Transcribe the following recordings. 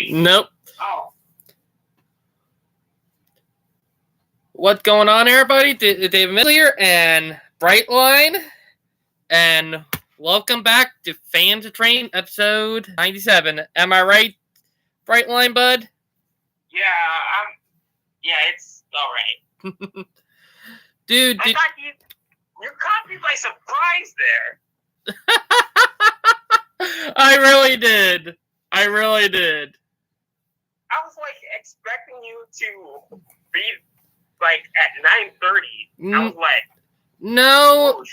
already? Nope. Oh. What's going on, everybody? David Miller here and Brightline, and welcome back to Fan to Train episode 97. Am I right, Brightline, bud? Yeah, it's alright. Dude, I thought you caught me by surprise there. I really did. I was like expecting you to be like at 9:30. I was like, no. oh,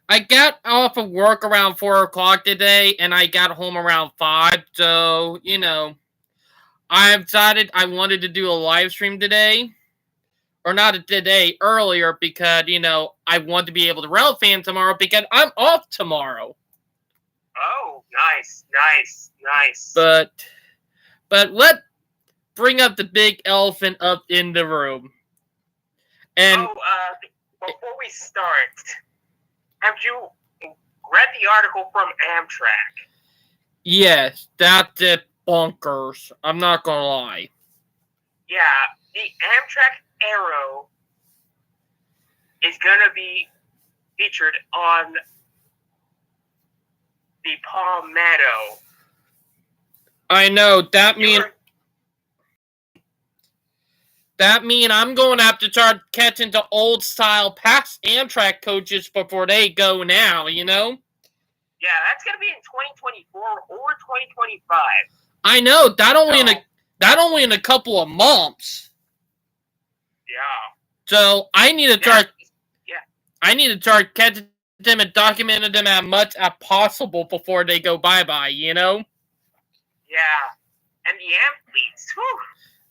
I got off of work around 4 o'clock today, and I got home around 5, so, I decided I wanted to do a live stream today. Or not today, earlier, because, I want to be able to Rel fan tomorrow, because I'm off tomorrow. Oh, nice. But let's bring up the big elephant up in the room. And before we start, have you read the article from Amtrak? Yes, that's it, bonkers. I'm not gonna lie. Yeah, the Amtrak Arrow is gonna be featured on the Palmetto. I know, that mean I'm going to have to start catching the old style past Amtrak coaches before they go now, Yeah, that's gonna be in 2024 or 2025. I know, that only in a couple of months. Yeah. So I need to start. Yeah. I need to start catching them and documenting them as much as possible before they go bye-bye. Yeah. And the athletes. Whew.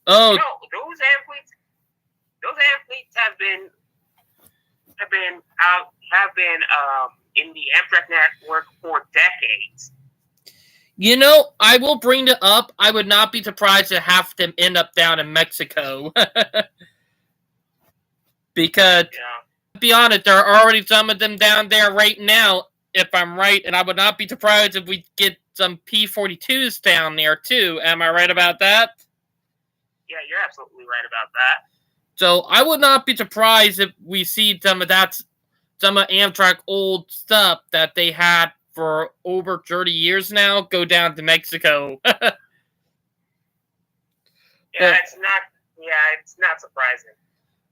Oh. Those athletes have been in the Amtrak network for decades. I will bring it up. I would not be surprised to have them end up down in Mexico. Because, to be honest, there are already some of them down there right now, if I'm right, and I would not be surprised if we get some P-42s down there, too. Am I right about that? Yeah, you're absolutely right about that. So, I would not be surprised if we see some of Amtrak old stuff that they had for over 30 years now go down to Mexico. It's not surprising.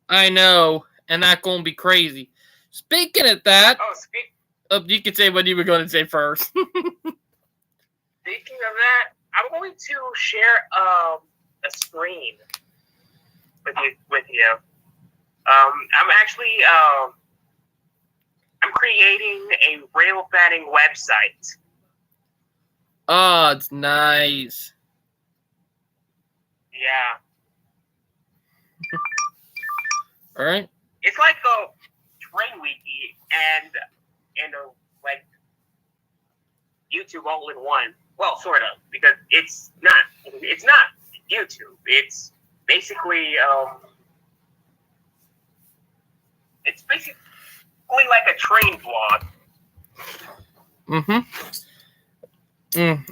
I know, and that's going to be crazy. Speaking of that... you can say what you were going to say first. Speaking of that, I'm going to share a screen with you. I'm creating a rail fanning website. Oh, it's nice. Yeah. All right. It's like a train wiki and like YouTube all in one. Well, sort of, because it's not YouTube. It's basically like a train vlog.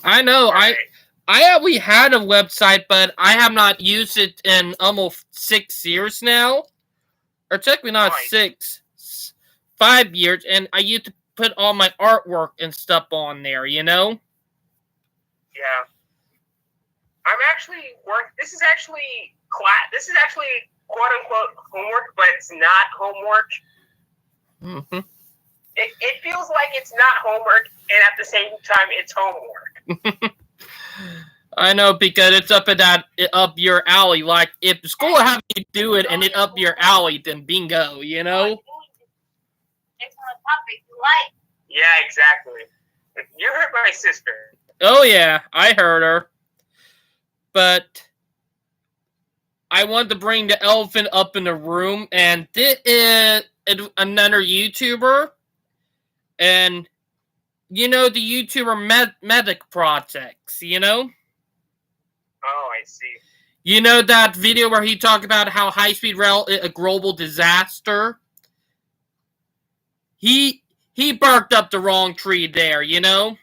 I know. Right. We had a website, but I have not used it in almost 6 years now. Or technically not 6, 5 years, and I used to put all my artwork and stuff on there, Yeah. This is actually quote unquote homework, but it's not homework. Mm-hmm. It feels like it's not homework, and at the same time, it's homework. I know, because it's up your alley. Like, if the school having you do it and it up your alley, then bingo, It's on a topic you like. Yeah, exactly. You heard my sister. Oh, yeah, I heard her. But I want to bring the elephant up in the room, and this is another YouTuber. And, the YouTuber Medic Projects, Oh, I see. You know that video where he talked about how high-speed rail is a global disaster? He barked up the wrong tree there, Oh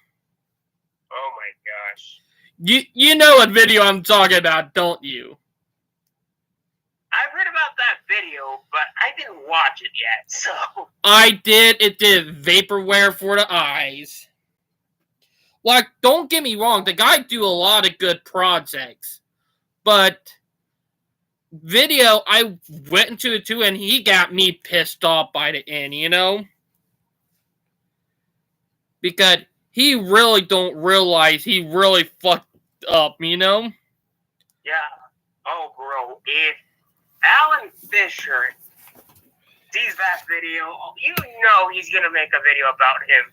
my gosh. You know what video I'm talking about, don't you? I've heard about that video, but I didn't watch it yet, so. I did. It did vaporware for the eyes. Like, don't get me wrong, the guy do a lot of good projects, but video, I went into it too, and he got me pissed off by the end, you know? Because he really don't realize he really fucked up, you know? Yeah. Oh, bro, if Alan Fisher sees that video, you know he's gonna make a video about him.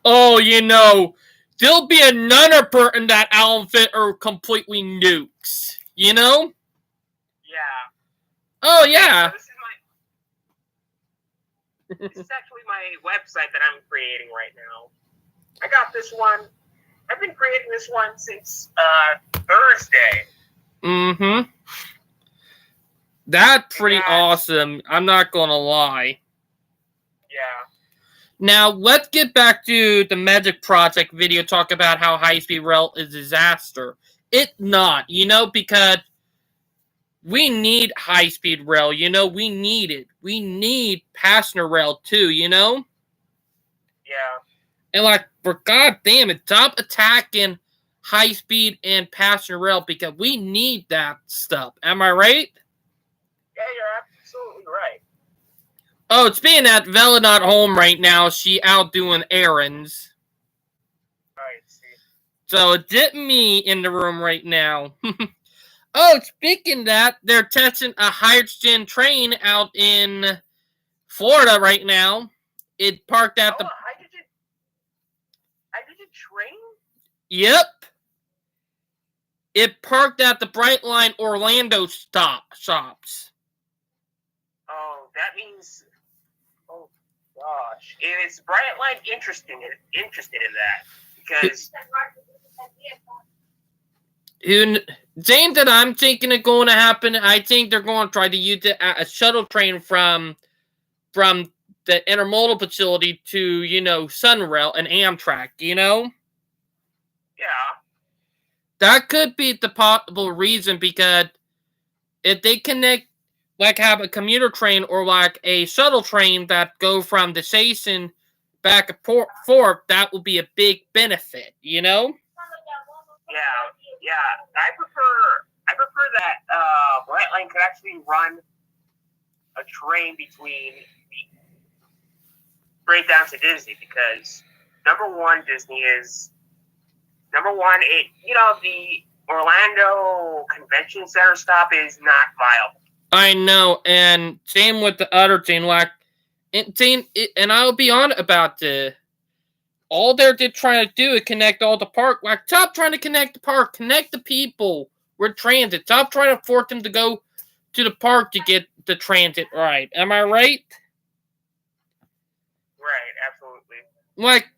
Oh, you know, there'll be another person that Alan Fisher completely nukes, you know? Yeah. Oh, yeah. So this is actually my website that I'm creating right now. I got this one. I've been creating this one since Thursday. Mm-hmm. That's pretty awesome. I'm not gonna lie. Yeah. Now, let's get back to the Magic Project video, talk about how high-speed rail is a disaster. It's not, you know, because we need high-speed rail, you know, we need it. We need passenger rail, too, you know? Yeah. And, like, for goddamn it, stop attacking high-speed and passenger rail, because we need that stuff. Am I right? Yeah, you're absolutely right. Oh, speaking of that, Vela not home right now. She out doing errands. I see. So it's just me in the room right now. Oh, speaking of that, they're testing a hydrogen train out in Florida right now. It parked at the... hydrogen train? Yep. It parked at the Brightline Orlando shops. Oh, that means... Oh, gosh. Is Brightline interested in that? Because... Thing that I'm thinking is going to happen, I think they're going to try to use it as a shuttle train from the intermodal facility to, you know, Sunrail and Amtrak, you know? Yeah. That could be the possible reason, because if they connect, like have a commuter train or like a shuttle train that go from the station back and forth, that would be a big benefit, you know? Yeah. I prefer that Brightline could actually run a train straight down to Disney, because number one, the Orlando Convention Center stop is not viable. I know, and same with the other thing, like, and I'll be honest about this. All they're trying to do is connect all the park. Like, stop trying to connect the park. Connect the people with transit. Stop trying to force them to go to the park to get the transit right. Am I right? Right, absolutely. Like,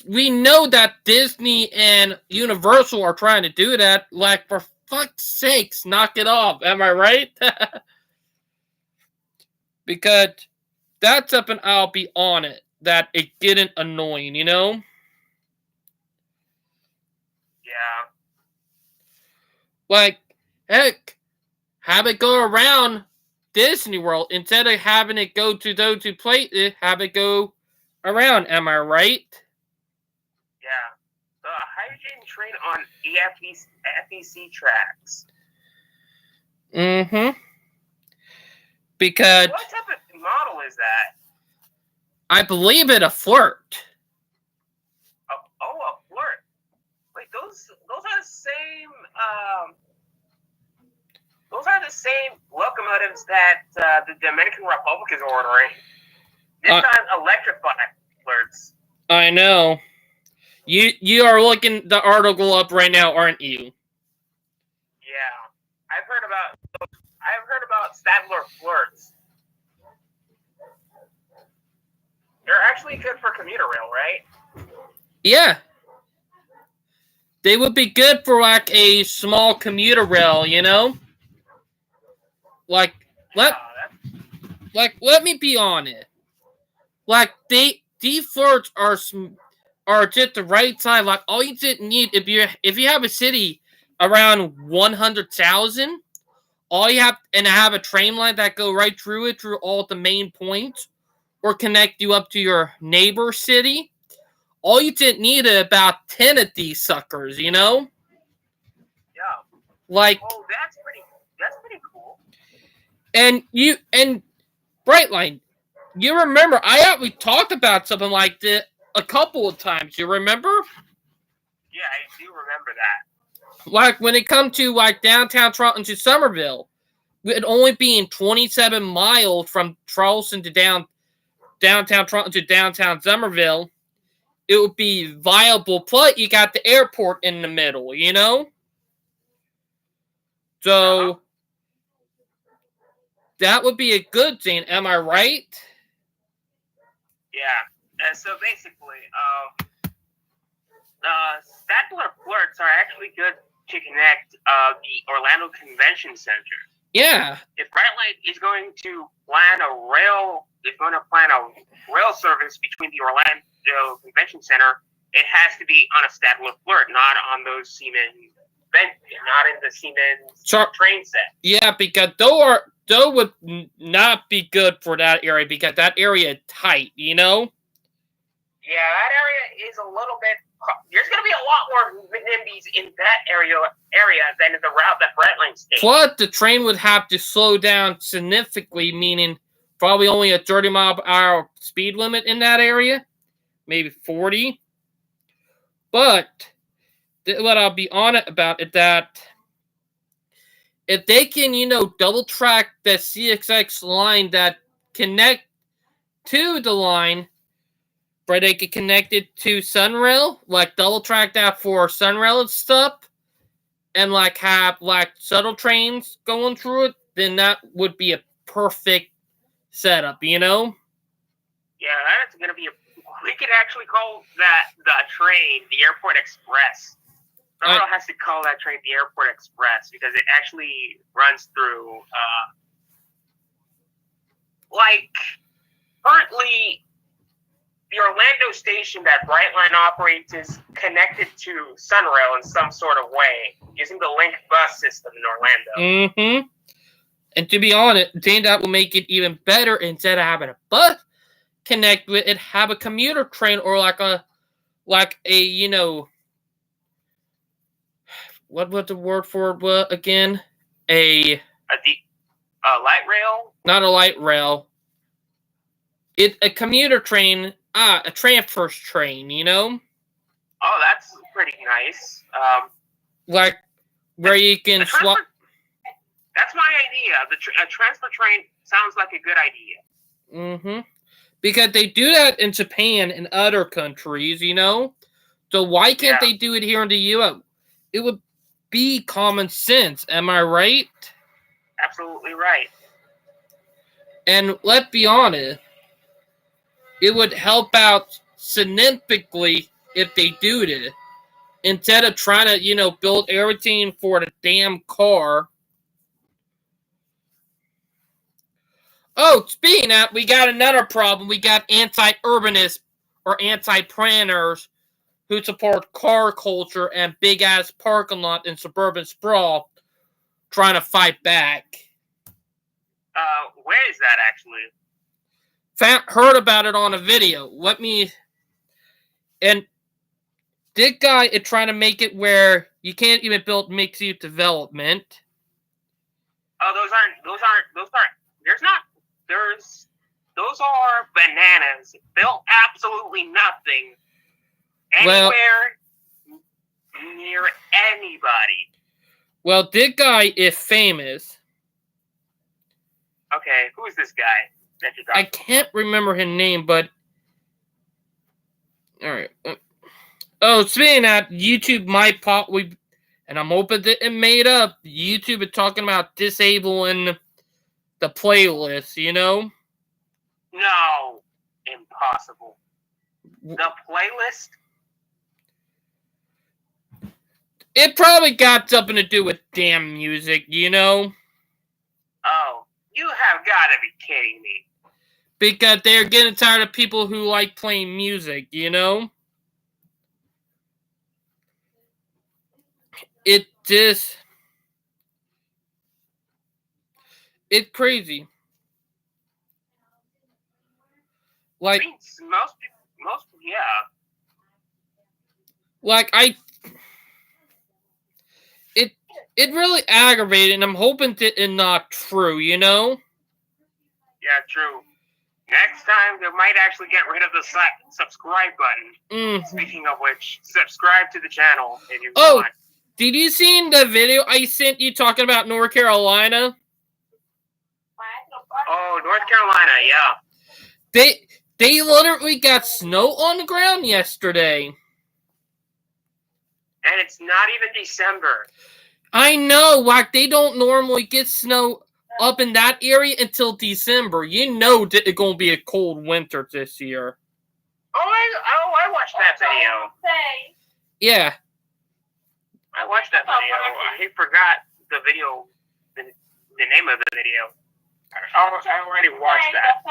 we know that Disney and Universal are trying to do that. Like, for fuck's sakes, knock it off. Am I right? Because that's something I'll be on it. That it getting annoying, you know? Yeah. Like, heck, have it go around Disney World instead of having it go to those who places, have it go around. Am I right? Yeah. The hydrogen train on FEC tracks. Mm-hmm. Because... What type of model is that? I believe it a flirt. A flirt. Wait, those are the same. Those are the same locomotives that the Dominican Republic is ordering. This time, electrified flirts. I know. You are looking the article up right now, aren't you? Yeah, I've heard about Stadler flirts. They're actually good for commuter rail, right? Yeah. They would be good for like a small commuter rail, you know? Like, let me be honest. Like, these flirts are are just the right size. Like all you didn't need if you have a city around 100,000, all you have and have a train line that go right through it through all the main points, or connect you up to your neighbor city. All you didn't need is about 10 of these suckers, you know? Yeah. Like, Oh, that's pretty cool. and Brightline, you remember we talked about something like this a couple of times. You remember? Yeah, I do remember that. Like when it comes to like downtown Toronto to Somerville, it only being 27 miles from Charleston to downtown Toronto to downtown Somerville, it would be viable. Plus, you got the airport in the middle, you know? So, that would be a good thing. Am I right? Yeah. So basically, Statler flirts are actually good to connect the Orlando Convention Center. Yeah. If Brightlight is going to plan a rail service between the Orlando Convention Center, it has to be on a Statler flirt, not on those Siemens, not in the Siemens train set. Yeah, because Doe would not be good for that area because that area is tight, you know? Yeah, that area is a little bit. There's going to be a lot more NIMBYs in that area than in the route that Brightline's taking. Plus, the train would have to slow down significantly, meaning probably only a 30-mile-per-hour speed limit in that area, maybe 40. But what I'll be honest about is that if they can, double track the CSX line that connect to the line, where they could connect it to Sunrail, like double track that for Sunrail and stuff, and like have like shuttle trains going through it, then that would be a perfect setup, you know? Yeah, that's gonna be we could actually call that the train the Airport Express. Someone has to call that train the Airport Express because it actually runs through currently the Orlando station that Brightline operates is connected to Sunrail in some sort of way using the Link bus system in Orlando. Mm-hmm. And to be honest, I think that will make it even better. Instead of having a bus connect with it, have a commuter train or like a what was the word for it again? A light rail? Not a light rail. A commuter train, a transfer train, you know? Oh, that's pretty nice. Like where you can swap. That's my idea. A transfer train sounds like a good idea. Mm-hmm. Because they do that in Japan and other countries, you know? So why can't they do it here in the U.S.? It would be common sense. Am I right? Absolutely right. And let's be honest, it would help out significantly if they do this. Instead of trying to, build everything for the damn car. Oh, speaking of that, we got another problem. We got anti-urbanists or anti-planners who support car culture and big-ass parking lot and suburban sprawl trying to fight back. Where is that actually? Heard about it on a video. And this guy is trying to make it where you can't even build mixed-use development. Oh, those are bananas. Built absolutely nothing anywhere near anybody. Well, this guy is famous. Okay, who is this guy that you're I can't remember his name, but all right. Oh, speaking of that, YouTube might pop. And I'm hoping that it made up. YouTube is talking about disabling the playlist, you know? No, impossible. The playlist? It probably got something to do with damn music, you know? Oh, you have got to be kidding me. Because they're getting tired of people who like playing music, you know? it just it's crazy. I Like mean, most, yeah. like it really aggravated, and I'm hoping that it's not true, you know? Yeah, true. Next time, they might actually get rid of the subscribe button. Speaking of which, subscribe to the channel if you want. Did you see the video I sent you talking about North Carolina? Oh, North Carolina, yeah. They literally got snow on the ground yesterday. And it's not even December. I know, like they don't normally get snow up in that area until December. You know that it's gonna be a cold winter this year. I watched that video. Yeah. I watched that video. I forgot the video, the name of the video. I already watched that.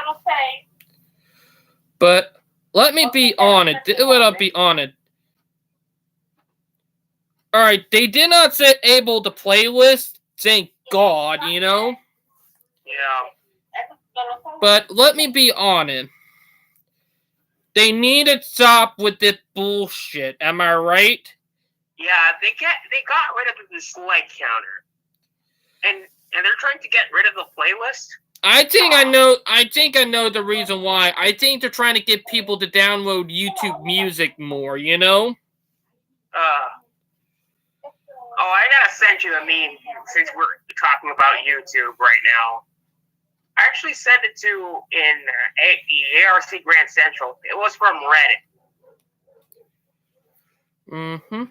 But let me be honest. Let us be honest. Alright, they did not able to playlist. Thank God, you know? Yeah. But let me be honest. They need to stop with this bullshit. Am I right? Yeah, they got rid of the dislike counter. And they're trying to get rid of the playlist. I think I know the reason why. I think they're trying to get people to download YouTube Music more, you know? I gotta send you a meme since we're talking about YouTube right now. I actually sent it to in the ARC Grand Central. It was from Reddit. Mm-hmm.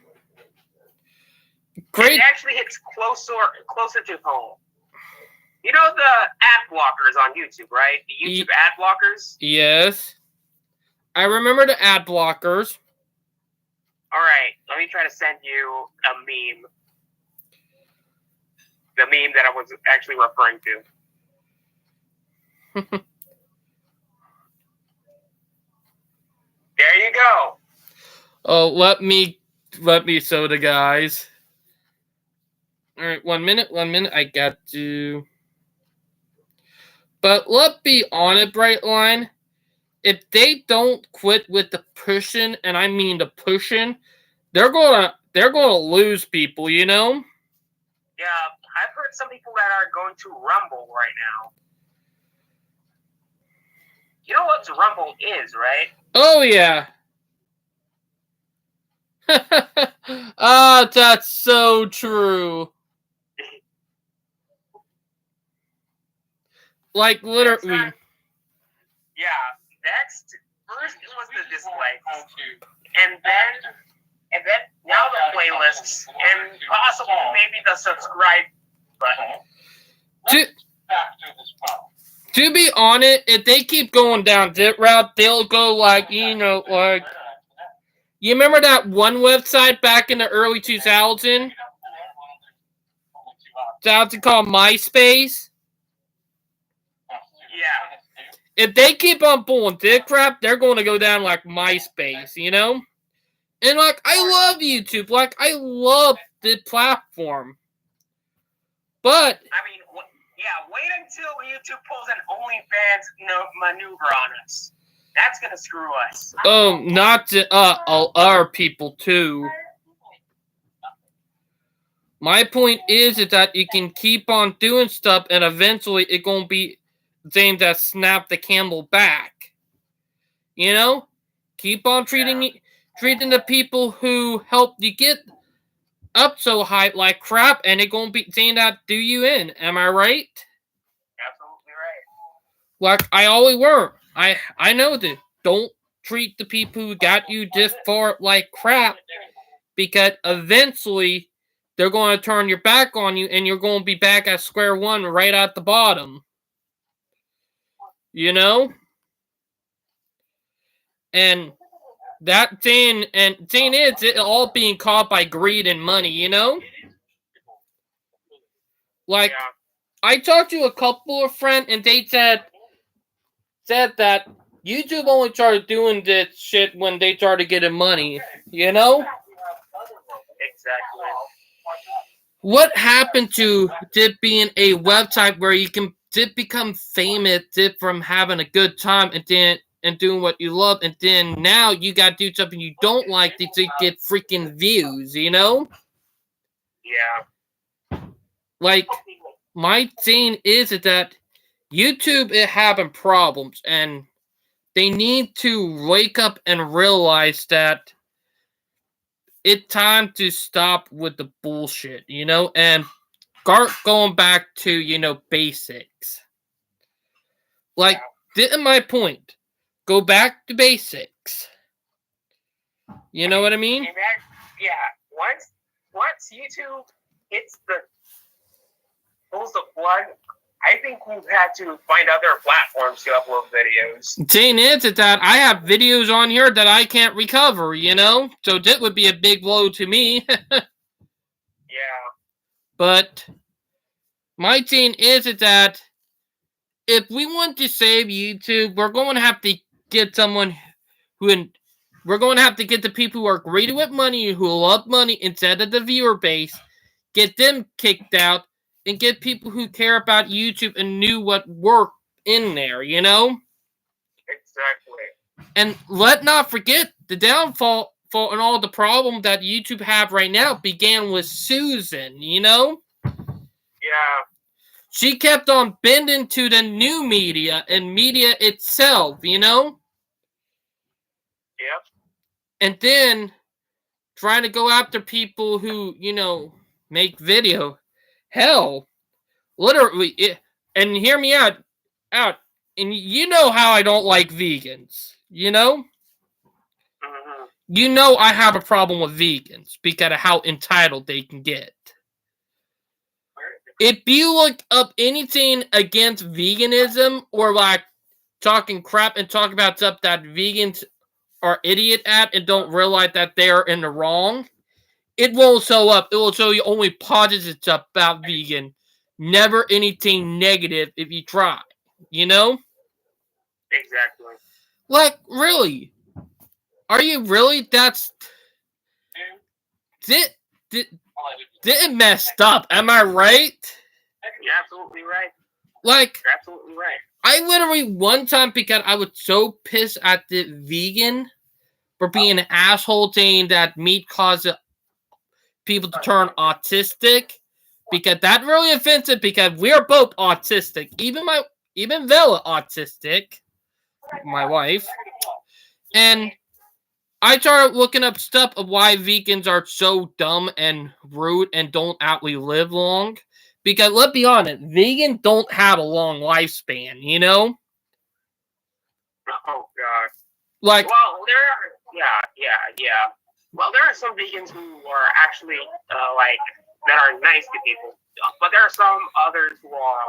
Great. It actually hits closer to home. You know the ad blockers on YouTube, right? The YouTube ad blockers? Yes. I remember the ad blockers. Alright, let me try to send you a meme. The meme that I was actually referring to. There you go. Oh, let me show the guys. Alright, 1 minute. I got to. But let's be honest, Brightline. If they don't quit with the pushing, and I mean the pushing, they're gonna lose people, you know? Yeah, I've heard some people that are going to Rumble right now. You know what Rumble is, right? Oh yeah. Ah, that's so true. Like literally. Yeah, next first it was the dislikes, and then now the playlists, and possibly maybe the subscribe button. To be honest, if they keep going down that route, they'll go like, you know, like, you remember that one website back in the early 2000s? It's called MySpace? Yeah. If they keep on pulling this crap, they're going to go down like MySpace, you know? And like, I love YouTube. Like, I love the platform. But I mean, wait until YouTube pulls an OnlyFans, maneuver on us. That's gonna screw us. Oh, not to all other people too. My point is that you can keep on doing stuff, and eventually it's gonna be saying that snap the camel back. You know, keep on treating the people who helped you get up so high like crap, and it gonna be saying that do you in. Am I right? Absolutely right. Like I always were. I know that. Don't treat the people who got you this far like crap, because eventually they're going to turn your back on you, and you're going to be back at square one right at the bottom. You know? And that thing is it all being caught by greed and money, you know? Like, I talked to a couple of friends, and they said that YouTube only started doing this shit when they started getting money, you know? Exactly. What happened to it being a website where you can did become famous did from having a good time and doing what you love, and then now you gotta do something you don't like to get freaking views, you know? Yeah. Like, my thing is that YouTube is having problems, and they need to wake up and realize that it's time to stop with the bullshit, you know? And start going back to, basics. Like, didn't my point. Go back to basics. You know what I mean? And that, yeah. Once YouTube hits the pulls the plug, I think we've had to find other platforms to upload videos. Thing is that I have videos on here that I can't recover, you know? So that would be a big blow to me. Yeah. But my thing is that if we want to save YouTube, we're going to have to get someone we're going to have to get the people who are greedy with money, who love money instead of the viewer base, get them kicked out, and get people who care about YouTube and knew what worked in there, you know? Exactly. And let not forget, the downfall and all the problem that YouTube have right now began with Susan, you know? Yeah. She kept on bending to the new media and media itself, you know? Yep. And then trying to go after people who, make video. Hell, literally, and hear me out, and you know how I don't like vegans, you know? Mm-hmm. You know I have a problem with vegans because of how entitled they can get. If you look up anything against veganism or like talking crap and talk about stuff that vegans are idiot at and don't realize that they're in the wrong, it won't show up. It will show you only positive stuff about vegan. Never anything negative if you try. You know? Exactly. Like, really? Are you really? Did messed up. Am I right? You're absolutely right. Like, You're absolutely right. I literally one time, because I was so pissed at the vegan for being an asshole saying that meat causes people to turn autistic, because that really offensive, because we're both autistic. Even Vela autistic, my wife. And I started looking up stuff of why vegans are so dumb and rude and don't actually live long. Because let's be honest, vegans don't have a long lifespan, you know? Oh god. Like, well, yeah. Well, there are some vegans who are actually that are nice to people, but there are some others who are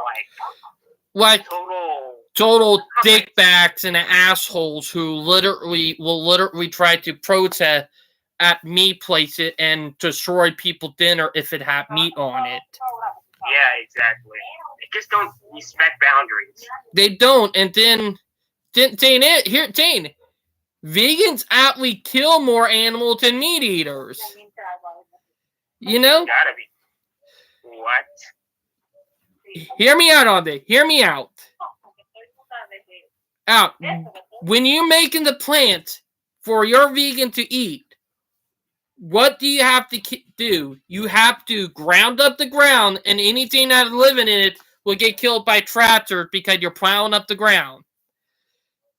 like total dickbags and assholes who will literally try to protest at meat places and destroy people's dinner if it had meat on it. Yeah, exactly. They just don't respect boundaries. They don't, and then vegans actually kill more animals than meat eaters. You know? Gotta be. What? Hear me out on this. Hear me out. When you're making the plants for your vegan to eat, what do you have to do? You have to ground up the ground, and anything that's living in it will get killed by tractors because you're plowing up the ground.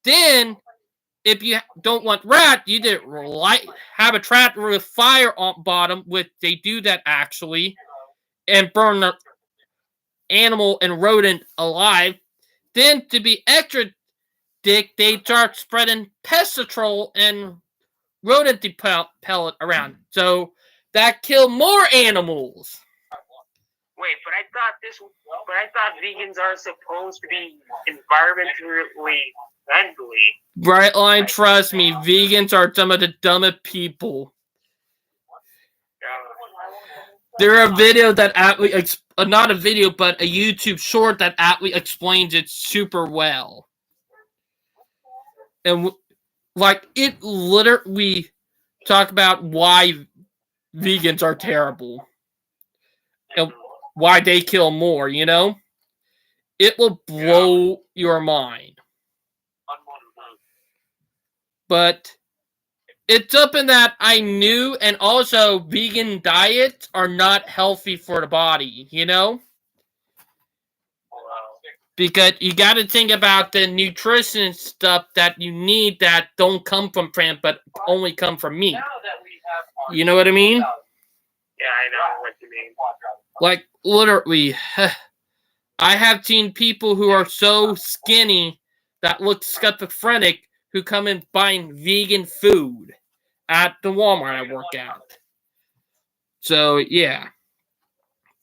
Then, if you don't want rat, you did have a tractor with fire on bottom, which they do that actually, and burn the animal and rodent alive. Then, to be extra dick, they start spreading pesticide and rodent pellet around. So that kill more animals. Wait, but I thought vegans are supposed to be environmentally friendly. Brightline, trust me, vegans are some of the dumbest people. There are a video that actually, not a video, but a YouTube short that actually explains it super well. And like, it literally talk about why vegans are terrible. and why they kill more, you know? It will blow your mind. But it's something that I knew, and also vegan diets are not healthy for the body, you know? Because you got to think about the nutrition stuff that you need that don't come from plant, but only come from meat. You know what I mean? Yeah, I know what you mean. Like, literally, I have seen people who are so skinny that look schizophrenic who come in buying vegan food at the Walmart I work at. So, yeah.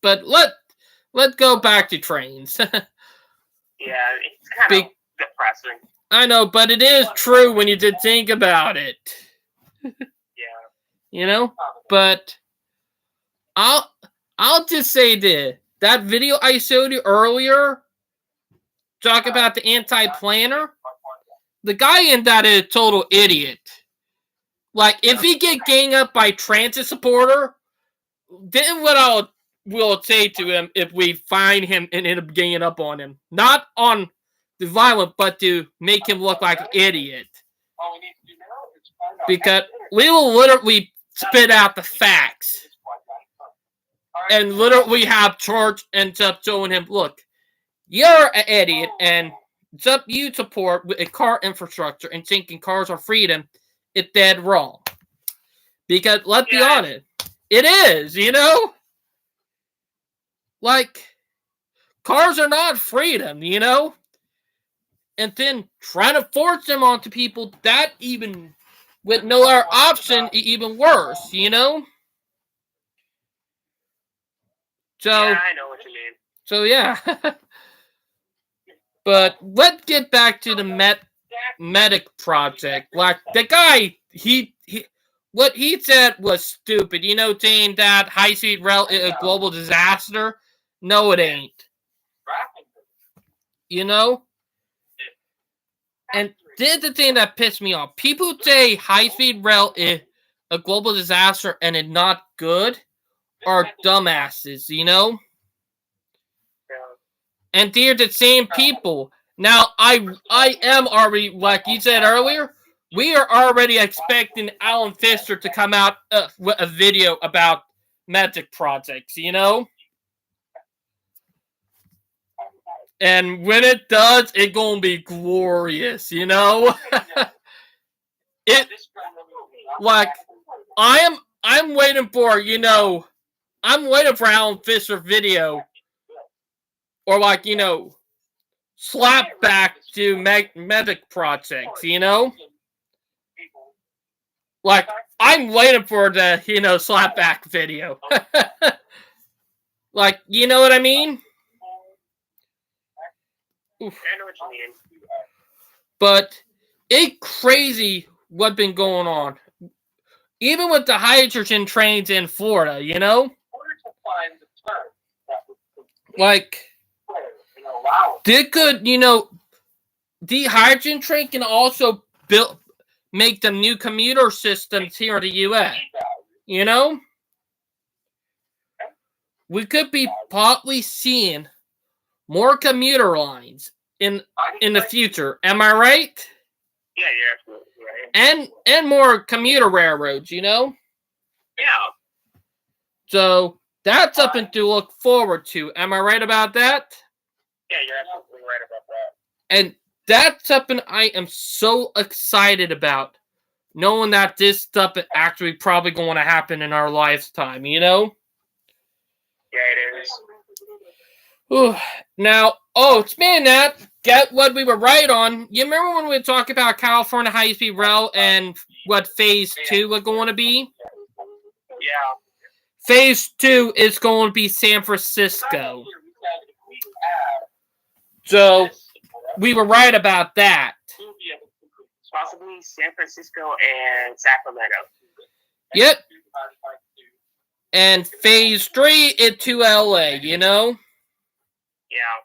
But let's go back to trains. Yeah, it's kind of depressing. I know, but it is true when you did think about it. Yeah. You know? But I'll just say this. That video I showed you earlier, talk about the anti-planner, the guy in that is a total idiot. Like, if he get ganged up by transit supporter, then what I will say to him if we find him and end up ganging up on him. Not on the violent, but to make him look like an idiot. Because we will literally spit out the facts. And literally have church ends up showing him, look, you're an idiot, and it's up you support a car infrastructure and thinking cars are freedom. It's dead wrong. Because let's be honest, it is, you know? Like, cars are not freedom, you know? And then trying to force them onto people, that even, with no other option, even worse, you know? So, yeah, I know what you mean. So, yeah. But let's get back to the medic project. Like, the guy, what he said was stupid. You know, saying that high-speed rail is a global disaster? No, it ain't. You know? And this is the thing that pissed me off. People say high-speed rail is a global disaster and it's not good are dumbasses, you know? And they're the same people. Now, I am already, like you said earlier, we are already expecting Alan Fisher to come out with a video about magic projects, you know? And when it does, it's gonna be glorious, you know? Like, I'm waiting for, you know, I'm waiting for Alan Fisher video. Or like, you know, slap back to medic projects, you know? Like, I'm waiting for the, you know, slap back video. Like, you know what I mean? Oof. I know what you mean. But it's crazy what's been going on. Even with the hydrogen trains in Florida, you know? Like, they could, you know, the hydrogen train can also make the new commuter systems here in the U.S. You know? We could be partly seeing more commuter lines in the future. Am I right? Yeah, you're absolutely right. And more commuter railroads, you know? Yeah. So that's something to look forward to. Am I right about that? Yeah, you're absolutely right about that. And that's something I am so excited about, knowing that this stuff is actually probably going to happen in our lifetime, you know? Yeah, it is. Ooh. Now, speaking of that, get what we were right on. You remember when we were talking about California high-speed rail and what phase 2 was going to be? Yeah. Phase 2 is going to be San Francisco. So, we were right about that. Possibly San Francisco and Sacramento. Yep. And phase 3 is to LA, you know? Yeah.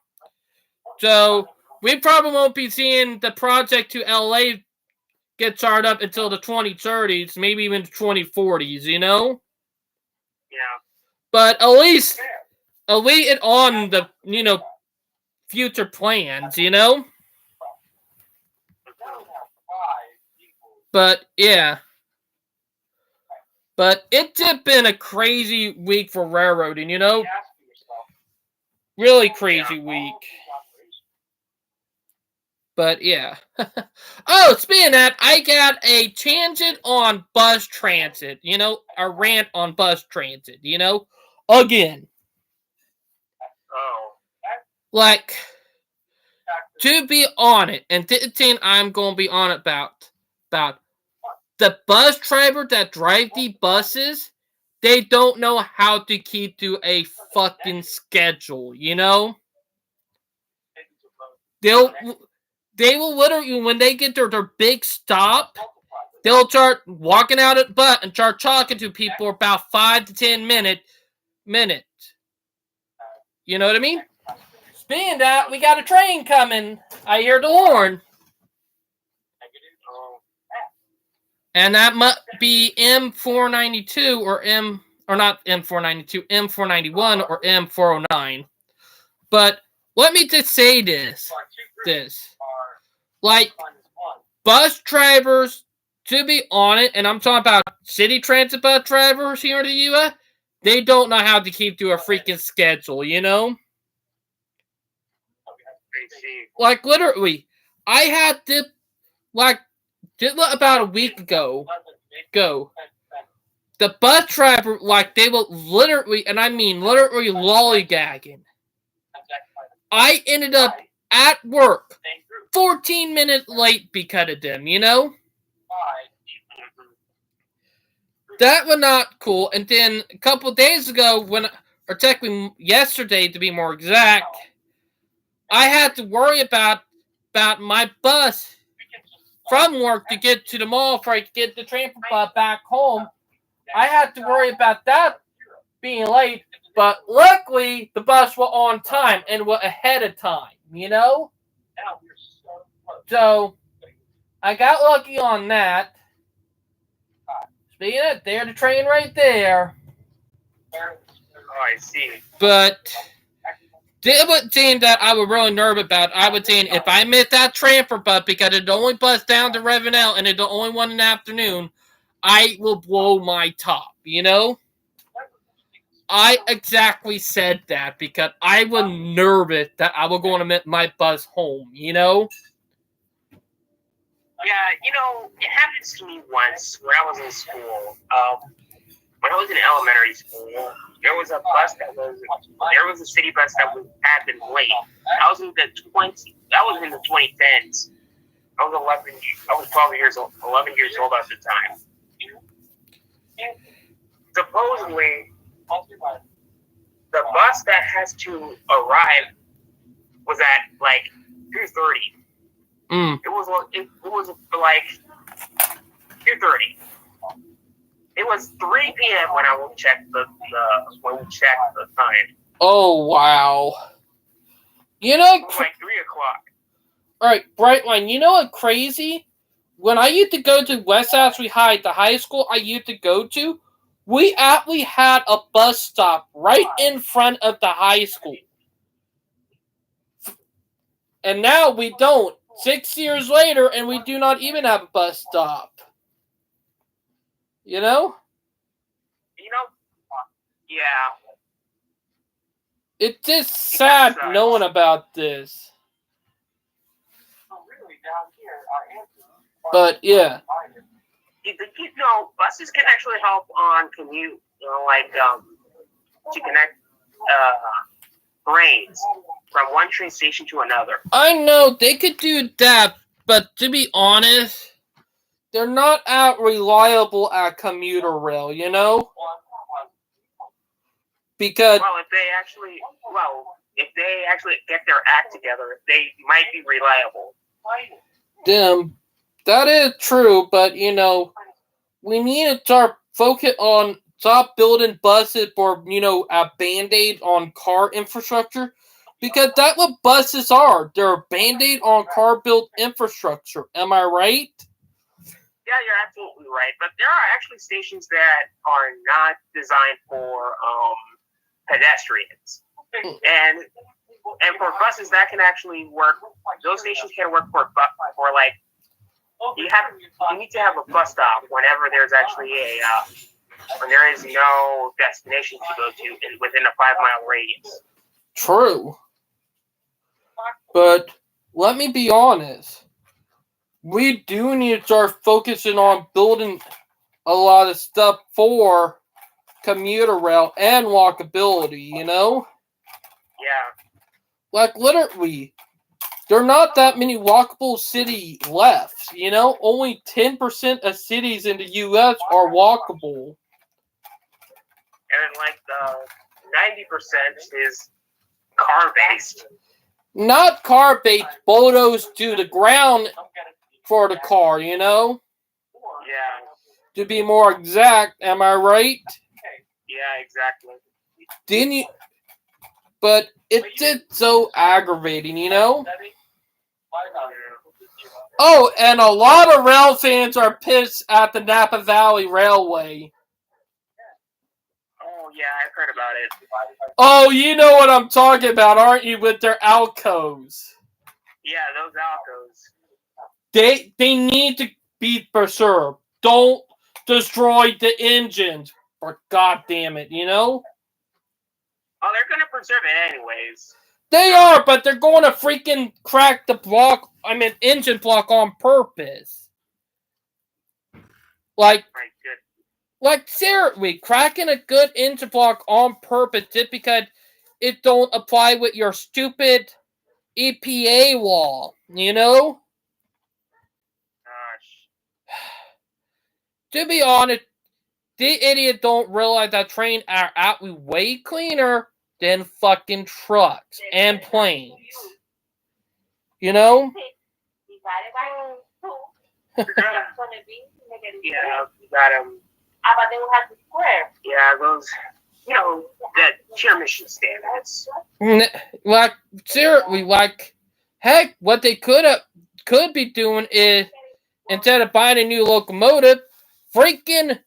So, we probably won't be seeing the project to LA get started up until the 2030s, maybe even the 2040s, you know? Yeah. But at least waited on the future plans, But yeah. But it's been a crazy week for railroading, Really crazy week. But yeah. Oh, speaking of that, I got a tangent on bus transit, a rant on bus transit, again. Oh. Like, to be on it, and the thing I'm going to be on about the bus driver that drive the buses, they don't know how to keep to a fucking schedule, They will literally, when they get their big stop, they'll start walking out at butt and start talking to people about 5 to 10 minutes. You know what I mean? Speaking of that, we got a train coming. I hear the horn. And that must be M492 or not M492, M491 or M409. But let me just say this. Like, bus drivers, to be honest, and I'm talking about city transit bus drivers here in the U.S., they don't know how to keep to a freaking schedule, Like, literally, I had to, like, just about a week ago, the bus driver, like, they will literally, and I mean literally lollygagging. I ended up at work 14 minutes late because of them, That was not cool. And then a couple of days ago, or technically yesterday to be more exact, I had to worry about my bus from work to get to the mall before I could get the transfer bus back home. I had to worry about that being late, but luckily the bus was on time and was ahead of time, So I got lucky on that. Speaking of it, there's the train right there. Oh, I see. But the other thing that I was really nervous about, I was saying if I missed that transfer bus because it's the only bus down to Ravenel and it's the only one in the afternoon, I will blow my top, I exactly said that because I was nervous that I was going to miss my bus home, Yeah, it happened to me once when I was in school. When I was in elementary school, there was a city bus that had been late. I was in the 2010s. I was 12 years old, 11 years old at the time. Supposedly, the bus that has to arrive was at like 2:30. It was like 2:30. It was 3 p.m. when we checked the time. Oh wow! It was like 3 o'clock. All right, Brightline. You know what crazy? When I used to go to West Ashley High, the high school I used to go to, we actually had a bus stop right in front of the high school. And now we don't. 6 years later, and we do not even have a bus stop. Yeah. It's just sad knowing about this. But yeah. Buses can actually help on commute. To connect trains from one train station to another. I know they could do that, but to be honest, they're not as reliable at commuter rail, Because if they actually get their act together, they might be reliable. That is true, but we need to start stop building buses for a band-aid on car infrastructure, because that's what buses are. They're a band-aid on car built infrastructure. Am I right? Yeah, you're absolutely right. But there are actually stations that are not designed for pedestrians. And for buses, that can actually work. Those stations can work for like you need to have a bus stop whenever there's actually when there is no destination to go to within a 5-mile radius. True. But let me be honest. We do need to start focusing on building a lot of stuff for commuter rail and walkability, you know? Yeah. Like, literally, there are not that many walkable city left, you know? Only 10% of cities in the U.S. are walkable. And, like, the 90% is car-based. Not car-based, bulldozed to the ground for the car, you know? Yeah. To be more exact, am I right? Yeah, exactly. Didn't you? But it's just so aggravating, you know? Oh, and a lot of rail fans are pissed at the Napa Valley Railway. Oh, yeah, I've heard about it. Oh, you know what I'm talking about, aren't you, with their Alcos? Yeah, those Alcos. They need to be preserved. Don't destroy the engines. For goddamn it, you know? Oh, they're gonna preserve it anyways. They are, but they're going to freaking crack the engine block on purpose. Like, seriously, cracking a good engine block on purpose just because it don't apply with your stupid EPA law, you know? Gosh. To be honest, the idiot don't realize that trains are actually way cleaner than fucking trucks and planes. You know? Yeah, you got them. Yeah, those, you know, that sheer mission standards. Like, seriously, like, heck, what they could be doing is, instead of buying a new locomotive, freaking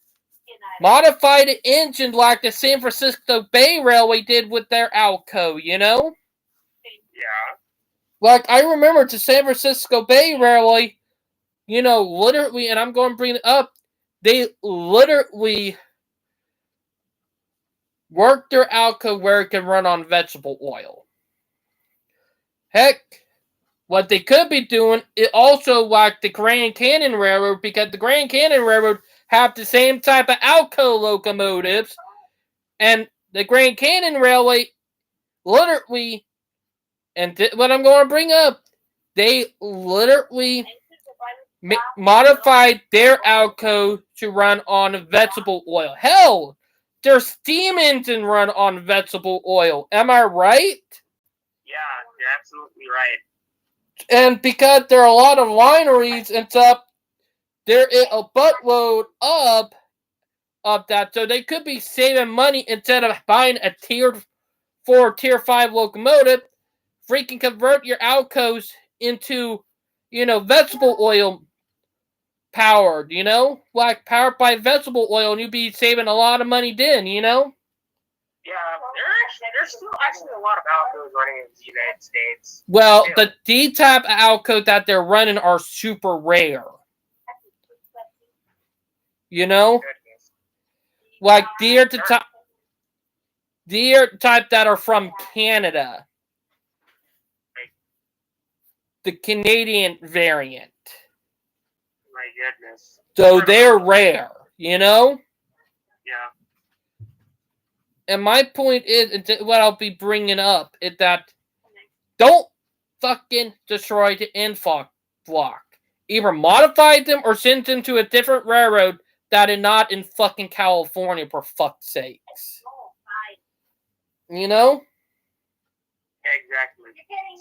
modify the engine like the San Francisco Bay Railway did with their Alco, you know? Yeah. Like, I remember the San Francisco Bay Railway, you know, literally, and I'm going to bring it up, they literally worked their Alco where it can run on vegetable oil. Heck, what they could be doing is also like the Grand Canyon Railroad, because the Grand Canyon Railroad have the same type of Alco locomotives, and the Grand Canyon Railway literally, and what I'm going to bring up, they literally modified their Alco to run on vegetable oil. Hell, their steam engine run on vegetable oil. Am I right? Yeah, you're absolutely right. And because there are a lot of wineries and stuff, there is a buttload of that, so they could be saving money instead of buying a tier 4, tier 5 locomotive. Freaking convert your Alcos into, you know, vegetable oil powered, you know? Like, powered by vegetable oil, and you'd be saving a lot of money then, you know? Yeah, there's still actually a lot of Alcos running in the United States. Well, the D-type Alco that they're running are super rare. You know? Like, deer type that are from Canada. The Canadian variant. My goodness. So they're rare, you know? Yeah. And my point is, what I'll be bringing up, is that don't fucking destroy the info block. Either modify them or send them to a different railroad that is not in fucking California, for fuck's sakes. You know? Exactly.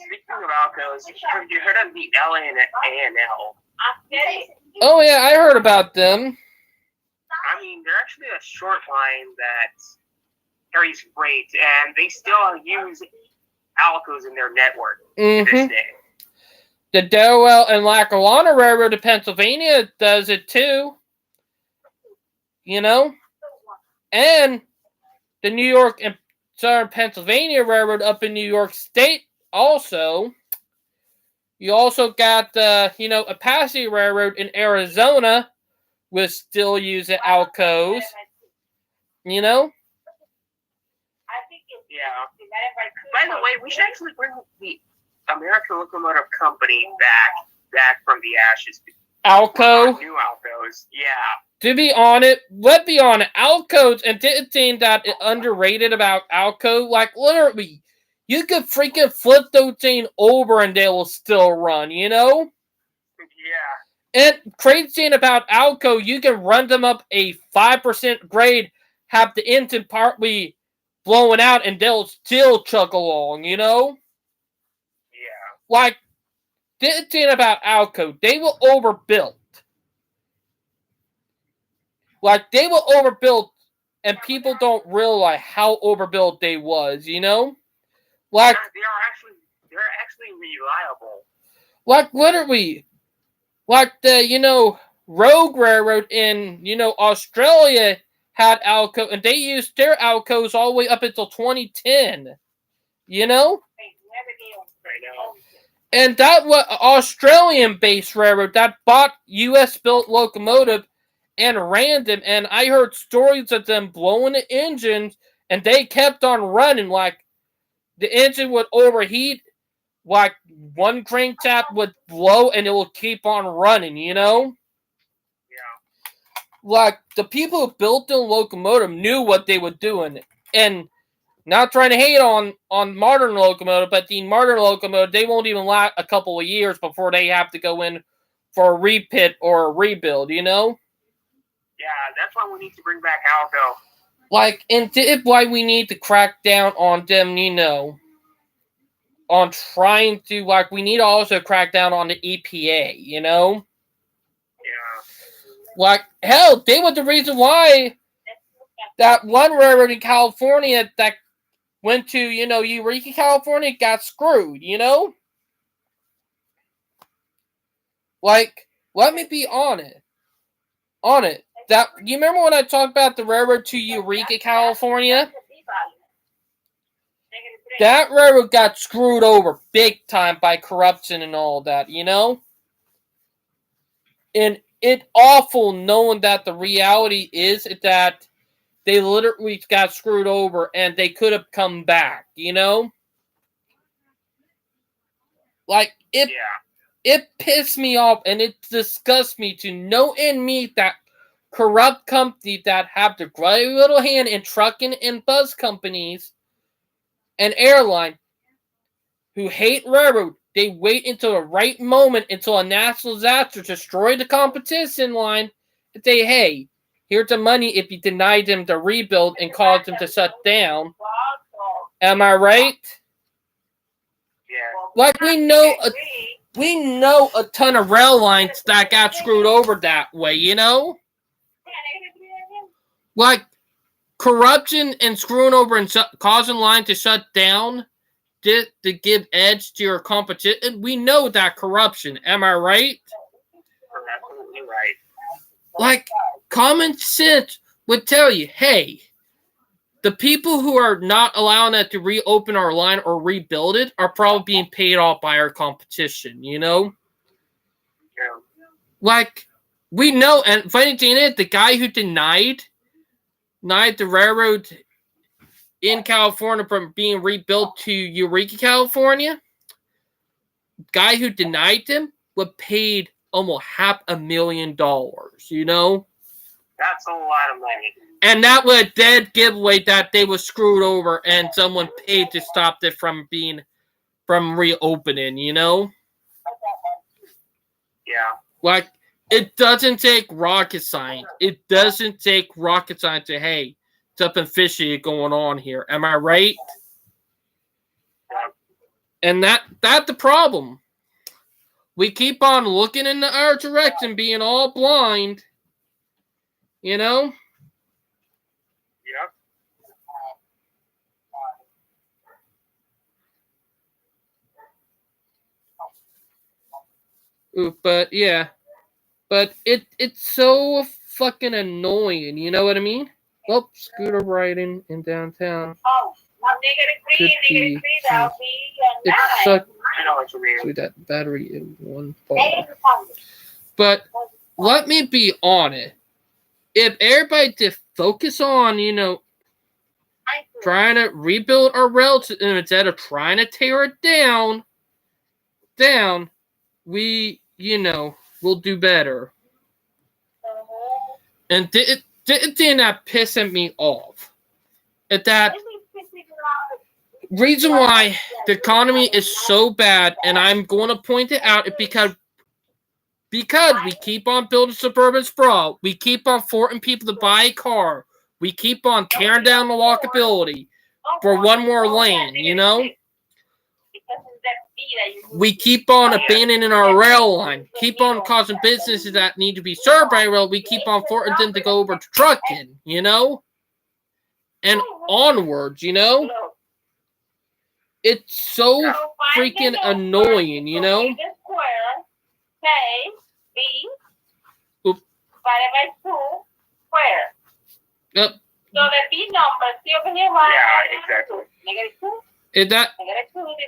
Speaking of Alcos, have you heard of the A&L? Oh yeah, I heard about them. I mean, they're actually a short line that carries freight, and they still use Alcos in their network to this day. The Delaware and Lackawanna Railroad of Pennsylvania does it too. You know? And the New York and Southern Pennsylvania Railroad up in New York State also. You also got the, Apache Railroad in Arizona, which still using Alcos. Yeah. By the way, we should actually bring the American Locomotive Company back from the ashes. Alco. New Alcos. Yeah. To be honest, let's be honest, Alcos, and didn't think that it underrated about Alco, like literally, you could freaking flip those things over and they will still run, Yeah. And crazy thing about Alco, you can run them up a 5% grade, have the engine partly blowing out, and they'll still chug along, Yeah. Like, the thing about Alco, they were overbuilt. Like, they were overbuilt, and people don't realize how overbuilt they was, Like, they're actually reliable. Like, literally, like the, Rogue Railroad in, Australia had Alco, and they used their Alcos all the way up until 2010, I know. And that was an Australian-based railroad that bought U.S.-built locomotive and ran them, and I heard stories of them blowing the engines, and they kept on running. Like, the engine would overheat, like, one crankshaft would blow, and it will keep on running, Yeah. Like, the people who built the locomotive knew what they were doing, and not trying to hate on modern locomotive, but the modern locomotive, they won't even last a couple of years before they have to go in for a repit or a rebuild, Yeah, that's why we need to bring back Alco. Like, and that's why we need to crack down on them, on trying to, like, we need to also crack down on the EPA, Yeah. Like, hell, they were the reason why that one railroad in California that went to, Eureka, California, got screwed, Like, let me be on it. That, you remember when I talked about the railroad to Eureka, California? That railroad got screwed over big time by corruption and all that, And it's awful knowing that the reality is that they literally got screwed over and they could have come back, Like, it pissed me off and it disgusts me to know and meet that corrupt company that have the very little hand in trucking and bus companies and airline who hate railroad. They wait until the right moment, until a national disaster to destroy the competition line, and say, hey, here's the money if you deny them the rebuild and cause them to shut down. Am I right? Yeah. Like, we know a ton of rail lines that got screwed over that way, Like, corruption and screwing over and causing lines to shut down to give edge to your competition. We know that corruption. Am I right? You're absolutely right. Like, common sense would tell you, hey, the people who are not allowing us to reopen our line or rebuild it are probably being paid off by our competition, Yeah. Like, we know, and funny thing is, the guy who denied the railroad in California from being rebuilt to Eureka, California, guy who denied them was paid almost $500,000, That's a lot of money. And that was a dead giveaway that they were screwed over and someone paid to stop it from reopening, Yeah. Like, it doesn't take rocket science. It doesn't take rocket science to, hey, something fishy going on here. Am I right? Yeah. And that's the problem. We keep on looking in our direction, being all blind. Yep. Ooh, but yeah. But it's so fucking annoying, you know what I mean? Oh, scooter riding in downtown. 50. It sucked I know what you mean. through that battery in one fall. But let me be honest. If everybody just focus on, trying to rebuild our rail system instead of trying to tear it down, we, will do better. And the thing that pissing me off is that reason why the economy is so bad, and I'm going to point it out, is because we keep on building suburban sprawl, we keep on forcing people to buy a car, we keep on tearing down the walkability for one more lane, We keep on abandoning our rail line, keep on causing businesses that need to be served by rail, we keep on forcing them to go over to trucking, And onwards, It's so freaking annoying, Oop. Yep. So the B number, see over here, exactly. Is that?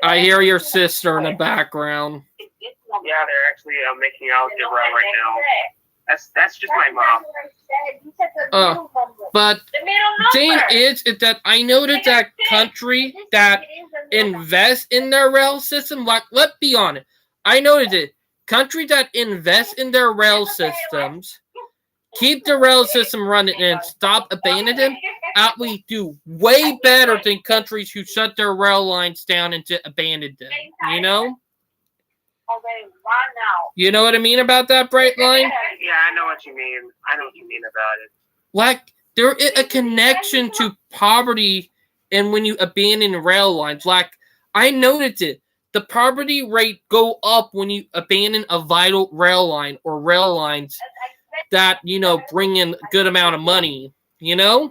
I hear your sister in the background. Yeah, they're actually making algebra right now. That's just my mom. But thing is that I noticed that country that invest in their rail system, like, let's be honest, I noticed it. Countries that invest in their rail systems, keep the rail system running and stop abandoning them, actually do way better than countries who shut their rail lines down and just abandoned them. You know what I mean about that, Brightline? Yeah, I know what you mean. I know what you mean about it. Like, there is a connection to poverty and when you abandon rail lines. Like, I noticed it. The poverty rate go up when you abandon a vital rail line or rail lines that, bring in a good amount of money, Yeah,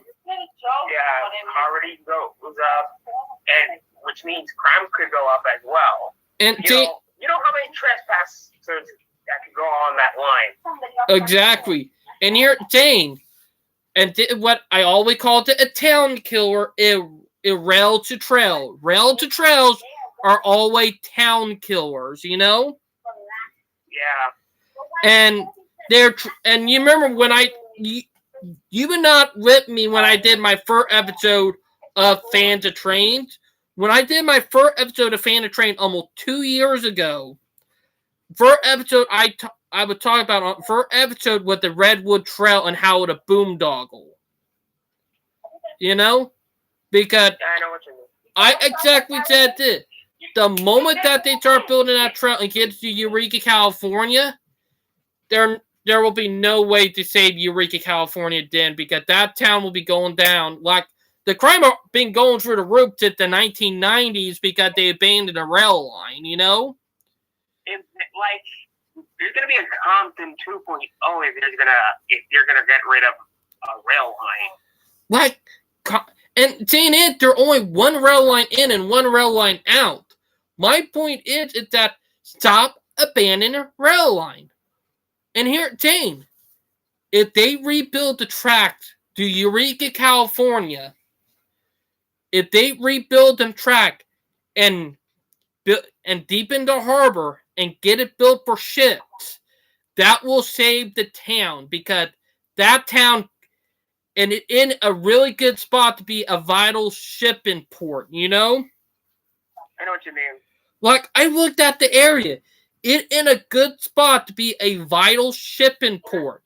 poverty goes up, and which means crime could go up as well. And you know how many trespassers that could go on that line? Exactly. And here, Jane, and what I always called it a town killer is rail to trail. Rail to trails are always town killers, Yeah. And and you remember when you would not with me when I did my first episode of Fans of Trains. When I did my first episode of Fan of Train almost 2 years ago, first episode I would talk about first episode with the Redwood Trail and how it a boondoggle. Because I know what you mean. I exactly said this. The moment that they start building that trail and get to Eureka, California, there will be no way to save Eureka, California then, because that town will be going down. Like, the crime have been going through the roof since the 1990s because they abandoned a rail line, It's like, there's gonna be a Compton 2.0 if you're gonna get rid of a rail line. Like, and saying it, there's only one rail line in and one rail line out. My point is that stop abandoning a rail line. And here, Jane, if they rebuild the track to Eureka, California, if they rebuild the track and deepen the harbor and get it built for ships, that will save the town, because that town and it in a really good spot to be a vital shipping port, I know what you mean. Like, I looked at the area. It in a good spot to be a vital shipping port.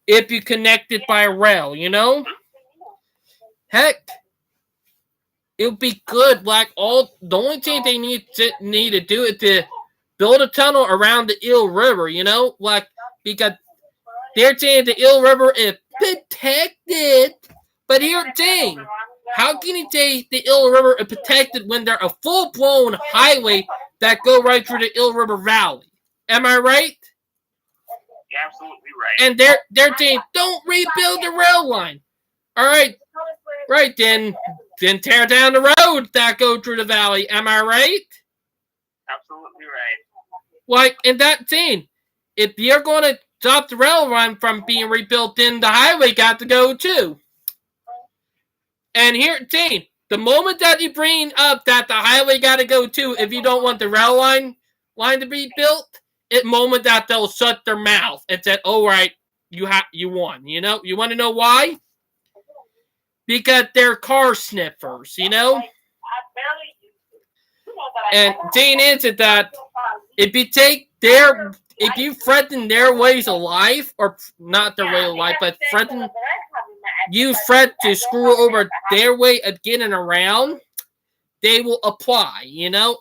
If you connect it by rail, Heck, it would be good. Like, the only thing they need to do is to build a tunnel around the Eel River, Like, because they're saying the Eel River is protected. But here, dang, how can you say the Eel River is protected when they're a full-blown highway that go right through the Eel River Valley? Am I right? You're absolutely right. And they're saying, don't rebuild the rail line. All right. Right, then tear down the road that go through the valley. Am I right? Absolutely right. Like, in that thing, if you're going to stop the rail line from being rebuilt, then the highway got to go too. And here, Jane, The moment that you bring up that the highway got to go too, if you don't want the rail line to be built, it moment that they'll shut their mouth and say, "All right, you won." You know, you want to know why? Because they're car sniffers. You know. And thing is that if you threaten their ways of life, or not their way of life, but you threat to screw over their way of getting around, they will apply, you know,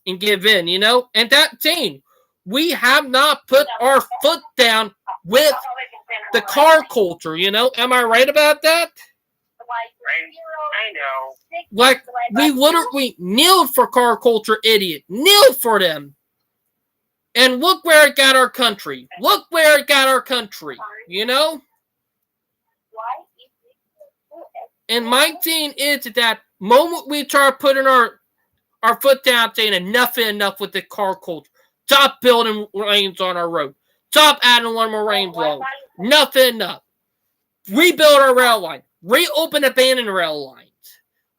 and give in, you know. And that thing, we have not put our foot down with the car culture, you know. Am I right about that? I know. Like, we literally kneeled for car culture, idiot. Kneeled for them. And look where it got our country. Look where it got our country, you know? And my thing is that moment we start putting our foot down saying enough with the car culture. Stop building lanes on our road. Stop adding one more lane below. Enough. Rebuild our rail line. Reopen abandoned rail lines.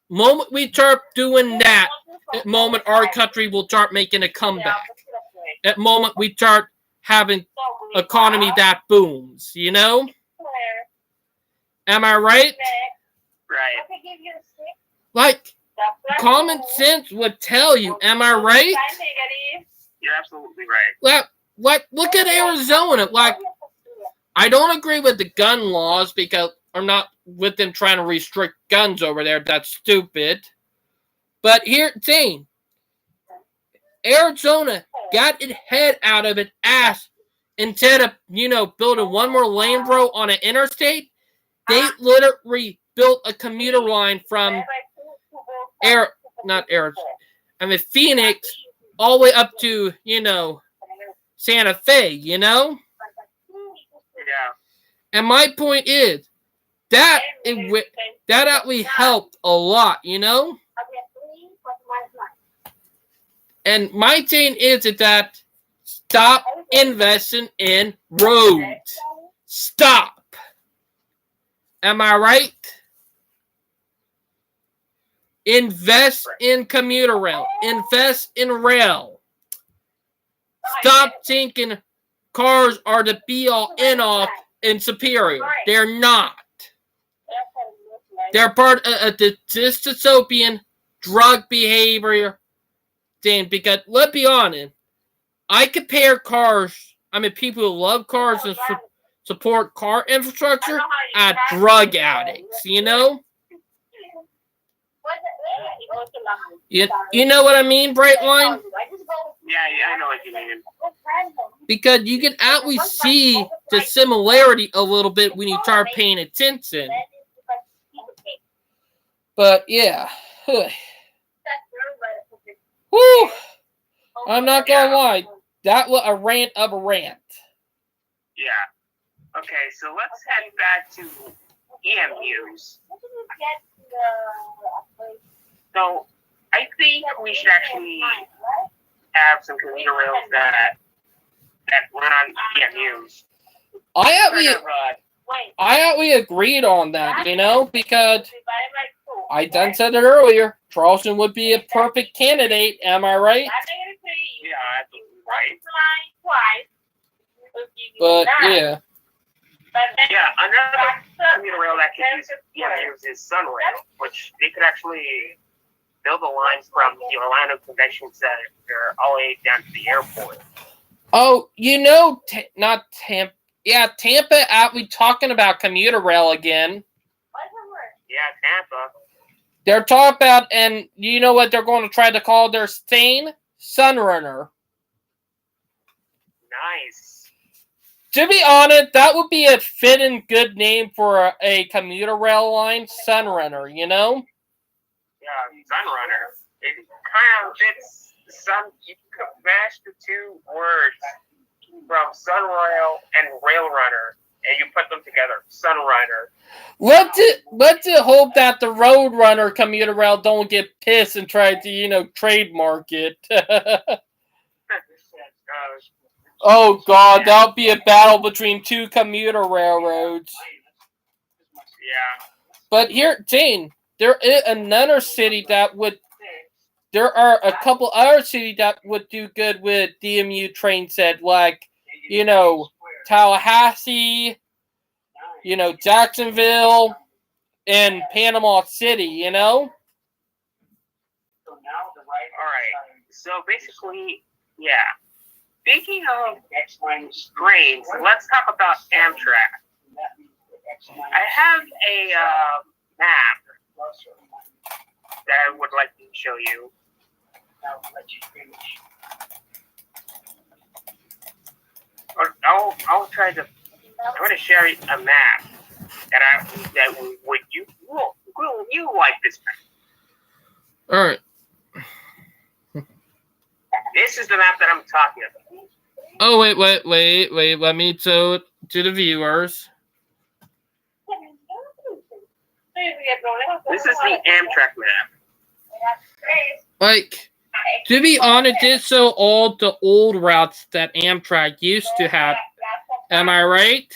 Moment we start doing that, at moment our country will start making a comeback. At moment we start having economy that booms, you know? Am I right? Right. Like, common sense would tell you, am I right? You're absolutely right. Like, look at Arizona. Like, I don't agree with the gun laws because I'm not with them trying to restrict guns over there. That's stupid. But here's the thing. Arizona got its head out of its ass. Instead of, you know, building one more lane, bro, on an interstate, they literally built a commuter line from Phoenix all the way up to, you know, Santa Fe, you know? Yeah. And my point is, that actually helped a lot, you know? And my thing is that stop investing in roads. Stop. Am I right? Invest in commuter rail. Invest in rail. Stop thinking cars are the be-all, end-all in Superior. They're not. They're part of the dystopian drug behavior thing. Because, let's be honest, I compare cars, people who love cars and support car infrastructure at drug addicts, you know? You know what I mean, Brightline? Yeah, I know what you mean. Because you can actually see the similarity a little bit when you start paying attention. But yeah. Whew. I'm not gonna lie. That was a rant of a rant. Yeah. Okay, so let's head back to EMUs. So I think we should actually have some commuter rails that run on EMUs. I actually agreed on that, you know, because I done said it earlier. Charleston would be a perfect candidate. Am I right? Yeah, absolutely right. But yeah. Yeah, another commuter rail that could use EMUs is Sunrail, which they could actually build the lines from the Orlando Convention Center all the way down to the airport. Oh, you know, not Tampa. Yeah, Tampa. We talking about commuter rail again. Yeah, Tampa. They're talking about, and you know what they're going to try to call their stain? Sunrunner. Nice. To be honest, that would be a fitting good name for a commuter rail line, Sunrunner, you know? Yeah, Sunrunner. It kind of fits you could mash the two words from Sunrail and Railrunner, and you put them together, Sunrunner. Let's hope that the Roadrunner commuter rail don't get pissed and try to, you know, trademark it. Oh God, that'll be a battle between two commuter railroads. Yeah. But here, Jane, there is another city that would. There are a couple other cities that would do good with DMU train set, like, Tallahassee, Jacksonville, and Panama City, All right. So basically, yeah. Speaking of trains, let's talk about Amtrak. I have a map that I would like to show you. I'll try to. I'm going to share a map that would you will you like this map? All right. This is the map that I'm talking about. Oh, wait. Let me show it to the viewers. This is the Amtrak map. Like, to be honest, this shows all the old routes that Amtrak used to have. Am I right?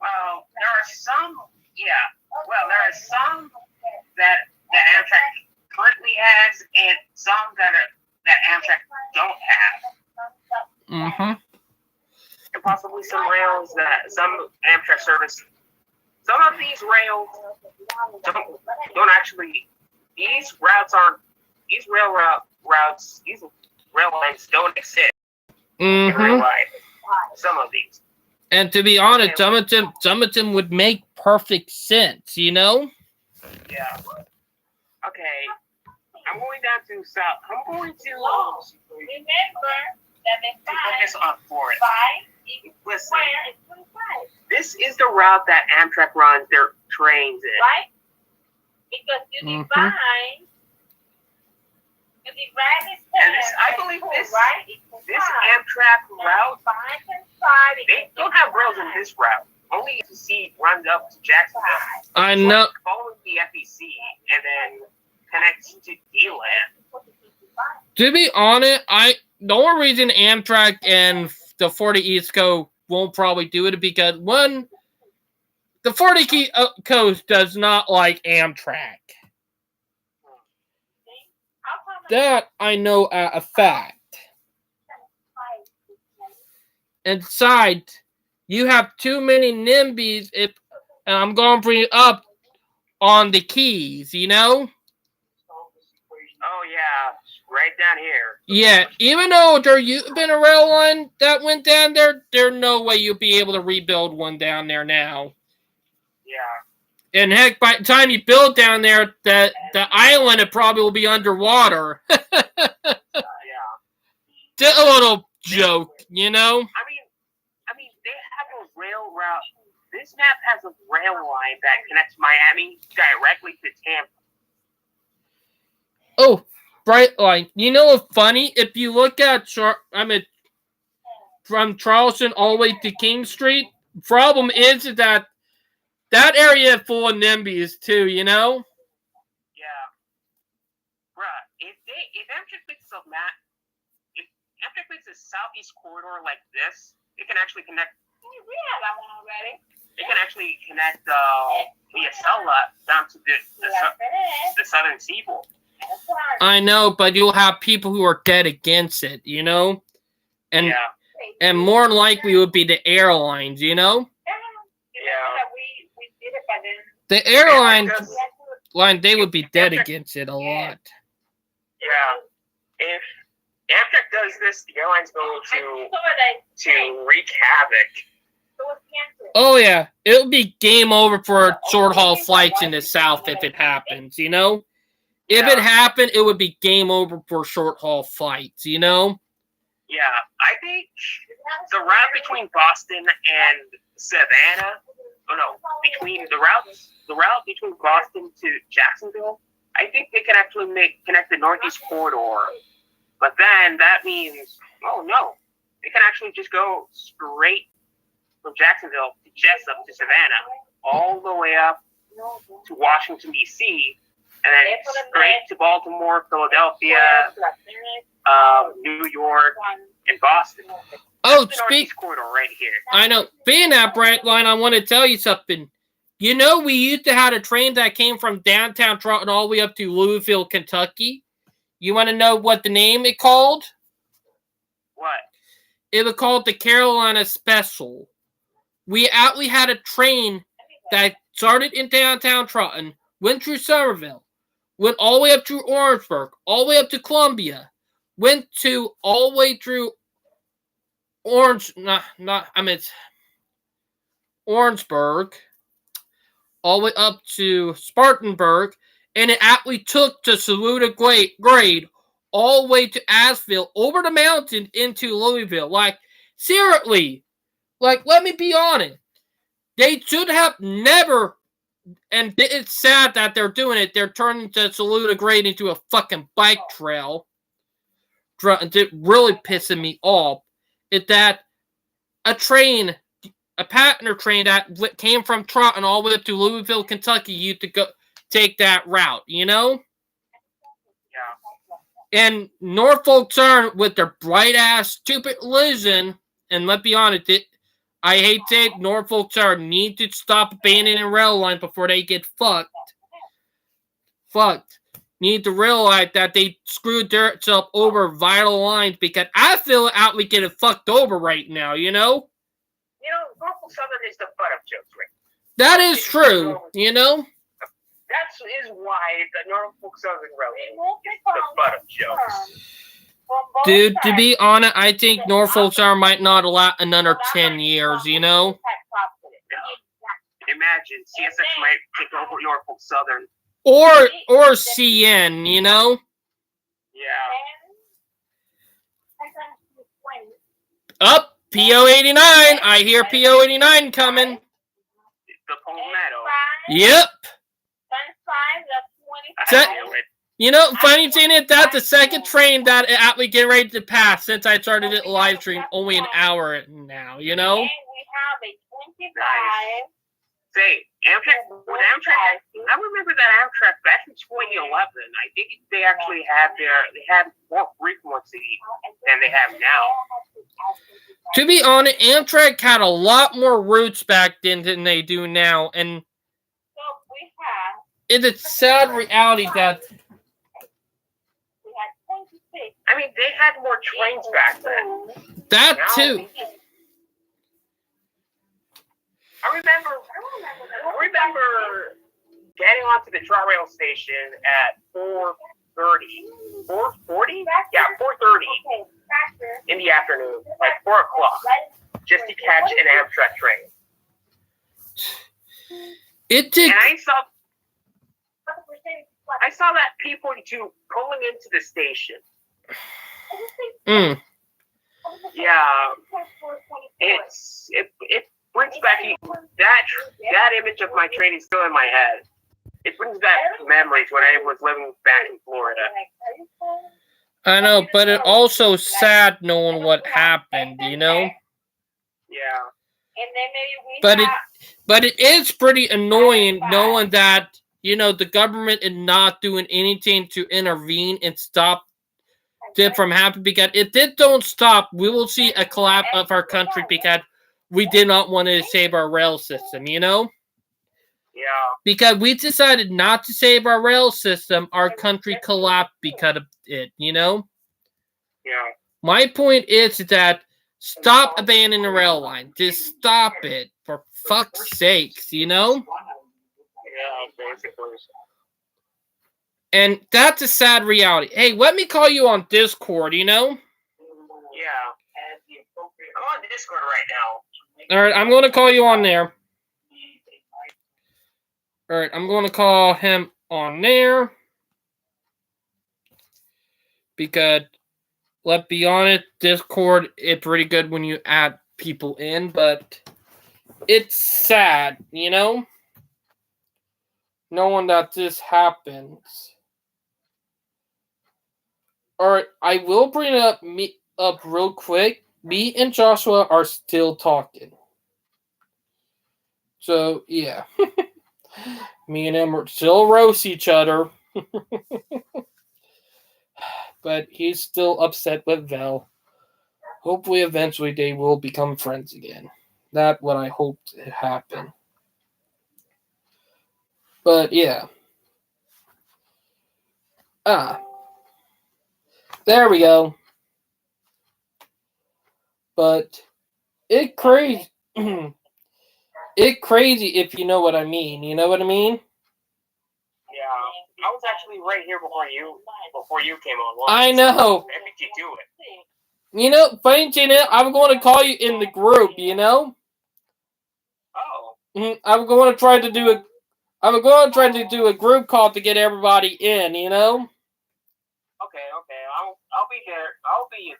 Well, there are some, yeah. Well, there are some that Amtrak currently has, and some that Amtrak don't have. Mm-hmm. And possibly some rails that some Amtrak service. Some of these rails don't actually. These rail lines don't exist in real life. Some of these. And to be honest, some of them would make perfect sense, Yeah. Okay. I'm going down to south. I'm going to focus on Florida. Listen, this is the route that Amtrak runs their trains in. Right? Because you divide, and this, I believe this Amtrak route, they don't have rails in this route. Only to see runs up to Jacksonville. I know. Following the FEC and then connects to D-Land. To be honest, the only reason Amtrak and the 40 East Coast won't probably do it is because, one, the 40 Coast does not like Amtrak. That I know a fact. And besides, you have too many NIMBYs and I'm going to bring it up on the keys, Oh, yeah. Right down here. Yeah, even though there used to been a rail line that went down there, there's no way you'll be able to rebuild one down there now. Yeah. And heck, by the time you build down there, the island it probably will be underwater. Yeah. Just a little joke, I mean, they have a rail route. This map has a rail line that connects Miami directly to Tampa. Oh, bright line. You know what's funny? If you look at, from Charleston all the way to King Street, problem is that area is full of NIMBYs too, Yeah. Bruh, if Amtrak picks a map, if Amtrak picks a southeast corridor like this, it can actually connect. We have that one already. It can actually connect via Sella down to the southern seaboard. I know, but you'll have people who are dead against it, And Yeah. and more than likely would be the airlines, Yeah. We did it by then. The airline line, they would be dead against it a lot. Yeah. If Amtrak does this, the airline's going to wreak havoc. Oh yeah, it'll be game over for short haul flights in the south if it happens, If it happened, it would be game over for short haul flights, Yeah, I think the route between Boston and Savannah, the route between Boston to Jacksonville, I think they can actually connect the Northeast Corridor. But then that means, they can actually just go straight from Jacksonville to Jessup to Savannah, all the way up to Washington, D.C., and then straight to Baltimore, Philadelphia, New York, and Boston. Oh, That's the Northeast Corridor right here. I know. Being that bright line, I want to tell you something. You know, we used to have a train that came from downtown Trenton all the way up to Louisville, Kentucky. You want to know what the name it called? What? It was called the Carolina Special. We actually had a train that started in downtown Trenton, went through Somerville, went all the way up to Orangeburg, all the way up to Columbia, went to all the way through Orangeburg, all the way up to Spartanburg, and it actually took to Saluda Grade all the way to Asheville, over the mountain into Louisville. Like, seriously, like, let me be honest. They should have never, and it's sad that they're doing it, they're turning the Saluda Grade into a fucking bike trail. It really pissing me off. Is that a passenger train that came from Trenton all the way up to Louisville, Kentucky, used to go take that route, you know? Yeah. And Norfolk Southern with their bright ass stupid illusion, and let's be honest, I hate to say Norfolk Southern need to stop abandoning rail lines before they get fucked. Need to realize that they screwed themselves over vital lines, because I feel out we getting fucked over right now, you know? You know, Norfolk Southern is the butt of jokes, right? That is true, you know? That is why the Norfolk Southern Railroad is the butt of jokes. Dude, to be honest, I think Norfolk Southern might not allow another 10 years, you know? Imagine, CSX might take over Norfolk Southern. Or CN, you know? Yeah. Up, PO89. I hear PO89 coming. The Palmetto. Yep. I knew it. You know, funny thing is, that's the second train that it actually get ready to pass since I started it live stream only an hour now, you know? And we have a 25. Say, Amtrak, I remember that Amtrak back in 2011. I think they actually had more frequency than they have now. To be honest, Amtrak had a lot more routes back then than they do now, and So we have, it's a sad reality that we had 26. I mean, they had more trains back then. that too. I remember getting onto the Tri-Rail station at 4:30. 4:40? Yeah, 4:30 in the afternoon, like 4 o'clock, just to catch an Amtrak train. It did. And I saw that people too pulling into the station. Yeah, it brings back that image of my train is still in my head. It brings back memories when I was living back in Florida. I know, but it also sad knowing what happened, you know? Yeah. But it is pretty annoying knowing that, you know, the government is not doing anything to intervene and stop it from happening, because if it don't stop, we will see a collapse of our country, because we did not want to save our rail system, you know? Yeah. Because we decided not to save our rail system, our country collapsed because of it, you know? Yeah. My point is that stop abandoning the rail line. Just stop it, for fuck's sakes, you know? Yeah, basically. And that's a sad reality. Hey, let me call you on Discord, you know? Yeah. I'm on Discord right now. Alright, I'm going to call you on there. Alright, I'm going to call him on there. Because, let's be honest, Discord is pretty good when you add people in, but it's sad, you know? Knowing that this happens. Alright, I will bring it up real quick. Me and Joshua are still talking. So, yeah. Me and him still roast each other. But he's still upset with Vel. Hopefully, eventually, they will become friends again. That's what I hope to happen. But yeah. There we go. But it crazy. It crazy if you know what I mean. You know what I mean? Yeah, I was actually right here before you came online. I know. I think you do it. You know, funny thing is, I'm going to call you in the group. You know. Oh. I'm going to try to do a. I'm going to try to do a group call to get everybody in. You know. Okay. I'll be there. I'll beat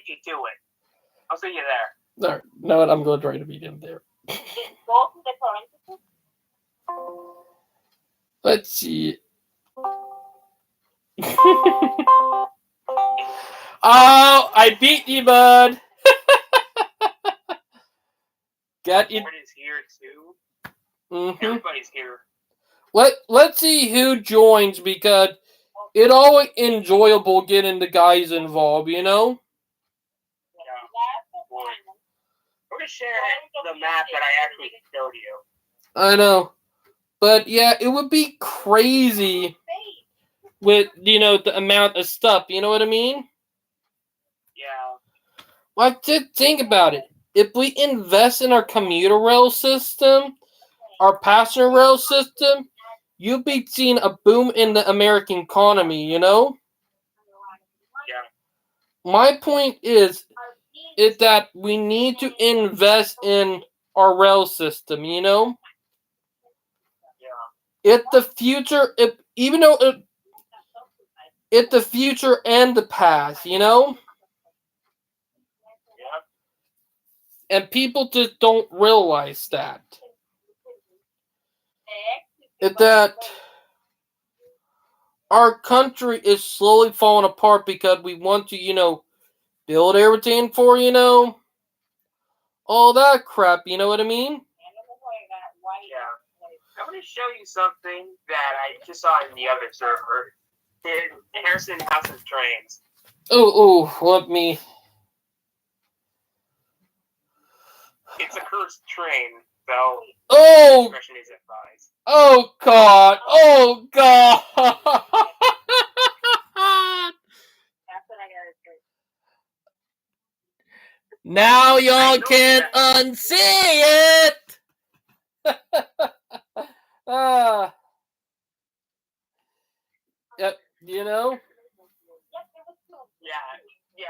you to it. I'll see you there. There. No, what? I'm going to try to beat him there. Go to the parentheses. Let's see. Oh, I beat you, bud. Got you. Everybody's here too. Mm-hmm. Everybody's here. Let's see who joins because it always enjoyable getting the guys involved, you know? We're gonna share the map that I actually showed you. I know. But yeah, it would be crazy with, you know, the amount of stuff, you know what I mean? Yeah. Like, just think about it. If we invest in our commuter rail system, our passenger rail system, you'll be seeing a boom in the American economy, you know? Yeah. My point is that we need to invest in our rail system, you know? Yeah. It's the future, even though it's the future and the past, you know? Yeah. And people just don't realize that. It's that our country is slowly falling apart because we want to, you know, build everything for, you know, all that crap, you know what I mean? Yeah. I'm gonna show you something that I just saw in the other server. In Harrison House of Trains. Oh, let me. It's a cursed train, so Oh, discretion is advised. oh God, oh God. That's what I gotta do. Now y'all can't unsee it. Yep, you know. Yeah.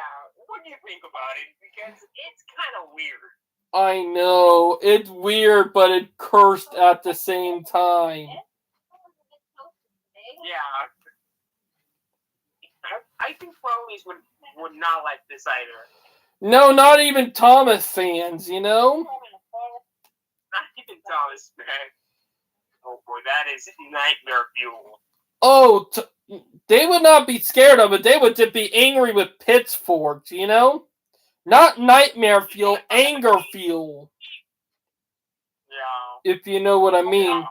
What do you think about it? Because it's kind of weird. I know it's weird, but it's cursed at the same time. Yeah. I think Crowleys would not like this either. No, not even Thomas fans, you know. Not even Thomas, man. Oh boy, that is nightmare fuel. Oh, they would not be scared of it. They would just be angry with pitchforks, you know? Not nightmare fuel, anger fuel. Yeah. If you know what I mean. Yeah.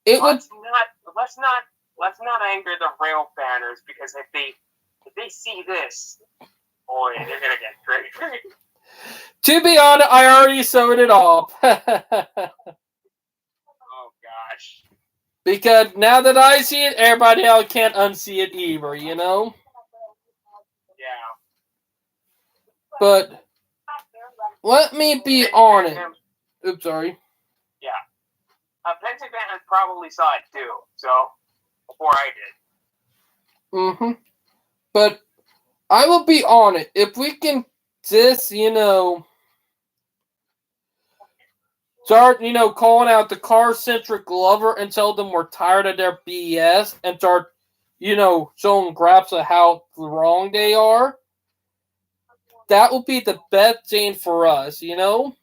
It would. Let's not anger the rail banners because if they see this, boy, they're gonna get crazy. To be honest, I already sewed it off. Oh gosh. Because now that I see it, everybody else can't unsee it either, you know? Yeah. But let me be honest. Oops, sorry. Yeah. Pentagon probably saw it too, so before I did. Mm-hmm. But I will be honest. If we can just, you know, start, you know, calling out the car-centric lover and tell them we're tired of their BS and start, you know, showing graphs of how wrong they are, that would be the best thing for us, you know?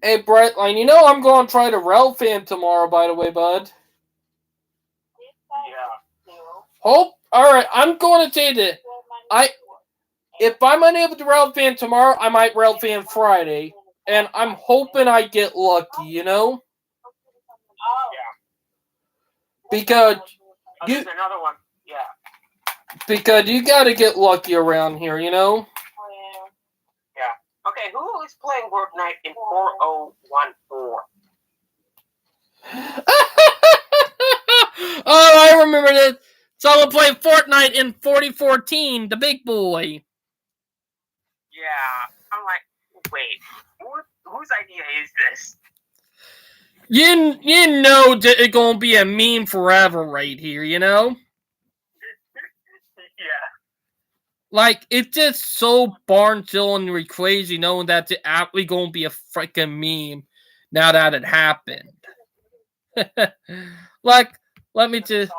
Hey, Brightline, you know I'm going to try to rail fan tomorrow, by the way, bud. Yeah. Hope. Alright, I'm going to say that. If I'm unable to rail fan tomorrow, I might rail fan Friday. And I'm hoping I get lucky, you know? Because There's another one. Yeah. you gotta get lucky around here, you know? Yeah. Okay, who is playing Fortnite in 4014? Oh, I remember that. Someone played Fortnite in 4014, the big boy. Yeah, I'm like, wait, whose idea is this? You know that it's gonna be a meme forever right here, you know? Yeah. Like, it's just so barn-chillingly crazy knowing that it's actually gonna be a freaking meme now that it happened. Like, let me just...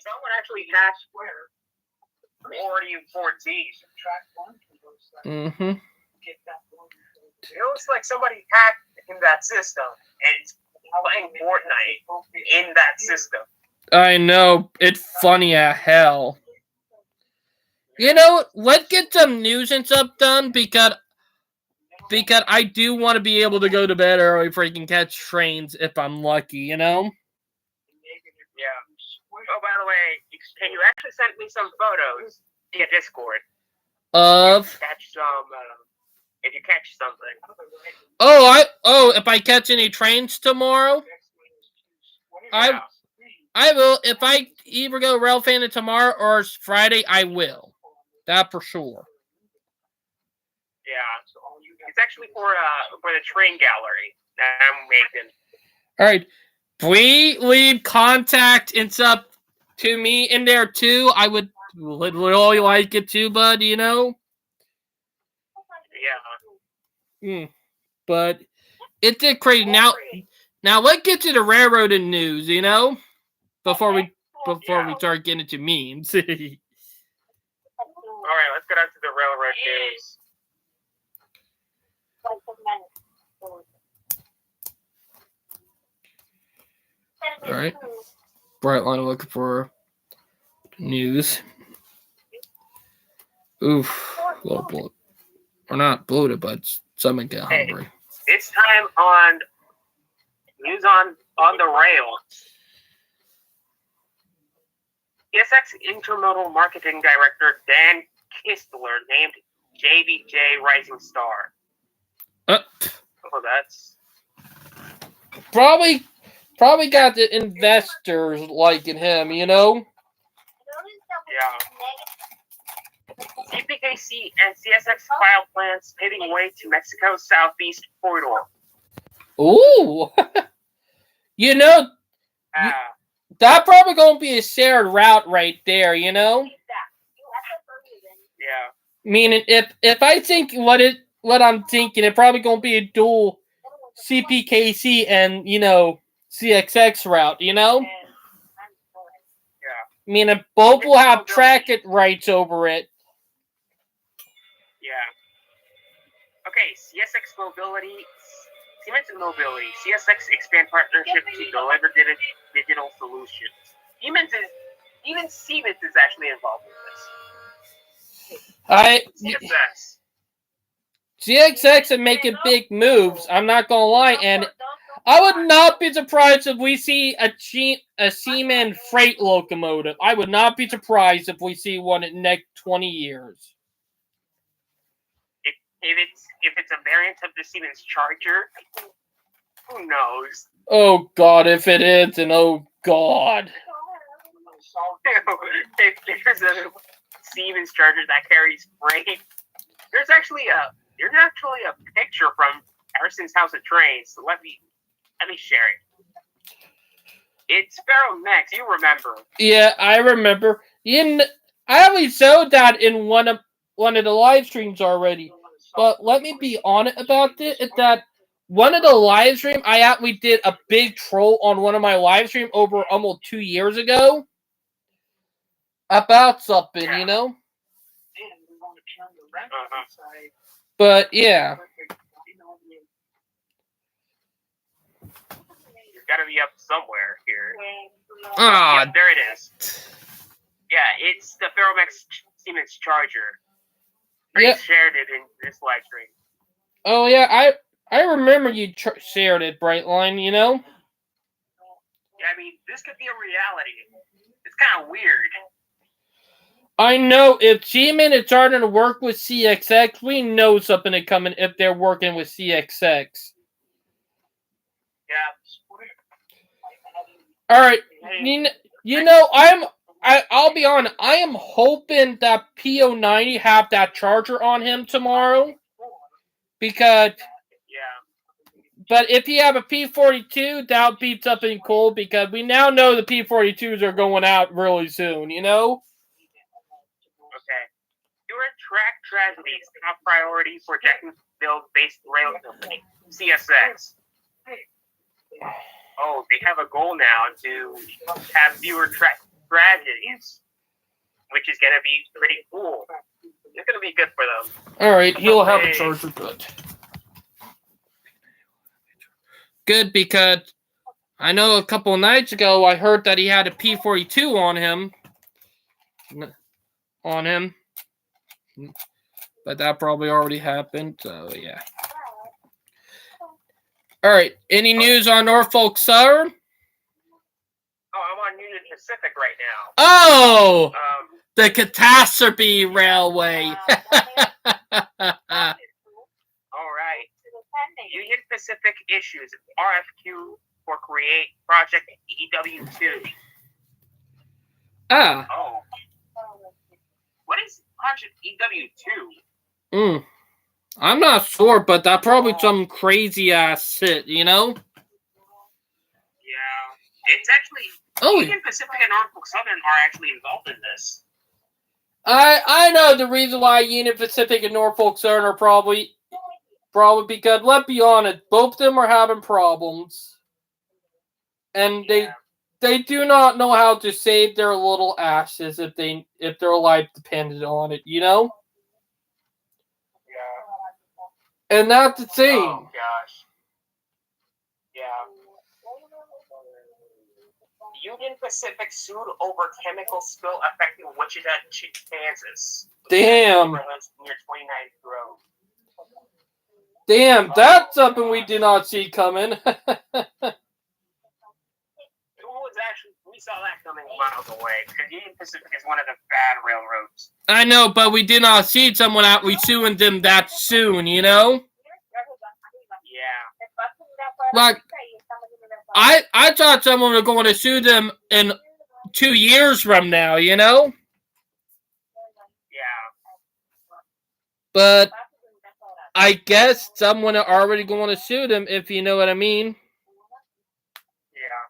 Someone actually hacked 4014. Mm-hmm. It looks like somebody hacked in that system and it's playing Fortnite in that system. I know, it's funny as hell. You know, let's get some news and stuff done because I do want to be able to go to bed early before I can catch trains if I'm lucky, you know? Yeah. Oh, by the way, can you actually send me some photos via Discord? If You catch something. If I catch any trains tomorrow, Yeah. I will. If I either go Rail Fan tomorrow or Friday, I will. That for sure. Yeah. It's actually for the train gallery that I'm making. All right. Please leave contact and stuff to me in there too. I would really like it too, bud, you know? Yeah. But it did crazy. Now let's get to the railroading news, you know? Before we start getting into memes. All right, let's get on to the railroad news. All right. Brightline looking for news. Oof. Well, bloated. Or not bloated, but someone get hungry. It's time on news on the rails. CSX Intermodal Marketing Director Dan Kistler named JBJ Rising Star. Oh, that's probably got the investors liking him, you know? Yeah. CPKC and CSX file plans paving way to Mexico's southeast corridor. Ooh. You know, that probably gonna be a shared route right there, you know? Yeah. Meaning, if I think what I'm thinking, it probably gonna be a dual CPKC and, you know, CXX route, you know? Yeah. Meaning both will have track rights over it. Yeah. Okay, CSX Mobility, Siemens and Mobility, CSX expand partnership to deliver digital solutions. Even Siemens is actually involved in this. CXX are making big moves. I'm not gonna lie, and I would not be surprised if we see a Siemens freight locomotive. I would not be surprised if we see one in the next 20 years. If it's a variant of the Siemens Charger, who knows? Oh God, if it is, and oh God. If there's a Siemens Charger that carries freight, there's actually a picture from Harrison's House of Trains. So let me share it. It's Ferromex, you remember? Yeah, I remember. I always showed that in one of the live streams already. But let me be honest about it. Is that one of the live stream I actually did a big troll on one of my live stream over almost 2 years ago about something, you know. But yeah. You've got to be up somewhere here. Ah, there it is. Yeah, it's the Ferromex Siemens Charger. I shared it in this live stream. Oh yeah, I remember you shared it, Brightline. You know. Yeah, I mean, this could be a reality. It's kind of weird. I know if G-Man is starting to work with CXX, we know something is coming if they're working with CXX. Yeah. All right, I'll be honest. I am hoping that PO90 have that charger on him tomorrow, because. Yeah. But if you have a P42, that beats up in cool, because we now know the P42s are going out really soon. You know. Okay. During track tragedies, top priority for Jacksonville-based rail company CSX. Oh, they have a goal now to have fewer track tragedies, which is going to be pretty cool. It's going to be good for them. All right, he'll have a charger. Good. Good, because I know a couple of nights ago I heard that he had a P42 on him. But that probably already happened, so yeah. All right, any news on Norfolk Southern? Oh, I'm on Union Pacific right now. Oh, the Catastrophe Railway. All right. Union Pacific issues RFQ for Create Project EW2. Ah. Oh. What is Project EW2? I'm not sure, but that probably some crazy ass shit, you know? Yeah. It's actually Union Pacific and Norfolk Southern are actually involved in this. I know the reason why Union Pacific and Norfolk Southern are probably because, let's be honest, both of them are having problems. And they do not know how to save their little asses if their life depended on it, you know? Yeah. And that's the thing. Oh gosh. Yeah. Union Pacific sued over chemical spill affecting Wichita, Kansas. Damn. Near 29th Grove. Damn, that's something we did not see coming. We saw that coming miles away, because Union Pacific is one of the bad railroads. I know, but we did not see someone out suing them that soon, you know? Yeah. Like, I thought someone was going to sue them in 2 years from now, you know? Yeah. But I guess someone are already going to sue them, if you know what I mean. Yeah.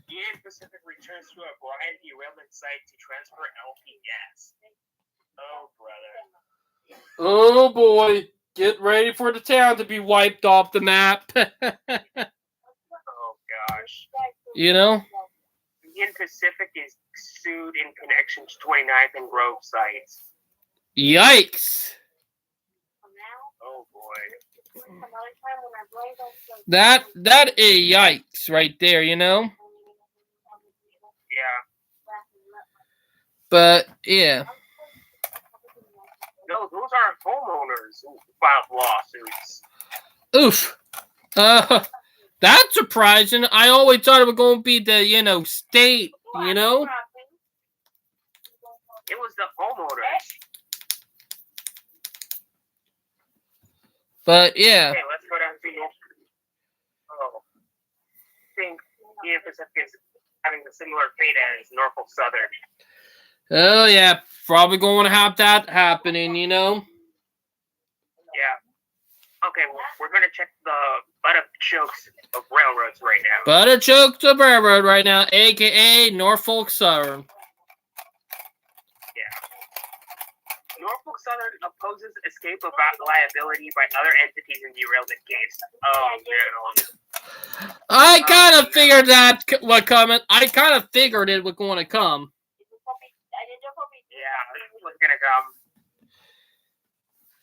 Union Pacific returns to a Bryan derailment site to transfer LP gas. Oh, brother. Oh, boy. Get ready for the town to be wiped off the map. Oh, gosh. You know? Union Pacific is sued in connection to 29th and Grove sites. Yikes. Oh, boy. That is yikes right there, you know? Yeah. But, yeah. No, those are homeowners who filed lawsuits. Oof. That's surprising. I always thought it was going to be the, state, you know? It was the homeowners. But, yeah. Okay, let's go down to North. Oh. I think Union Pacific is having a similar fate as Norfolk Southern. Oh, yeah. Probably going to have that happening, you know? Yeah. Okay, well, we're going to check the buttochokes of railroads right now. Buttochokes of railroad right now, a.k.a. Norfolk Southern. Yeah. Norfolk Southern opposes escape of liability by other entities in derailment case. Oh, no. I kind of figured that would come. I kind of figured it was going to come. Yeah, it was going to come.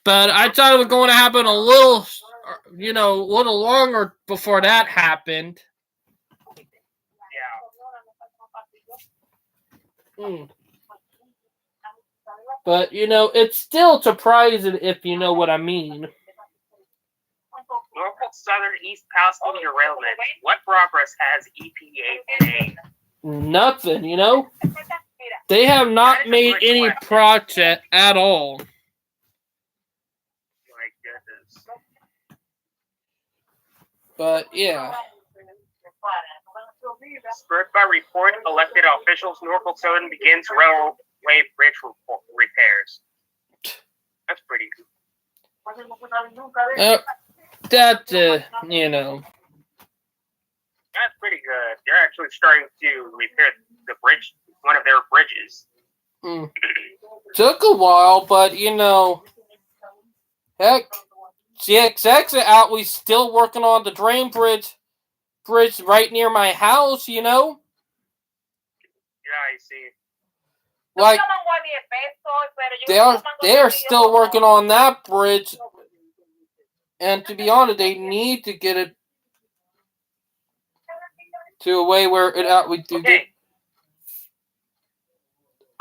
But I thought it was going to happen a little longer before that happened. Yeah. But, it's still surprising if you know what I mean. Norfolk Southern East Palestine derailment. What progress has EPA made? Nothing, you know? They have That not is a made good any question. project at all. My goodness. But yeah. Spurred by report, elected officials, Norfolk Southern begins railway bridge repairs. That's pretty good. That you know. That's pretty good. They're actually starting to repair the bridge, one of their bridges. Took a while, but you know, heck, GXX are out. We still working on the drain bridge right near my house. You know, Yeah, I see. like they are still working on that bridge. And to be honest, they need to get it to a way where we do get.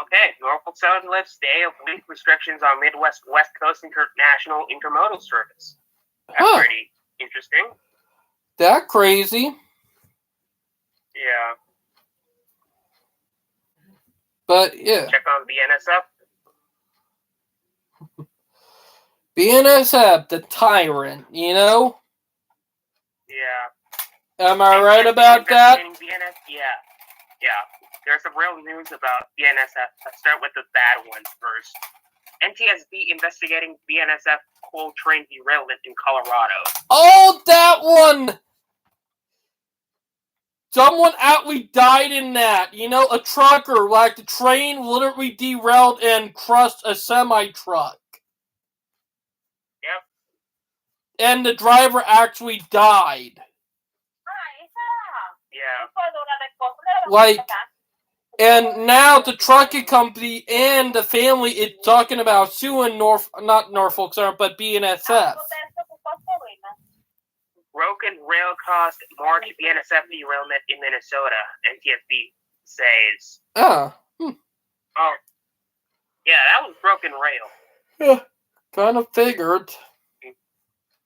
Okay, Norfolk Southern lifts day-of-week restrictions on Midwest West Coast International Intermodal Service. That's pretty interesting. That crazy. Yeah. But yeah. Check on BNSF. BNSF, the tyrant, you know? Yeah. Am I right about that? BNS? Yeah. There's some real news about BNSF. Let's start with the bad ones first. NTSB investigating BNSF coal train derailment in Colorado. Oh, that one! Someone we died in that. You know, a trucker, like the train literally derailed and crushed a semi-truck. Yep. And the driver actually died. Yeah. Like, and now the trucking company and the family is talking about suing not Norfolk Southern, but BNSF. Broken rail caused March BNSF derailment in Minnesota, NTSB says. Oh. Oh. Yeah, that was broken rail. Yeah, kind of figured.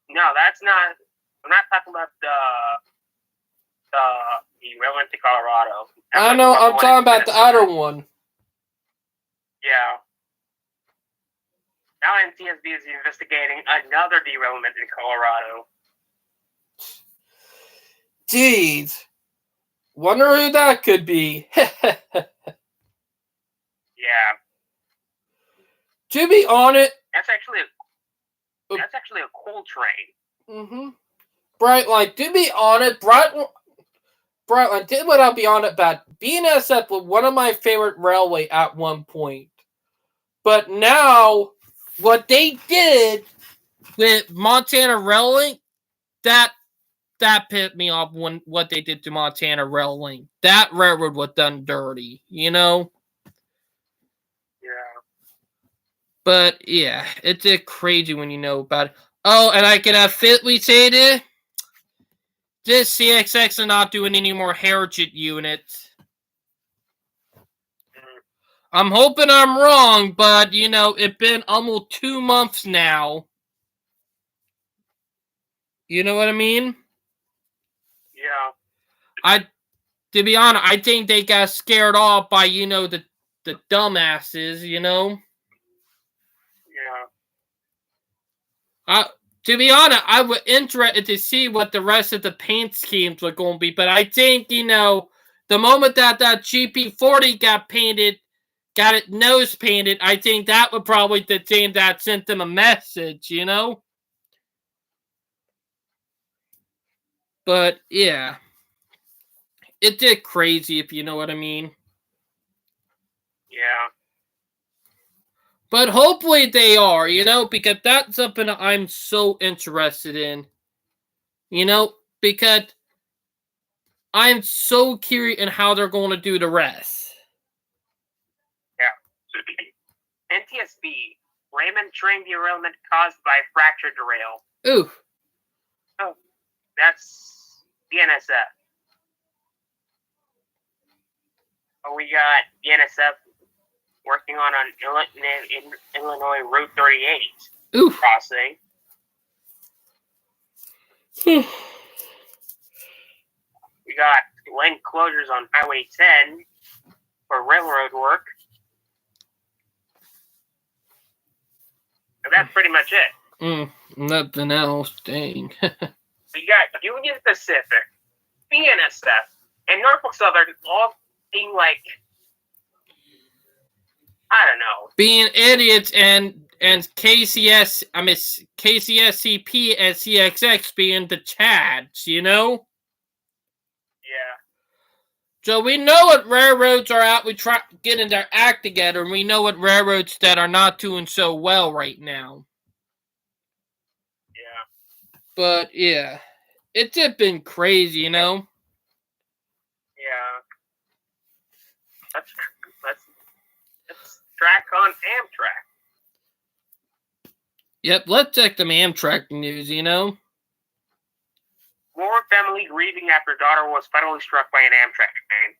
No, that's not. I'm not talking about the derailment to Colorado. I know, I'm talking about the other one. Yeah. Now NTSB is investigating another derailment in Colorado. Jeez. Wonder who that could be. Yeah. To be honest, That's actually a coal train. Mm-hmm. Brightline, to be honest, Brightline, did what I'll be honest about. BNSF was one of my favorite railway at one point. But now, what they did with Montana Rail Link, that pissed me off when what they did to Montana Rail Link. That railroad was done dirty, you know? Yeah. But, yeah, it's crazy when you know about it. Oh, and I can fitly say this. This CXX is not doing any more Heritage units. I'm hoping I'm wrong, but, you know, it's been almost 2 months now. You know what I mean? Yeah. To be honest, I think they got scared off by, you know, the dumbasses, you know? Yeah. To be honest, I was interested to see what the rest of the paint schemes were going to be, but I think, you know, the moment that GP40 got painted, got it nose painted, I think that would probably the thing that sent them a message, you know? But, yeah. It did crazy, if you know what I mean. Yeah. But hopefully they are, you know, because that's something I'm so interested in. You know, because I'm so curious in how they're going to do the rest. Yeah. NTSB, Raymond train derailment caused by fractured rail. Ooh. Oh, that's BNSF. Oh, we got BNSF working on Illinois Route 38 Ooh. crossing. We got lane closures on Highway 10 for railroad work. And that's pretty much it. Nothing else. Dang. So you got Union Pacific, BNSF, and Norfolk Southern all being like, I don't know. Being idiots and KCSCP and CXX being the Chads, you know? Yeah. So we know what railroads are out. We try getting their act together, and we know what railroads that are not doing so well right now. Yeah. But yeah, it's just been crazy, you know. Yeah. Let's track on Amtrak. Yep, let's check the Amtrak news, you know. More family grieving after daughter was fatally struck by an Amtrak train.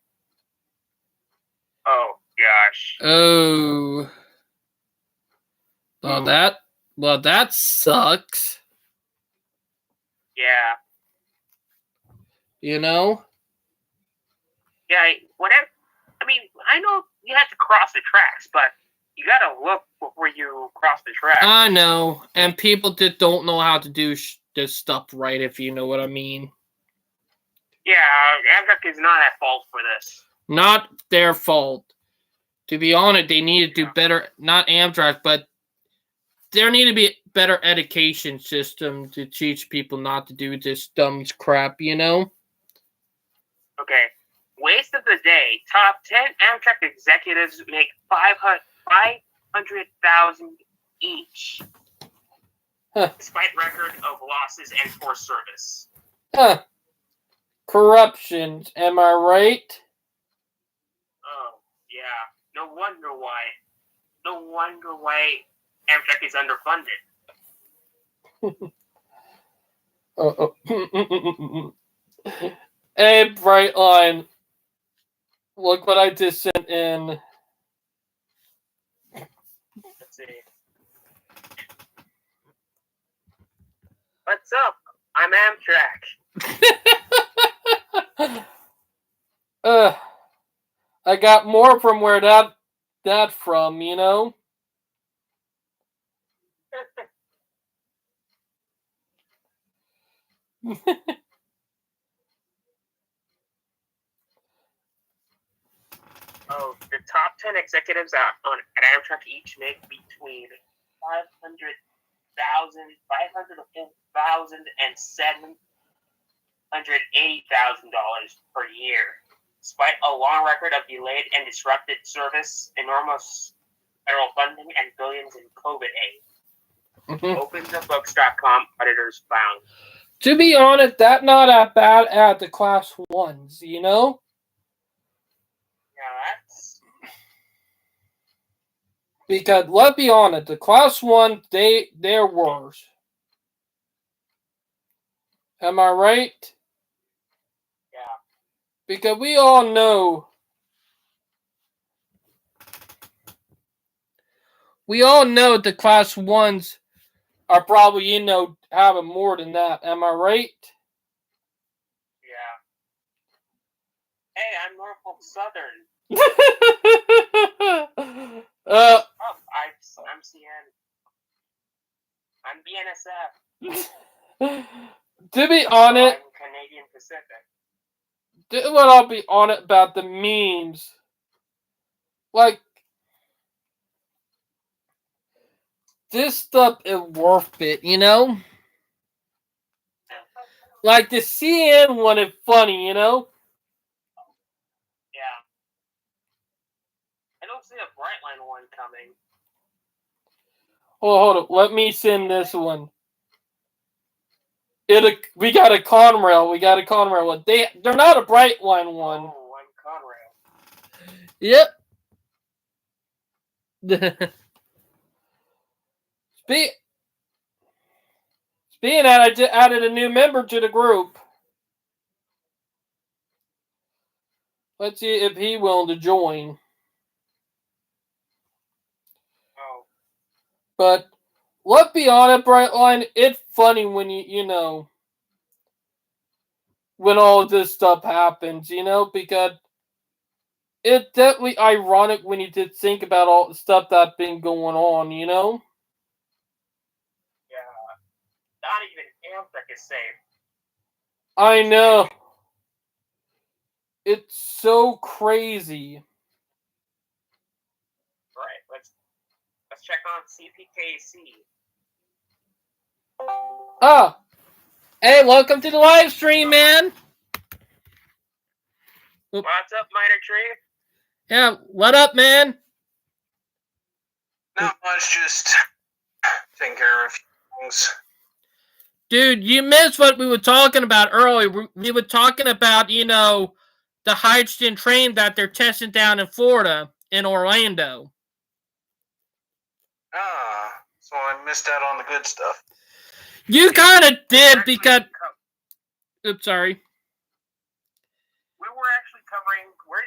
Oh gosh. Oh. Well, that sucks. Yeah. You know? Yeah, whatever. I mean, I know you have to cross the tracks, but you gotta look before you cross the tracks. I know, and people just don't know how to do this stuff right, if you know what I mean. Yeah, Amtrak is not at fault for this. Not their fault. To be honest, they need to do better. Not Amtrak, but there need to be a better education system to teach people not to do this dumb crap, you know? Okay. Waste of the day. Top 10 Amtrak executives make $500,000 each. Huh. Despite record of losses and poor service. Huh. Corruption, am I right? Oh, yeah. No wonder why Amtrak is underfunded. Hey, Brightline. Look what I just sent in. Let's see. What's up? I'm Amtrak. I got more from where that from, you know? Oh, the top 10 executives at Amtrak each make between $500,000 and $780,000 per year. Despite a long record of delayed and disrupted service, enormous federal funding, and billions in COVID aid. OpenTheBooks.com auditors found. To be honest, that's not that bad at the class ones, you know? Yeah, that's... Because let's be honest, the class one, they're worse. Am I right? Yeah. Because we all know the class ones are probably, you know, having more than that. Am I right? Yeah. Hey, I'm Norfolk Southern. I'm CN. I'm BNSF. To be honest, I'm Canadian Pacific. what I'll be honest about the memes. Like, this stuff is worth it, you know? Like, the CN one is funny, you know? Yeah. I don't see a Brightline one coming. Oh, hold on. Let me send this one. We got a Conrail. One. They're not a Brightline one. Oh, I'm Conrail. Yep. Speaking of that, I just added a new member to the group. Let's see if he's willing to join. Oh. But let's be honest, Brightline, it's funny when you know, when all of this stuff happens, you know, because it's definitely ironic when you just think about all the stuff that's been going on, you know? is safe. I know. It's so crazy. Right. Let's check on CPKC. Ah, Hey, welcome to the live stream, man. What's up, Minor Tree? Yeah, what up, man? Not much, just taking care of a few things. Dude, you missed what we were talking about earlier. We were talking about, the hydrogen train that they're testing down in Florida, in Orlando. So I missed out on the good stuff. You kind of did because... Oops, sorry. We were actually covering. We're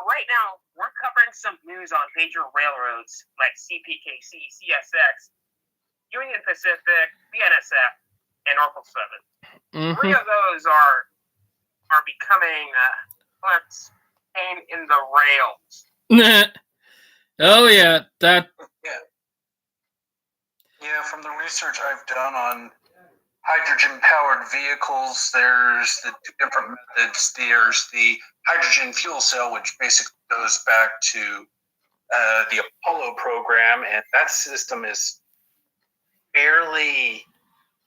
right now. We're covering some news on major railroads like CPKC, CSX, Union Pacific, BNSF, and Norfolk Southern. Three of those are becoming let's pain in the rails. Oh, yeah. That... Yeah, from the research I've done on hydrogen-powered vehicles, there's the two different methods. There's the hydrogen fuel cell, which basically goes back to the Apollo program, and that system is fairly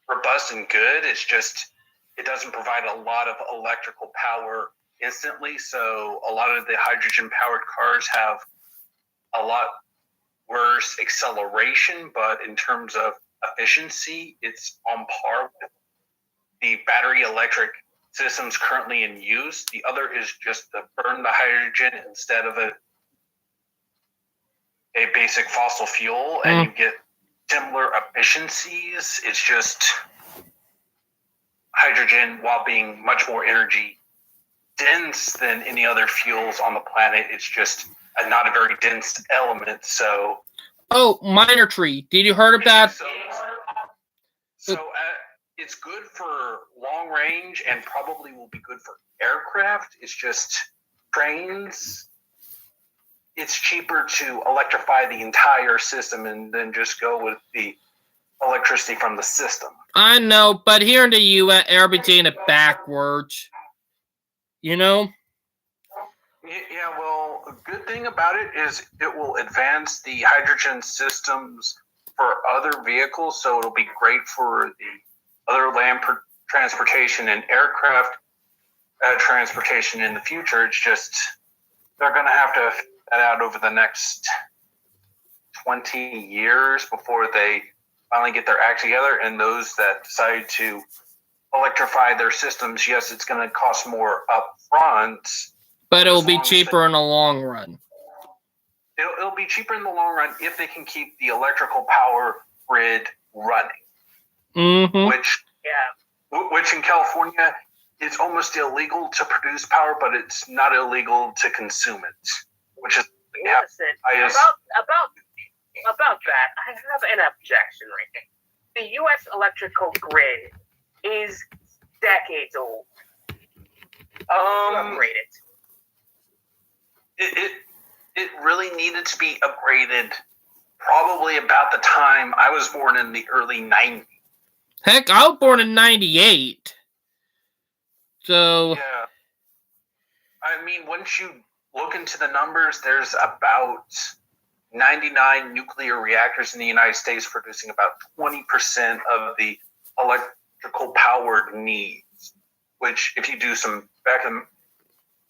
robust and good. It's just it doesn't provide a lot of electrical power instantly, so a lot of the hydrogen-powered cars have a lot worse acceleration, but in terms of efficiency, it's on par with the battery electric systems currently in use. The other is just to burn the hydrogen instead of a basic fossil fuel, and you get similar efficiencies. It's just hydrogen, while being much more energy dense than any other fuels on the planet, it's just not a very dense element. So, Minor Tree. Did you heard about? So it's good for long range and probably will be good for aircraft. It's just trains. It's cheaper to electrify the entire system and then just go with the electricity from the system. I know, but here in the U.S., everybody's doing it backwards. Yeah, well, a good thing about it is it will advance the hydrogen systems for other vehicles, so it'll be great for the other land transportation and aircraft transportation in the future. It's just they're going to have to figure that out over the next 20 years before they finally get their act together. And those that decide to electrify their systems, yes, it's going to cost more upfront, but it'll be cheaper in the long run. It'll be cheaper in the long run if they can keep the electrical power grid running. Mm-hmm. Which in California, it's almost illegal to produce power, but it's not illegal to consume it. Which is Listen, about that, I have an objection right there. The U.S. electrical grid is decades old. Upgraded. It really needed to be upgraded probably about the time I was born in the early 90s. Heck, I was born in 98. So... Yeah. I mean, once you look into the numbers, there's about 99 nuclear reactors in the United States producing about 20% of the electrical powered needs, which if you do some back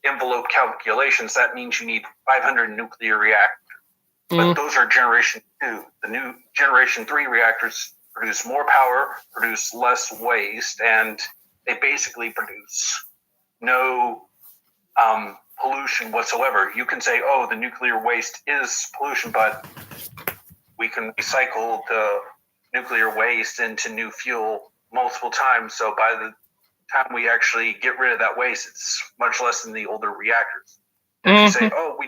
envelope calculations, that means you need 500 nuclear reactors. But those are generation 2. The new generation 3 reactors produce more power, produce less waste, and they basically produce no pollution whatsoever. You can say, oh, the nuclear waste is pollution, but we can recycle the nuclear waste into new fuel multiple times. So by the time we actually get rid of that waste, it's much less than the older reactors. If you say, oh,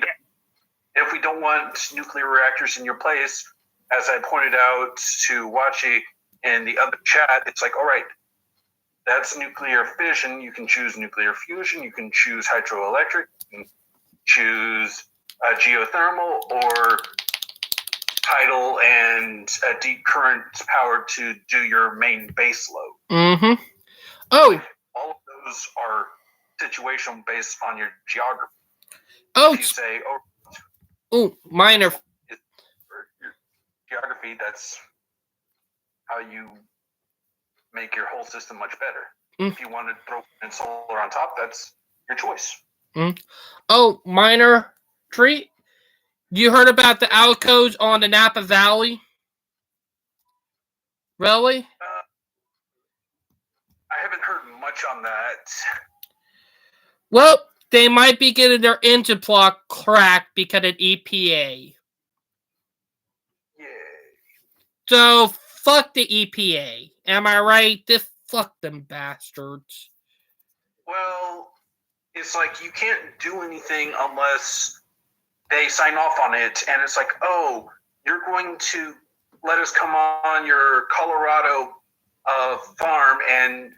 if we don't want nuclear reactors in your place, as I pointed out to Wachi in the other chat, it's like, all right, that's nuclear fission. You can choose nuclear fusion. You can choose hydroelectric. You can choose geothermal or tidal and deep current power to do your main base load. Mm-hmm. Oh, All of those are situational based on your geography. oh, If you say, minor. or your geography, that's how you make your whole system much better. Mm. If you want to throw in solar on top, that's your choice. Oh, minor tree. You heard about the Alcos on the Napa Valley? Really? I haven't heard much on that. Well, they might be getting their engine block cracked because of EPA. Yay. So, fuck the EPA. Am I right? Just fuck them bastards. Well, it's like you can't do anything unless they sign off on it, and it's like, oh, you're going to let us come on your Colorado farm and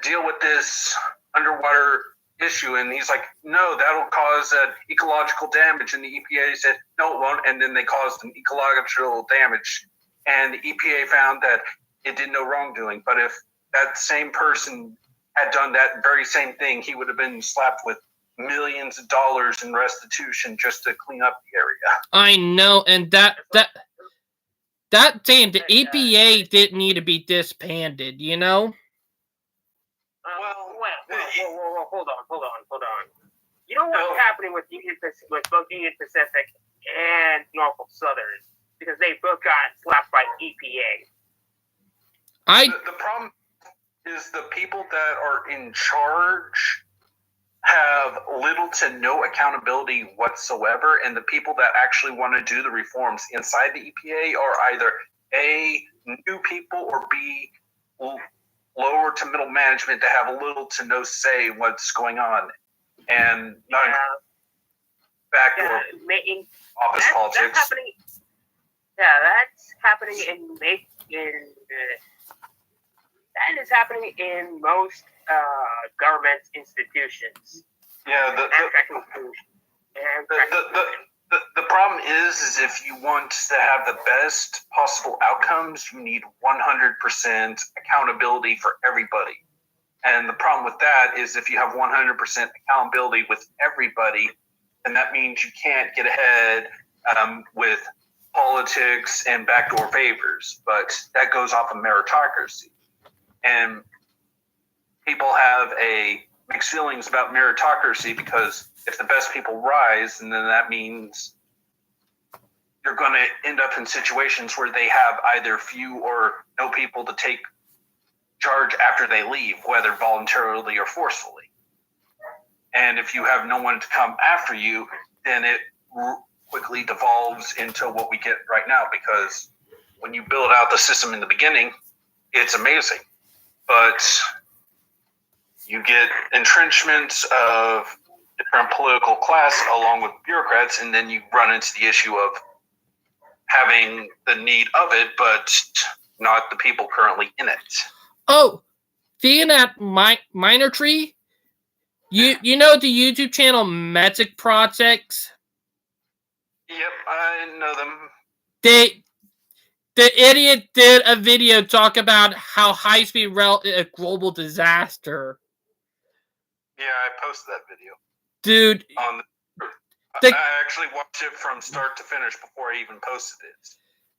deal with this underwater issue. And he's like, no, that'll cause ecological damage. And the EPA said, no, it won't. And then they caused an ecological damage. And the EPA found that it did no wrongdoing. But if that same person had done that very same thing, he would have been slapped with millions of dollars in restitution just to clean up the area. I know, and that damn, the EPA didn't need to be disbanded, you know? Hold on. You know what's happening with both Union Pacific and Norfolk Southern? Because they both got slapped by EPA. The problem is the people that are in charge have little to no accountability whatsoever, and the people that actually want to do the reforms inside the EPA are either A, new people, or B, lower to middle management that have a little to no say in what's going on, and not backdoor office politics. That's happening. Yeah, that's happening that is happening in most government institutions. Yeah, the problem is if you want to have the best possible outcomes, you need 100% accountability for everybody. And the problem with that is if you have 100% accountability with everybody, then that means you can't get ahead with politics and backdoor favors. But that goes off of meritocracy. And people have mixed feelings about meritocracy because if the best people rise, and then that means you're going to end up in situations where they have either few or no people to take charge after they leave, whether voluntarily or forcefully. And if you have no one to come after you, then it quickly devolves into what we get right now, because when you build out the system in the beginning, it's amazing. But you get entrenchments of different political class along with bureaucrats, and then you run into the issue of having the need of it, but not the people currently in it. Oh, seeing that minor tree, you know the YouTube channel Magic Projects? Yep, I know them. The idiot did a video talk about how high-speed rail is a global disaster. Yeah, I posted that video. Dude. I actually watched it from start to finish before I even posted it.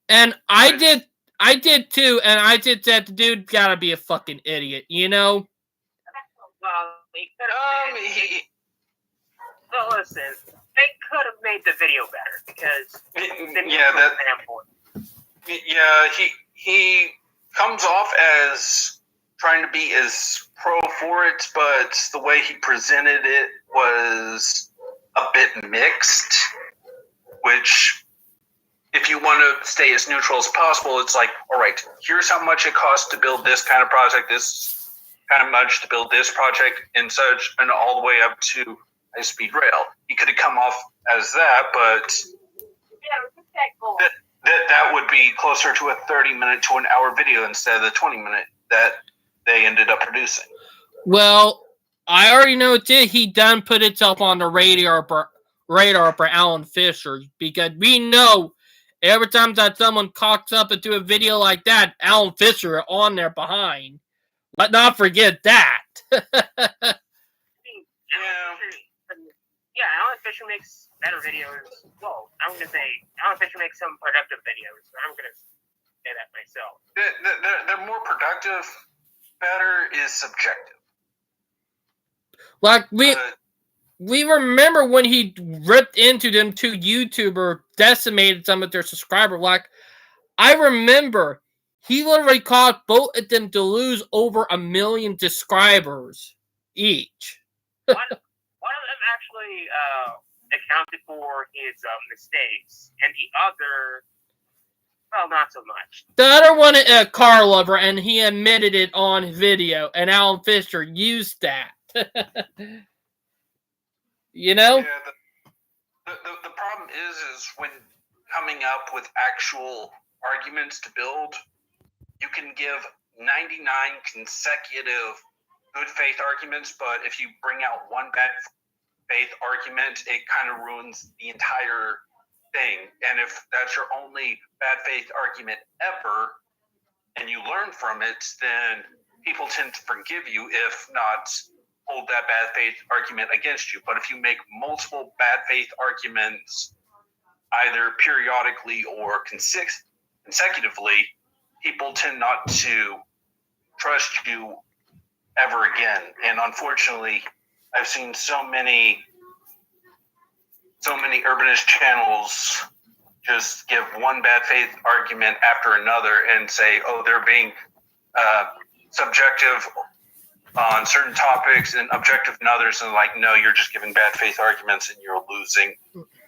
And I did too, and I did that. The dude gotta be a fucking idiot, you know? Well, he could have So listen, they could have made the video better because he comes off as trying to be as pro for it, but the way he presented it was a bit mixed, which if you want to stay as neutral as possible, it's like, all right, here's how much it costs to build this kind of project, this kind of much to build this project, and such, and all the way up to high-speed rail. He could have come off as that, but that would be closer to a 30-minute to an hour video instead of the 20-minute that they ended up producing. Well, I already know he done put itself on the radar for Alan Fisher, because we know every time that someone cocks up into a video like that, Alan Fisher on there behind. But not forget that. Yeah, Alan Fisher makes better videos. Well, I'm gonna say Alan Fisher makes some productive videos. I'm gonna say that myself. They're more productive. Better is subjective. Like we remember when he ripped into them two YouTuber, decimated some of their subscribers. Like I remember he literally caused both of them to lose over 1 million subscribers each. One of them actually accounted for his mistakes, and the other, well, not so much. The other one, a car lover, and he admitted it on video, and Alan Fisher used that. You know? Yeah, the problem is when coming up with actual arguments to build, you can give 99 consecutive good faith arguments, but if you bring out one bad faith argument, it kind of ruins the entire thing. And if that's your only bad faith argument ever, and you learn from it, then people tend to forgive you, if not hold that bad faith argument against you. But if you make multiple bad faith arguments, either periodically or consecutively, people tend not to trust you ever again. And unfortunately, I've seen so many urbanist channels just give one bad faith argument after another and say, oh, they're being subjective on certain topics and objective in others, and like, no, you're just giving bad faith arguments and you're losing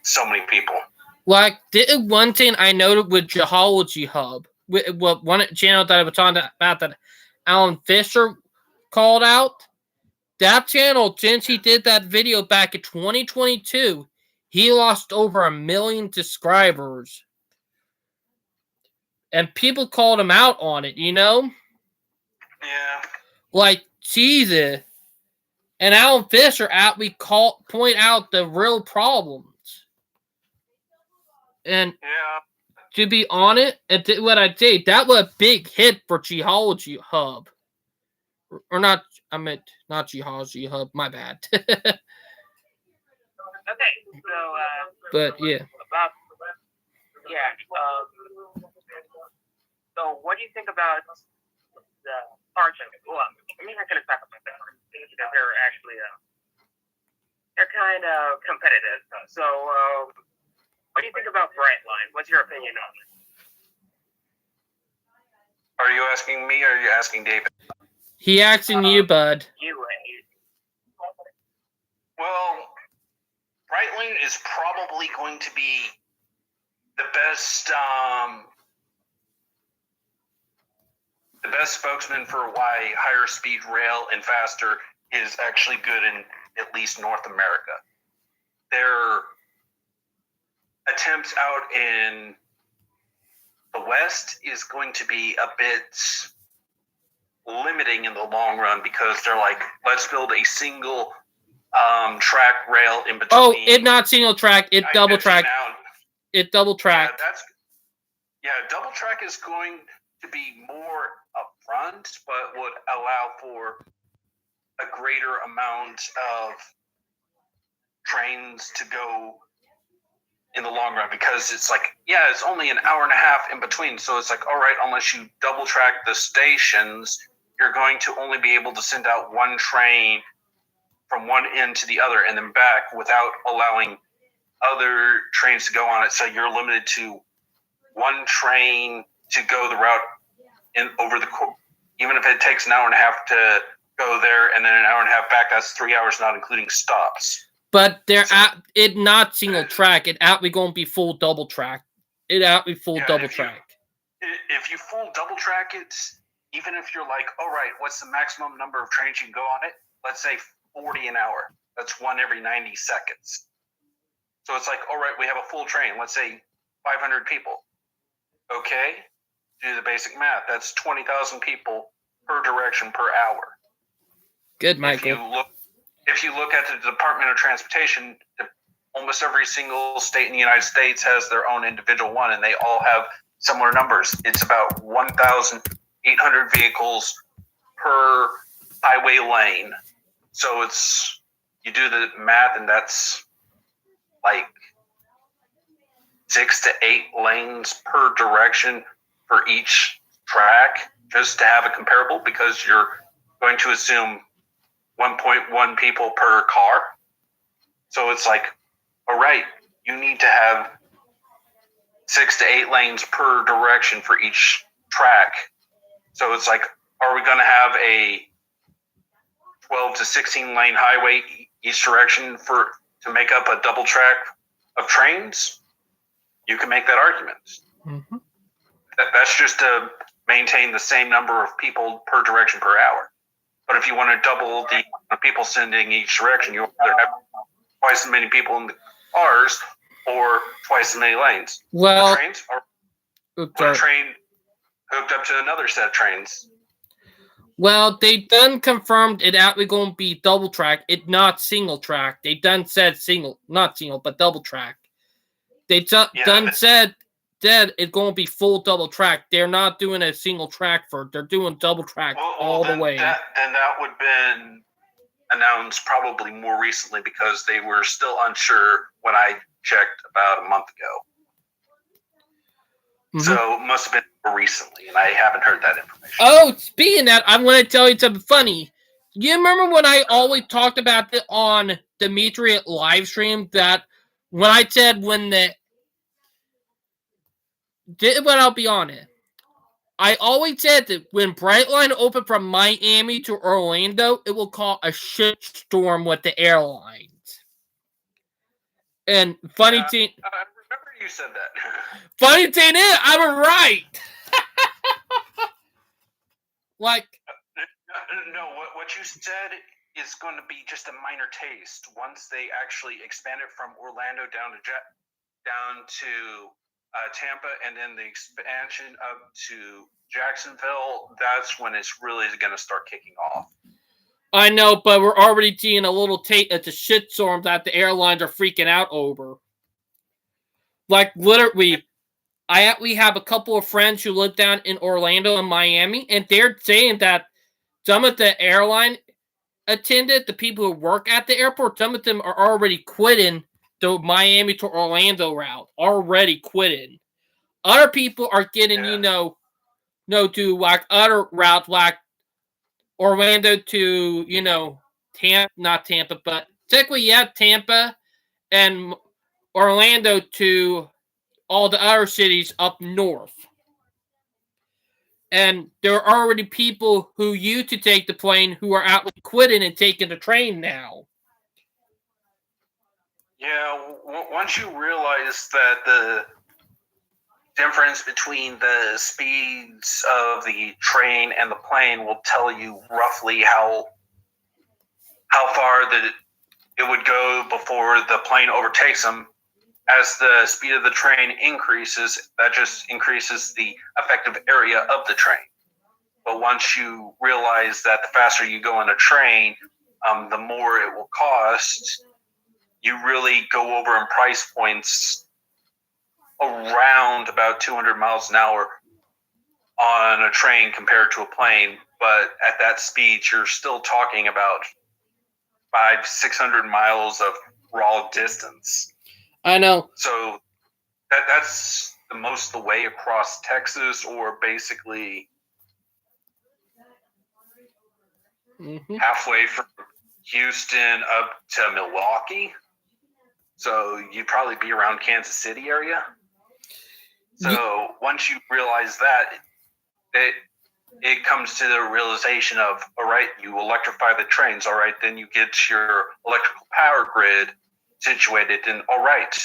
so many people. Like, one thing I noted with Geology Hub, with one channel that I was talking about that Alan Fisher called out, that channel, since he did that video back in 2022, he lost over 1 million subscribers. And people called him out on it, you know? Yeah. Like, Jesus. And Alan Fisher point out the real problems. And to be honest, what I say, that was a big hit for Geology Hub. Or not, I meant not Geology Hub, my bad. Okay, so But yeah. So what do you think about the parts of it? Well, I'm not going to talk about that because they're actually they're kind of competitive. So what do you think about Brightline? What's your opinion on it? Are you asking me or are you asking David? He asking you, bud. You. Well, Brightline is probably going to be the best spokesman for why higher speed rail and faster is actually good in at least North America. Their attempts out in the West is going to be a bit limiting in the long run because they're like, let's build a single track rail in between. Oh, it not single track, it double track. It double track. Yeah, double track is going to be more upfront, but would allow for a greater amount of trains to go in the long run because it's like, yeah, it's only an hour and a half in between. So it's like, all right, unless you double track the stations, you're going to only be able to send out one train from one end to the other and then back without allowing other trains to go on it. So you're limited to one train to go the route even if it takes an hour and a half to go there and then an hour and a half back, that's 3 hours, not including stops. But it not single track. It out we going to be full double track. It out be full double track. If you full double track it, even if you're like, all right, what's the maximum number of trains you can go on it? Let's say 40 an hour. That's one every 90 seconds. So it's like, all right, we have a full train. Let's say 500 people. Okay, do the basic math. That's 20,000 people per direction per hour. Good, Michael. If you look at the Department of Transportation, almost every single state in the United States has their own individual one, and they all have similar numbers. It's about 1,800 vehicles per highway lane. So it's, you do the math, and that's like 6 to 8 lanes per direction for each track, just to have a comparable, because you're going to assume 1.1 people per car. So it's like, all right, you need to have 6 to 8 lanes per direction for each track. So it's like, are we going to have a 12 to 16 lane highway each direction to make up a double track of trains? You can make that argument. Mm-hmm. That's just to maintain the same number of people per direction per hour. But if you want to double the people sending each direction, you either have twice as many people in the cars or twice as many lanes. Well, The trains are one train hooked up to another set of trains. well, they done confirmed it actually going to be double track. It not single track. They done said not single, but double track. They done said that it's going to be full double track. They're not doing a single track they're doing double track all the way. Then that would have been announced probably more recently, because they were still unsure when I checked about a month ago. Mhm. So it must have been more recently, and I haven't heard that information. Oh, speaking of that, I'm going to tell you something funny. You remember when I always talked about it on Dimitri live stream, that when I said I'll be on it. I always said that when Brightline opened from Miami to Orlando, it will cause a shitstorm with the airlines. And funny thing, I remember you said that. funny thing is, I'm right. Like, No, what you said is going to be just a minor taste. Once they actually expand it from Orlando down to Tampa, and then the expansion up to Jacksonville, that's when it's really going to start kicking off. I know, but we're already seeing a little taste at the shitstorm that the airlines are freaking out over. Like, literally, we have a couple of friends who live down in Orlando and Miami, and they're saying that some of the airline attendant, the people who work at the airport, some of them are already quitting the Miami to Orlando route. Already quitting. Other people are getting, to like other routes, like Orlando to, not Tampa, but technically, Tampa, and Orlando to all the other cities up north. And there are already people who used to take the plane who are out quitting and taking the train now. Yeah, once you realize that the difference between the speeds of the train and the plane will tell you roughly how far it would go before the plane overtakes them. As the speed of the train increases, that just increases the effective area of the train. But once you realize that the faster you go on a train, the more it will cost, you really go over in price points around about 200 miles an hour on a train compared to a plane. But at that speed, you're still talking about 500-600 miles of raw distance. I know. So that's the most the way across Texas, or basically halfway from Houston up to Milwaukee. So you'd probably be around Kansas City area. So once you realize that, it comes to the realization of, all right, you electrify the trains. All right, then you get your electrical power grid situated, and all right,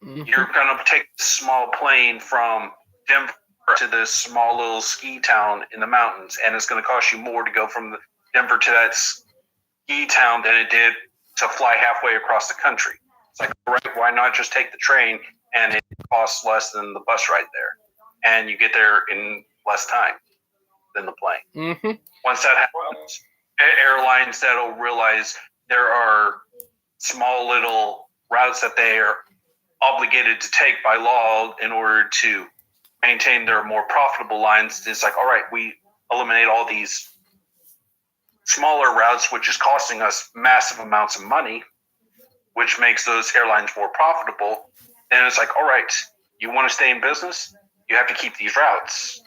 you're going to take a small plane from Denver to this small little ski town in the mountains, and it's going to cost you more to go from Denver to that ski town than it did to fly halfway across the country. It's like, all right, why not just take the train, and it costs less than the bus ride there, and you get there in less time than the plane. Once that happens, airlines that'll realize there are small little routes that they are obligated to take by law in order to maintain their more profitable lines. It's like, all right, we eliminate all these smaller routes, which is costing us massive amounts of money, which makes those airlines more profitable. And it's like, all right, you want to stay in business, you have to keep these routes,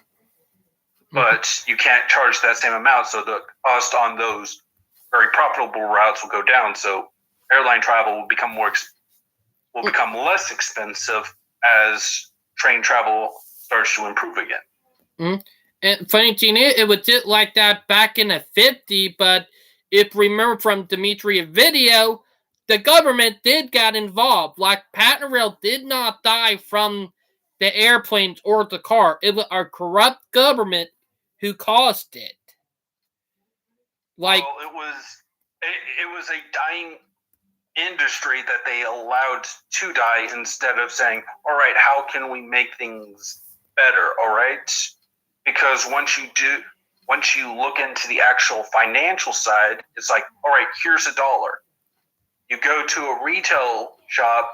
but you can't charge that same amount. So the cost on those very profitable routes will go down. So airline travel will become less expensive as train travel starts to improve again. And funny thing is, it was just like that back in the 50s, but if you remember from Dmitriev video, the government did get involved. Like, Patton Rail did not die from the airplanes or the car. It was a corrupt government who caused it. Like, well, it was a dying industry that they allowed to die instead of saying, all right, how can we make things better? All right. Because once you look into the actual financial side, it's like, all right, here's $1. You go to a retail shop,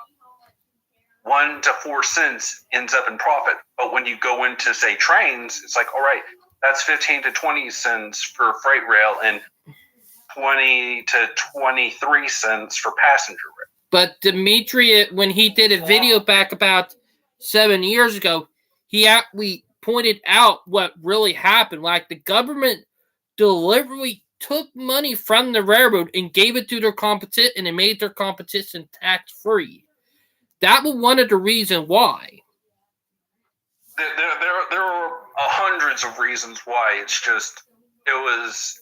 1 to 4 cents ends up in profit. But when you go into, say, trains, it's like, all right, that's 15 to 20 cents for freight rail and 20 to 23 cents for passenger rail. But Dmitry, when he did a video back about 7 years ago, he actually pointed out what really happened. Like, the government deliberately took money from the railroad and gave it to their competition, and it made their competition tax-free. That was one of the reasons why. There are hundreds of reasons why. It's just, it was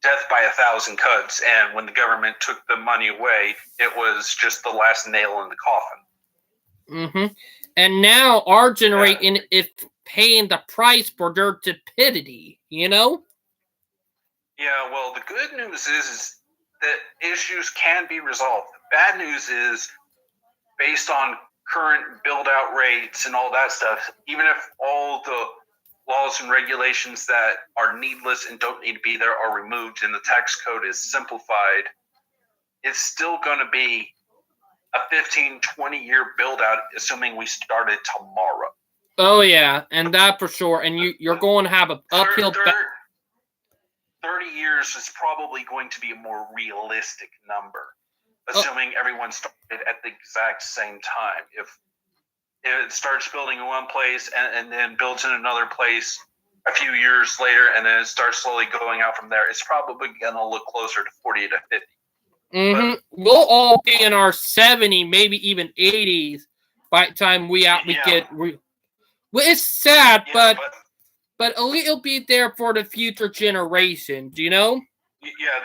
death by 1,000 cuts, and when the government took the money away, it was just the last nail in the coffin. Mm-hmm. And now our generation is paying the price for their stupidity, you know? Yeah, well, the good news is that issues can be resolved. The bad news is, based on current build-out rates and all that stuff, even if all the laws and regulations that are needless and don't need to be there are removed and the tax code is simplified, it's still going to be a 15, 20-year build-out, assuming we started tomorrow. Oh, yeah, and that for sure. And you're going to have an uphill... 30 years is probably going to be a more realistic number, assuming everyone started at the exact same time. If it starts building in one place and then builds in another place a few years later, and then it starts slowly going out from there, it's probably going to look closer to 40 to 50. Mm-hmm. We'll all be in our 70s, maybe even 80s by the time we get... Well, it's sad, but at least it'll be there for the future generations, you know? Yeah,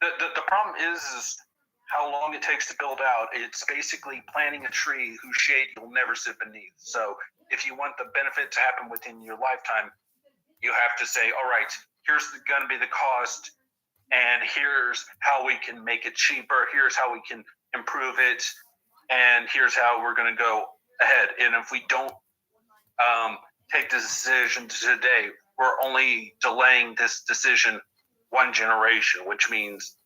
the problem is how long it takes to build out. It's basically planting a tree whose shade you'll never sit beneath. So if you want the benefit to happen within your lifetime, you have to say, all right, here's going to be the cost, and here's how we can make it cheaper, here's how we can improve it, and here's how we're going to go ahead. And if we don't take this decision today, we're only delaying this decision one generation, which means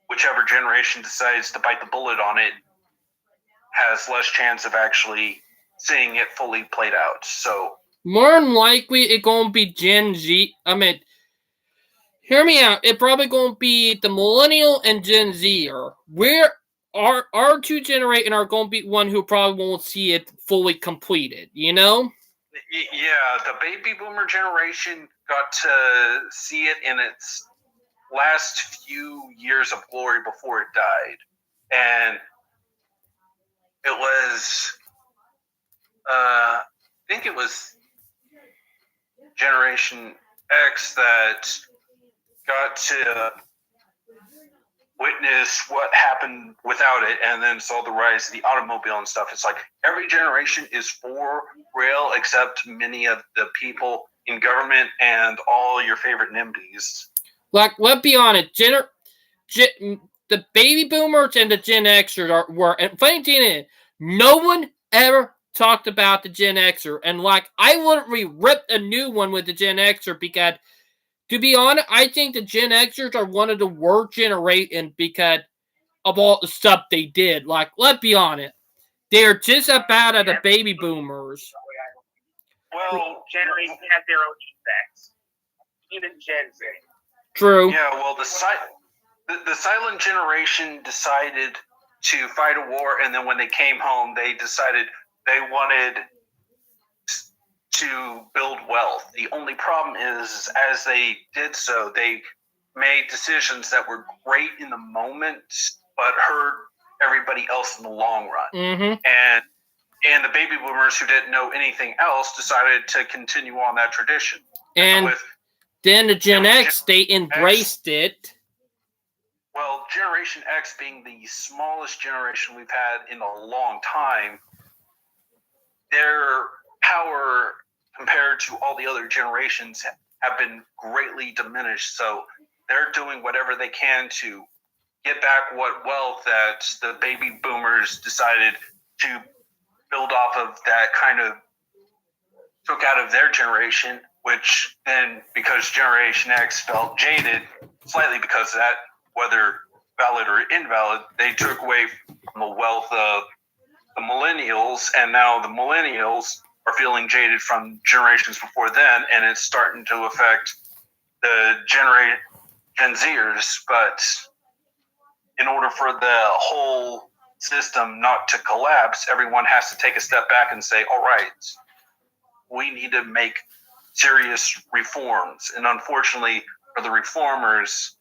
whichever generation decides to bite the bullet on it has less chance of actually seeing it fully played out. So more than likely it's gonna be Gen Z. I mean, hear me out. It's probably gonna be the millennial and Gen Z. Where our two generation are gonna be one who probably won't see it fully completed, you know? Yeah, the baby boomer generation got to see it in its last few years of glory before it died. And it was, I think it was Generation X that got to witness what happened without it, and then saw the rise of the automobile and stuff. It's like every generation is for rail except many of the people in government and all your favorite NIMBYs. Like, let's be honest, the baby boomers and the Gen Xers were, and funny thing is, no one ever talked about the Gen Xer, and like, I wouldn't rip a new one with the Gen Xer because, to be honest, I think the Gen Xers are one of the worst generations because of all the stuff they did. Like, let's be honest, they're just as bad as the baby boomers. Well, generation has their own effects. even Gen Z. True. Yeah, well, the silent generation decided to fight a war, and then when they came home, they decided they wanted to build wealth. The only problem is, as they did so, they made decisions that were great in the moment, but hurt everybody else in the long run. Mm-hmm. And the baby boomers who didn't know anything else decided to continue on that tradition. And With, then the Gen X, they embraced it. well, Generation X being the smallest generation we've had in a long time, their power compared to all the other generations have been greatly diminished. So they're doing whatever they can to get back what wealth that the baby boomers decided to build off of, that kind of took out of their generation, which then, because Generation X felt jaded slightly because of that, whether valid or invalid, they took away from the wealth of the millennials, and now the millennials are feeling jaded from generations before then, and it's starting to affect the Gen Zers. But in order for the whole system not to collapse, everyone has to take a step back and say, all right, we need to make serious reforms. And unfortunately for the reformers,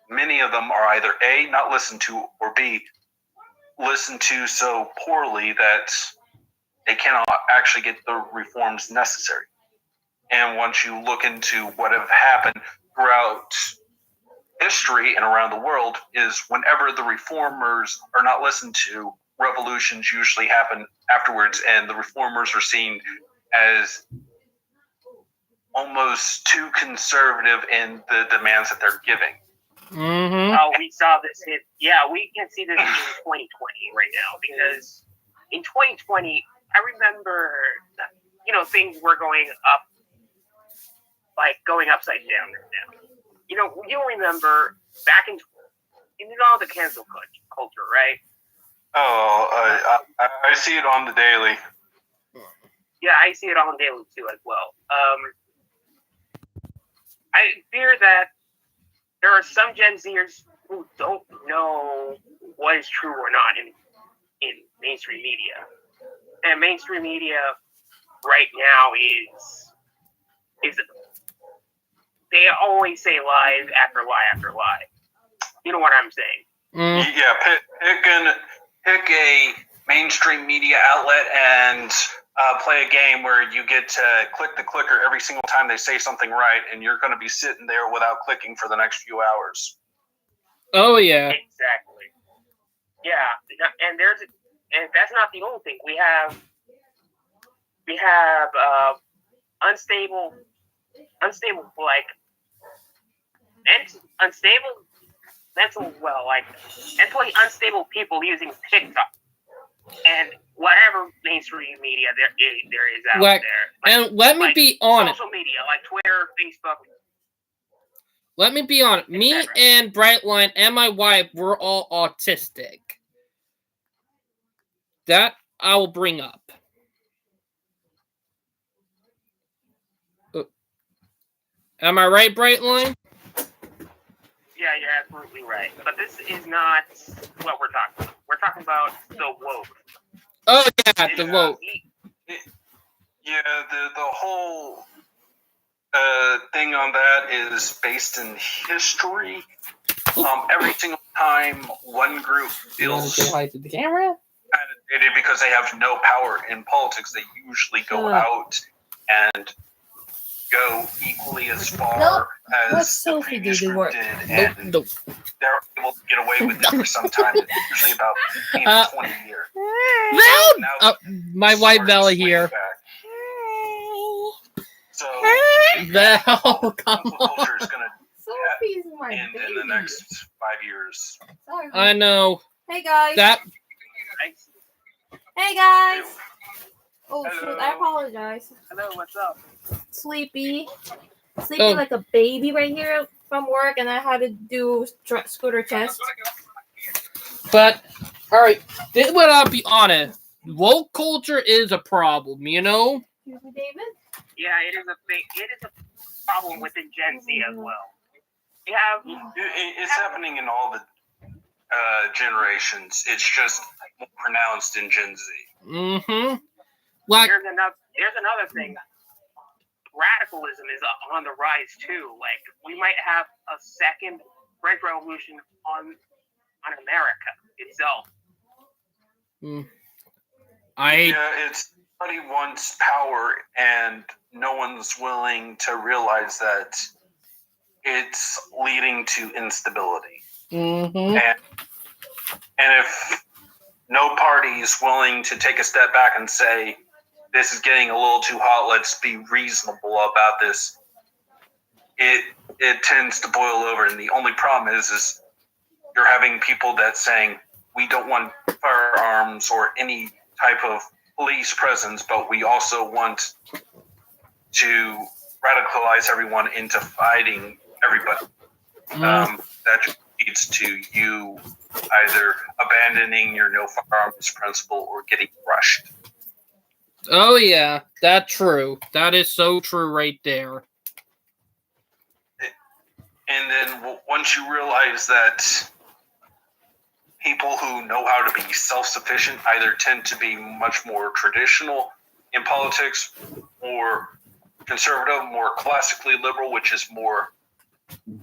many of them are either A, not listened to, or B, listened to so poorly that they cannot actually get the reforms necessary. And once you look into what have happened throughout history and around the world, is whenever the reformers are not listened to, revolutions usually happen afterwards, and the reformers are seen as almost too conservative in the demands that they're giving. Mm-hmm. We saw this hit. Yeah, we can see this in 2020 right now, because in 2020, I remember, things were going up, like going upside down right now. You'll remember back in, the cancel culture, right? Oh, I see it on the daily. Yeah, I see it on daily too as well. I fear that there are some Gen Zers who don't know what is true or not in mainstream media. And mainstream media right now is they always say lies after lie after lie. You know what I'm saying? Mm. Yeah, pick a mainstream media outlet and play a game where you get to click the clicker every single time they say something right, and you're going to be sitting there without clicking for the next few hours. Oh yeah. Exactly. Yeah, and that's not the only thing. We have unstable mentally unstable people using TikTok and whatever mainstream media there is out there. And let me be honest. Social media like Twitter, Facebook. Let me be honest. Me and Brightline and my wife were all autistic. That I will bring up. Am I right, Brightline? Yeah, you're absolutely right. But this is not what we're talking about. We're talking about the woke. Oh yeah, the woke. Yeah, the whole thing on that is based in history. Every single time one group feels to the camera? agitated because they have no power in politics, they usually go out and go equally as far as the previous group did, and they're able to get away with it for some time. It's usually about 15 to 20 years. My wife Bella here. So Val, come on. culture is going Sophie's my to end in the next 5 years. Sorry. I know. Hey guys. Hey guys. Oh Hello. shoot! I apologize. Hello, what's up? Sleepy like a baby right here from work, and I had to do scooter chest. But all right, this would I'll be honest. Woke culture is a problem, Excuse me, David. Yeah, it is a problem within Gen Z as well. You have It's happening in all the generations. It's just more pronounced in Gen Z. Mm-hmm. Like, there's another thing. Radicalism is on the rise too. Like we might have a second French Revolution on America itself. It's somebody wants power, and no one's willing to realize that it's leading to instability. Mm-hmm. And if no party is willing to take a step back and say, this is getting a little too hot, let's be reasonable about this, it tends to boil over. And the only problem is you're having people that saying, we don't want firearms or any type of police presence, but we also want to radicalize everyone into fighting everybody. That just leads to you either abandoning your no firearms principle or getting crushed. Oh yeah, that's true. That is so true right there. And then once you realize that people who know how to be self-sufficient either tend to be much more traditional in politics or conservative, more classically liberal, which is more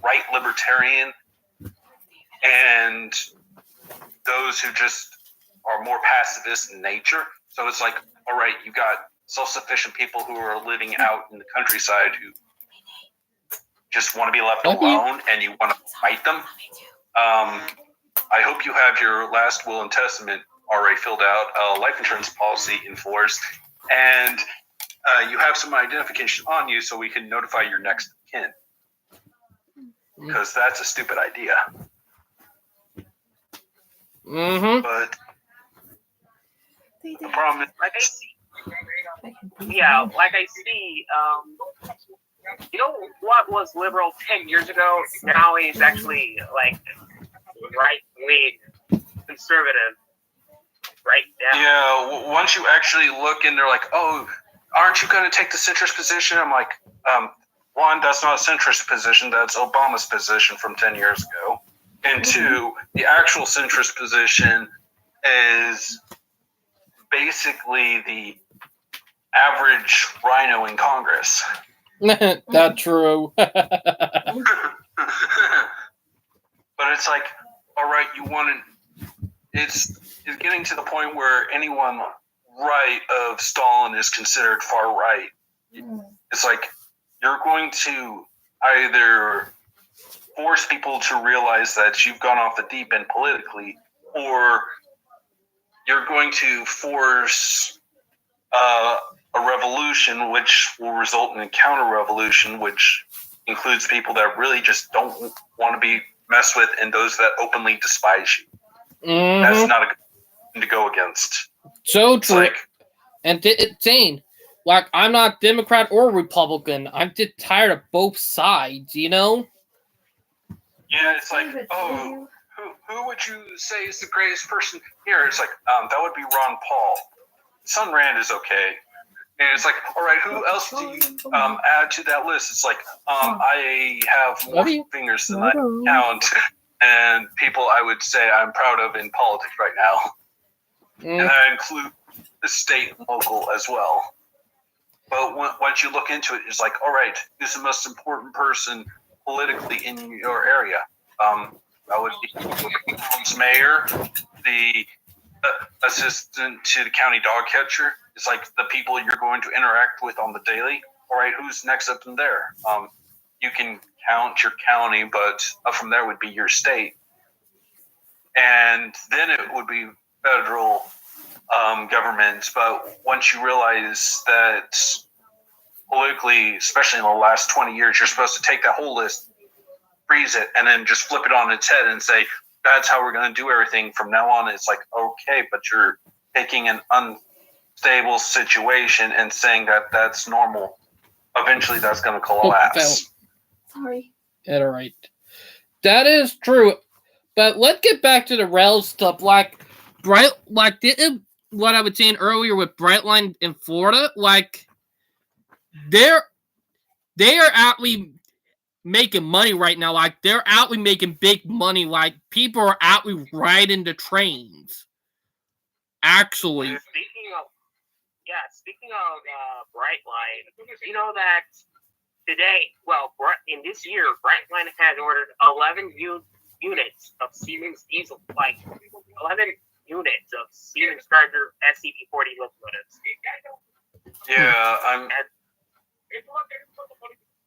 right libertarian, and those who just are more pacifist in nature. So it's like, all right, you got self-sufficient people who are living out in the countryside who just want to be left alone, and you want to fight them. I hope you have your last will and testament already filled out, life insurance policy enforced, and you have some identification on you so we can notify your next of kin. Because that's a stupid idea. Mm-hmm. But the problem is, like I see, you know what was liberal 10 years ago? Now he's actually like right-wing conservative right now. yeah, once you actually look and they're like, oh, aren't you going to take the centrist position? I'm like, one, that's not a centrist position. That's Obama's position from 10 years ago. And two, the actual centrist position is basically the average rhino in Congress. That's true. But it's like, all right, you want to, it's getting to the point where anyone right of Stalin is considered far right. It's like, you're going to either force people to realize that you've gone off the deep end politically, or you're going to force a revolution which will result in a counter-revolution, which includes people that really just don't want to be messed with and those that openly despise you. Mm-hmm. That's not a good thing to go against. So It's true. like, And it's saying, like, I'm not Democrat or Republican. I'm just tired of both sides, you know? yeah, it's like, oh, who would you say is the greatest person here? It's like, that would be Ron Paul. Son Rand is okay. And it's like, all right, who else do you add to that list? It's like, I have more fingers than I count, and people I would say I'm proud of in politics right now. And I include the state and local as well. But once you look into it, it's like, all right, who's the most important person politically in your area? That would be the town's mayor, the assistant to the county dog catcher. It's like the people you're going to interact with on the daily. All right, who's next up from there? You can count your county, but up from there would be your state. And then it would be federal government. But once you realize that politically, especially in the last 20 years, you're supposed to take that whole list, freeze it, and then just flip it on its head and say, that's how we're going to do everything from now on. It's like, okay, but you're taking an unstable situation and saying that that's normal. Eventually, that's going to collapse. Sorry. Yeah, right. That is true. But let's get back to the rail stuff. Like didn't what I was saying earlier with Brightline in Florida, like they are actually making money right now. Like, they're actually making big money. Like, people are actually riding the trains. Actually. Speaking of Brightline, you know that today, in this year, Brightline has ordered 11 units of Siemens diesel, like 11 units of Siemens Charger SCP-40 locomotives. Yeah,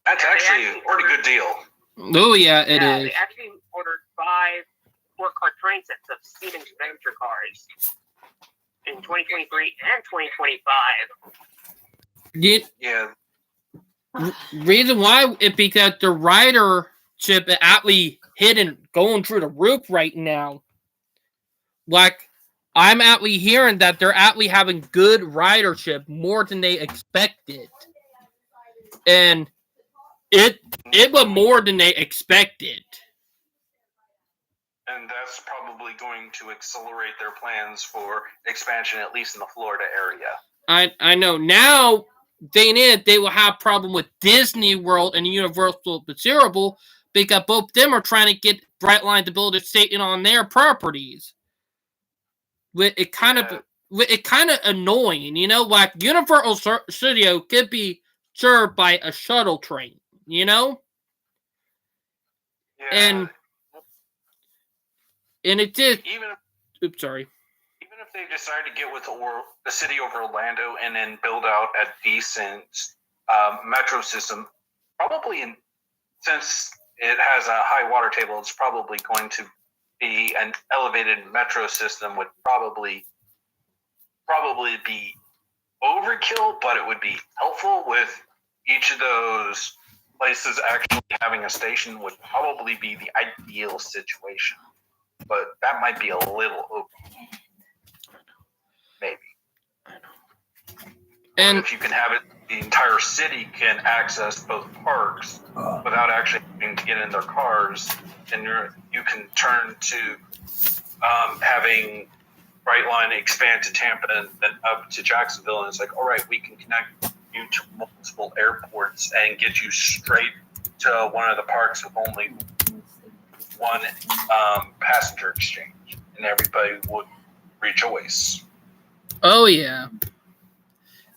that's actually a pretty good deal. Oh, yeah, it is. They actually ordered 5 four-car train sets of Siemens Venture cars in 2023 and 2025. Yeah. Reason why is because the ridership is actually hidden, going through the roof right now. Like, I'm actually hearing that they're actually having good ridership, more than they expected. And it was more than they expected. And that's probably going to accelerate their plans for expansion, at least in the Florida area. I know. Now, they will have problem with Disney World and Universal Cerebral, because both of them are trying to get Brightline to build a station on their properties. It kind of annoying, you know. Like, Universal Studio could be served by a shuttle train, you know. Yeah. And it did. Even Sorry. Even if they decide to get with the city of Orlando and then build out a decent metro system, since it has a high water table, it's probably going to be an elevated metro system. Would probably be overkill, but it would be helpful. With each of those places actually having a station would probably be the ideal situation. But that might be a little open. Maybe. And if you can have it, the entire city can access both parks without actually having to get in their cars, and you can turn to having Brightline expand to Tampa and then up to Jacksonville, and it's like, all right, we can connect you to multiple airports and get you straight to one of the parks with only one passenger exchange, and everybody would rejoice. Oh yeah,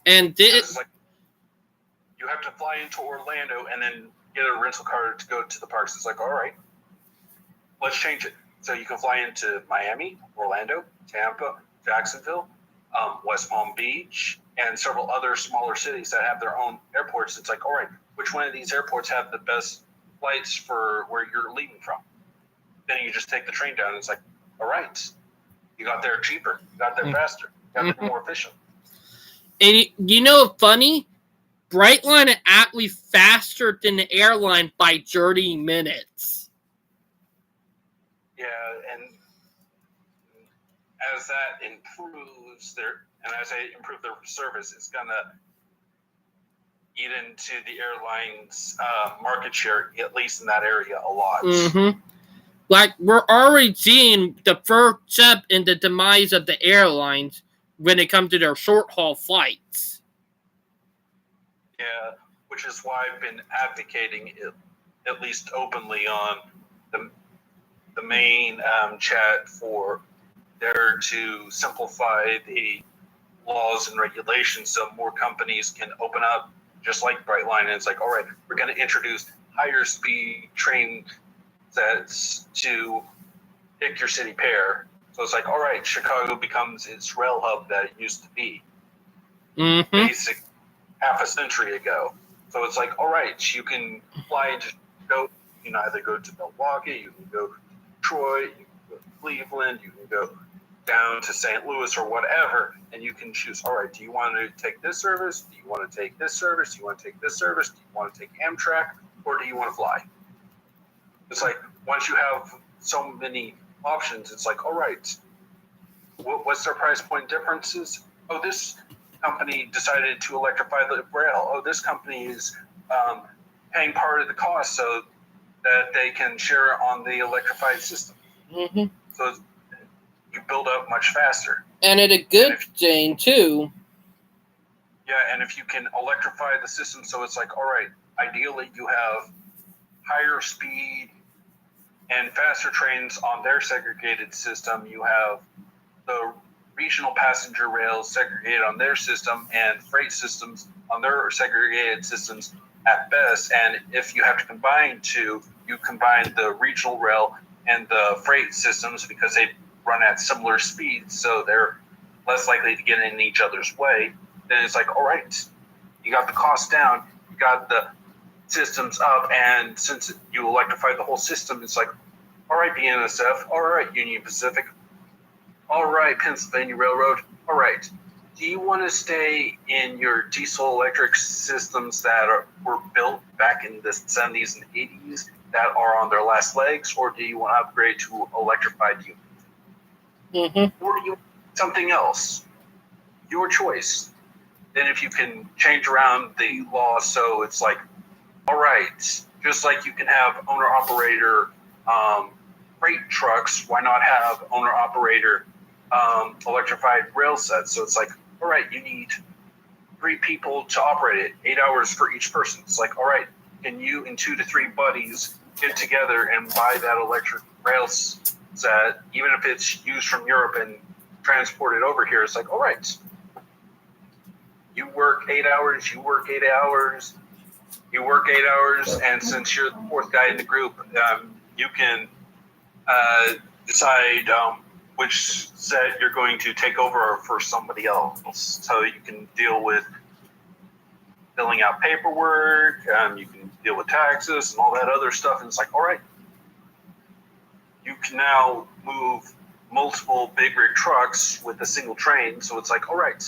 and like, you have to fly into Orlando and then get a rental car to go to the parks. It's like, all right, let's change it. So you can fly into Miami, Orlando, Tampa, Jacksonville, West Palm Beach, and several other smaller cities that have their own airports. It's like, all right, which one of these airports have the best flights for where you're leaving from? Then you just take the train down. And it's like, all right, you got there cheaper, you got there faster, you got there more efficient. And you know, funny, Brightline is actually faster than the airline by 30 minutes. Yeah, and as that improves as they improve their service, it's gonna eat into the airline's market share, at least in that area, a lot. Mm-hmm. Like, we're already seeing the first step in the demise of the airlines when it comes to their short-haul flights. Yeah, which is why I've been advocating it, at least openly, on the main chat for there to simplify the laws and regulations so more companies can open up, just like Brightline. And it's like, all right, we're going to introduce higher speed train sets to pick your city pair. So it's like, all right, Chicago becomes its rail hub that it used to be. Mm-hmm. Basic half a century ago. So it's like, all right, you can fly to go. You can either go to Milwaukee, you can go to Detroit, you can go to Cleveland, you can go down to St. Louis or whatever, and you can choose, all right, do you want to take this service? Do you want to take this service? Do you want to take this service? Do you want to take Amtrak? Or do you want to fly? It's like, once you have so many options, it's like, all right, what's their price point differences? Oh, this company decided to electrify the rail. Oh, this company is paying part of the cost so that they can share on the electrified system. Mm-hmm. So you build up much faster. And at a good thing, too. Yeah, and if you can electrify the system so it's like, all right, ideally you have higher speed and faster trains on their segregated system. You have the regional passenger rails segregated on their system and freight systems on their segregated systems at best. And if you have to combine two, you combine the regional rail and the freight systems because they run at similar speeds, so they're less likely to get in each other's way. Then it's like, all right, you got the cost down, you got the systems up, and since you electrified the whole system, it's like, all right, BNSF, all right, Union Pacific, all right, Pennsylvania Railroad, all right. Do you want to stay in your diesel electric systems that were built back in the 70s and 80s that are on their last legs, or do you want to upgrade to electrified units? Mm-hmm. Or do you want something else? Your choice. Then if you can change around the law so it's like, all right, just like you can have owner-operator freight trucks, why not have owner-operator electrified rail sets? So it's like, all right, you need 3 people to operate it, 8 hours for each person. It's like, all right, can you and 2 to 3 buddies get together and buy that electric rail set, even if it's used from Europe and transported over here? It's like, all right, you work 8 hours, you work 8 hours, you work 8 hours, and since you're the 4th guy in the group, you can decide which set you're going to take over for somebody else. So you can deal with filling out paperwork, you can deal with taxes and all that other stuff. And it's like, all right, you can now move multiple big rig trucks with a single train. So it's like, all right,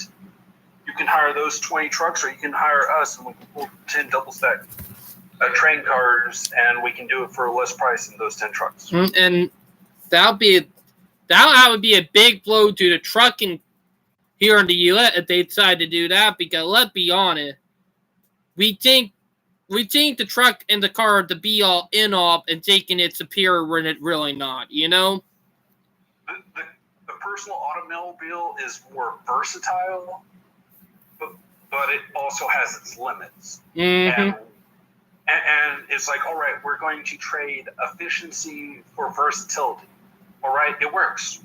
you can hire those 20 trucks, or you can hire us and we can pull 10 double stack train cars, and we can do it for a less price than those 10 trucks. And that would be a big blow to the trucking here in the U.S. if they decide to do that, because let's be honest, we think the truck and the car are the be all end all and taking it superior when it really not, you know? The personal automobile is more versatile, but it also has its limits. Mm-hmm. And it's like, all right, we're going to trade efficiency for versatility. All right, it works.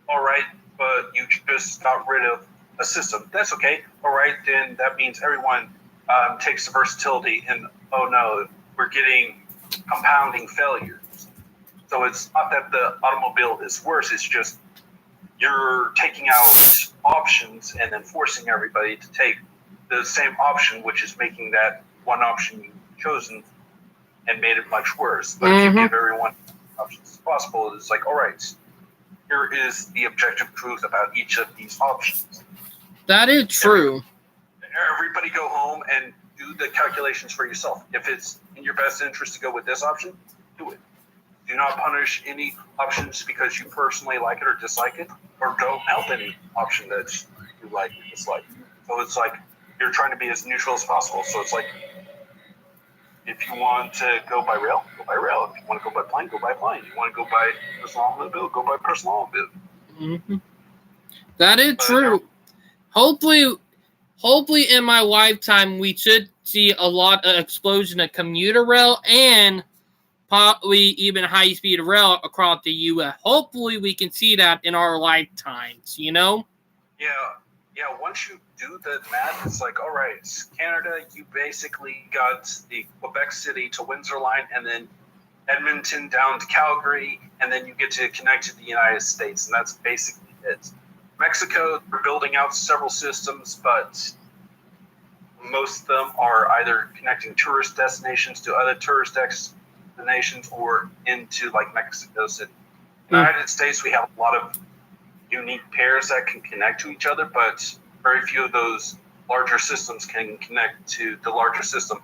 All right, but you just got rid of a system. That's okay. All right, then that means everyone takes the versatility, and oh no, we're getting compounding failures. So it's not that the automobile is worse, it's just you're taking out options and then forcing everybody to take the same option, which is making that one option you've chosen and made it much worse. But if you give everyone options as possible, it's like, all right, here is the objective truth about each of these options. That is true. Everybody go home and do the calculations for yourself. If it's in your best interest to go with this option, do it. Do not punish any options because you personally like it or dislike it, or don't help any option that you like or dislike. So it's like you're trying to be as neutral as possible. So it's like, if you want to go by rail, go by rail. If you want to go by plane, go by plane. If you want to go by personal automobile, go by personal automobile. Mm-hmm. That is true. Hopefully in my lifetime, we should see a lot of explosion of commuter rail and probably even high-speed rail across the U.S. Hopefully we can see that in our lifetimes, you know? Yeah. Once you do the math, it's like, all right, Canada, you basically got the Quebec City to Windsor line, and then Edmonton down to Calgary, and then you get to connect to the United States, and that's basically it. Mexico, they're building out several systems, but most of them are either connecting tourist destinations to other tourist destinations or into like Mexico City. In the United States, we have a lot of unique pairs that can connect to each other, but very few of those larger systems can connect to the larger system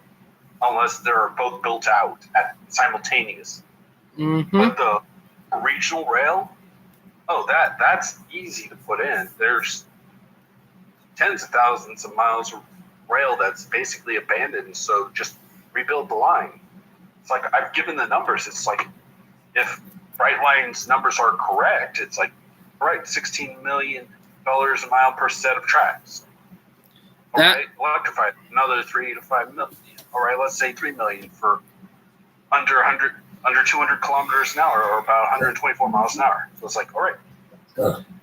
unless they're both built out at simultaneous. Mm-hmm. But the regional rail, that's easy to put in. There's tens of thousands of miles of rail that's basically abandoned, so just rebuild the line. It's like, I've given the numbers. It's like, if Brightline's numbers are correct, it's like, right, $16 million a mile per set of tracks. All right, electrified, another 3 to 5 million. all right, let's say 3 million for under 200 kilometers an hour, or about 124 miles an hour. So it's like, all right.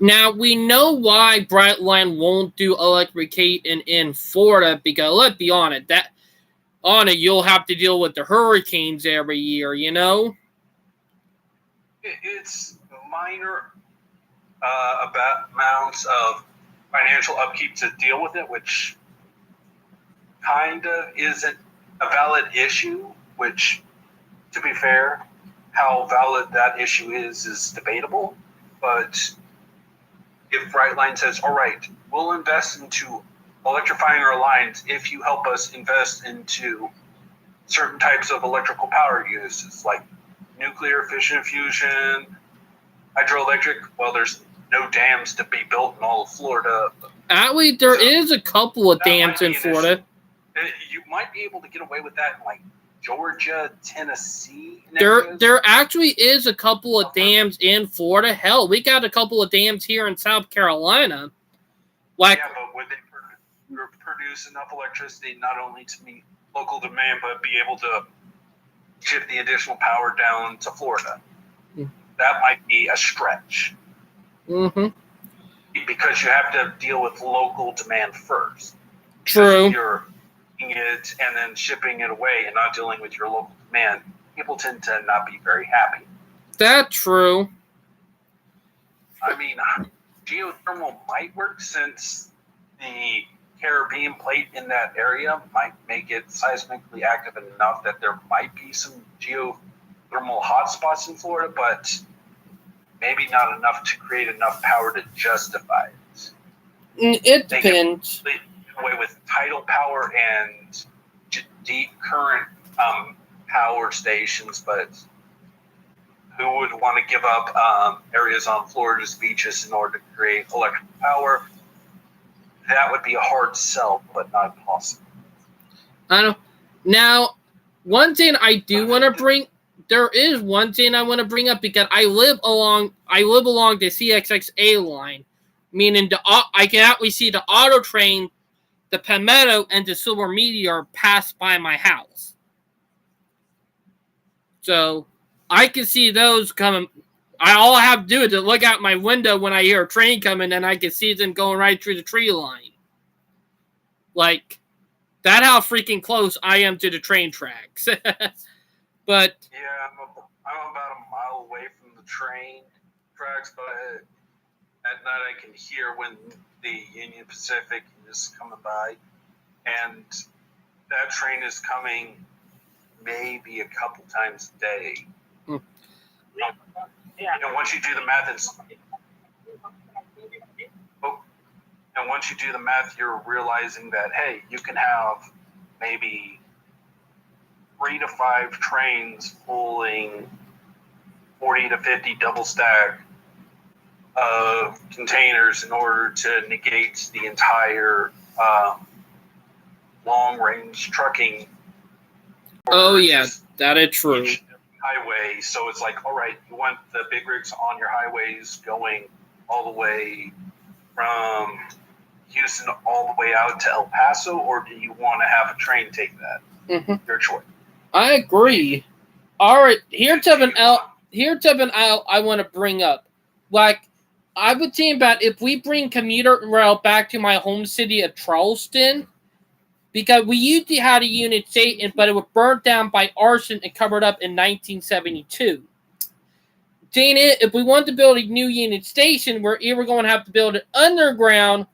Now, we know why Brightline won't do electrification in Florida, because let's be honest, you'll have to deal with the hurricanes every year, you know? It's minor amounts of financial upkeep to deal with it, which kind of isn't a valid issue, which, to be fair, how valid that issue is debatable. But if Brightline says, all right, we'll invest into electrifying our lines if you help us invest into certain types of electrical power uses, like nuclear, fission, fusion, hydroelectric. Well, there's no dams to be built in all of Florida. Actually, there is a couple of That dams might in be an Florida. You might be able to get away with that in like Georgia, Tennessee. and There actually is a couple of dams in Florida. Hell, we got a couple of dams here in South Carolina. Like, yeah, but would they produce enough electricity not only to meet local demand, but be able to ship the additional power down to Florida? Mm. That might be a stretch. mm-hmm. Because you have to deal with local demand first. True. If you're making it and then shipping it away and not dealing with your local demand, people tend to not be very happy. That's true. I mean, geothermal might work since the Caribbean plate in that area might make it seismically active enough that there might be some geothermal hotspots in Florida, but maybe not enough to create enough power to justify it. It They get depends. away with tidal power and deep current power stations, but who would want to give up areas on Florida's beaches in order to create electrical power? That would be a hard sell, but not impossible. I know. Now, one thing I do want to bring, there is one thing I want to bring up, because I live along the CSXA line, meaning I can actually see the auto train, the Palmetto, and the Silver Meteor pass by my house. So I can see those coming. All I have to do is to look out my window when I hear a train coming, and I can see them going right through the tree line. Like, that's how freaking close I am to the train tracks. But Yeah, I'm about a mile away from the train tracks, but at night I can hear when the Union Pacific is coming by, and that train is coming maybe a couple times a day. And once you do the math, you're realizing that, hey, you can have maybe 3 to 5 trains pulling 40 to 50 double stack of containers in order to negate the entire long range trucking. oh yeah, that is true. Each highway. So it's like, all right, you want the big rigs on your highways going all the way from Houston all the way out to El Paso, or do you want to have a train take that? Mm-hmm. Your choice. I agree. All right, here's something else I want to bring up. Like, I would think about if we bring commuter rail back to my home city of Charleston, because we used to have a Union Station, but it was burnt down by arson and covered up in 1972. Saying it, if we want to build a new Union Station, we're either going to have to build it underground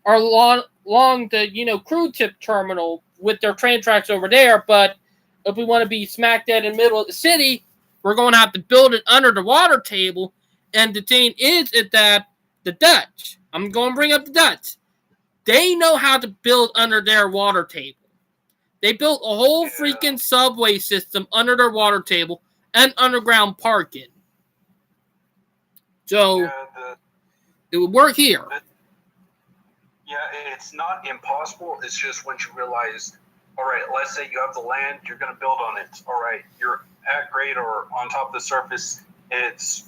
or along the cruise ship terminal with their train tracks over there. But if we want to be smack dead in the middle of the city, we're going to have to build it under the water table. And the thing is that the Dutch, I'm going to bring up the Dutch, they know how to build under their water table. They built a whole freaking subway system under their water table and underground parking. So it would work here. Yeah, it's not impossible. It's just once you realize, all right, let's say you have the land, you're going to build on it. All right, you're at grade or on top of the surface, it's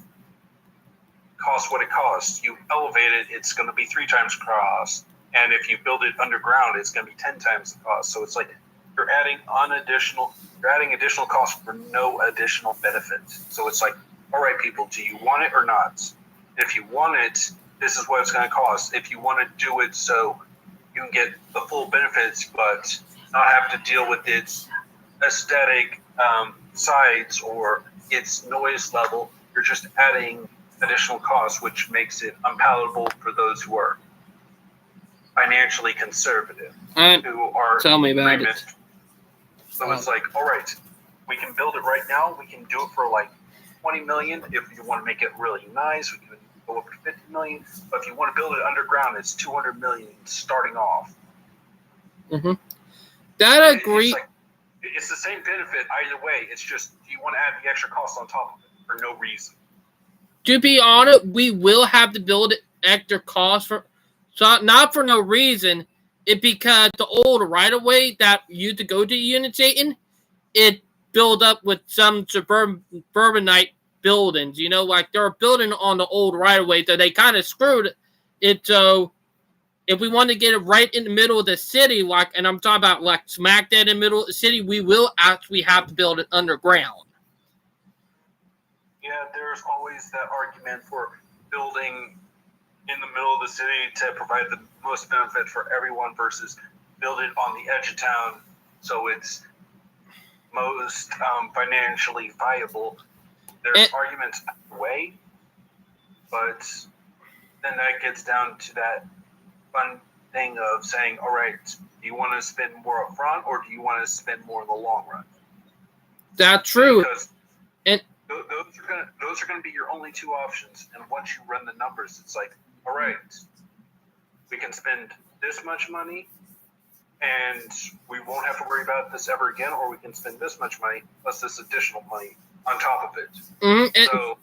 costs what it costs. You elevate it, it's going to be 3 times the cost. And if you build it underground, it's going to be 10 times the cost. So it's like you're adding additional costs for no additional benefits. So it's like, all right, people, do you want it or not? If you want it, this is what it's going to cost. If you want to do it so you can get the full benefits, but not have to deal with its aesthetic sides or its noise level, you're just adding additional costs, which makes it unpalatable for those who are financially conservative, who are Tell me about it. extremists. So it's like, all right, we can build it right now. We can do it for like 20 million. If you want to make it really nice, we can go up to 50 million. But if you want to build it underground, it's 200 million starting off. Mm-hmm. That agree. It's the same benefit either way. It's just, do you want to add the extra cost on top of it for no reason? To be honest, we will have to build it extra cost for, so not for no reason. It because the old right of way that used to go to Unit Satan, it built up with some suburbanite buildings. You know, like they're building on the old right of way, so they kind of screwed it. So if we want to get it right in the middle of the city, like, and I'm talking about like smack dead in the middle of the city, we will actually have to build it underground. Yeah, there's always that argument for building in the middle of the city to provide the most benefit for everyone versus build it on the edge of town so it's most financially viable. There's arguments either way, but then that gets down to that fun thing of saying, all right, do you want to spend more up front or do you want to spend more in the long run? That's true. Because and those are going to be your only two options. And once you run the numbers, it's like, all right, we can spend this much money and we won't have to worry about this ever again, or we can spend this much money plus this additional money on top of it. Mm-hmm.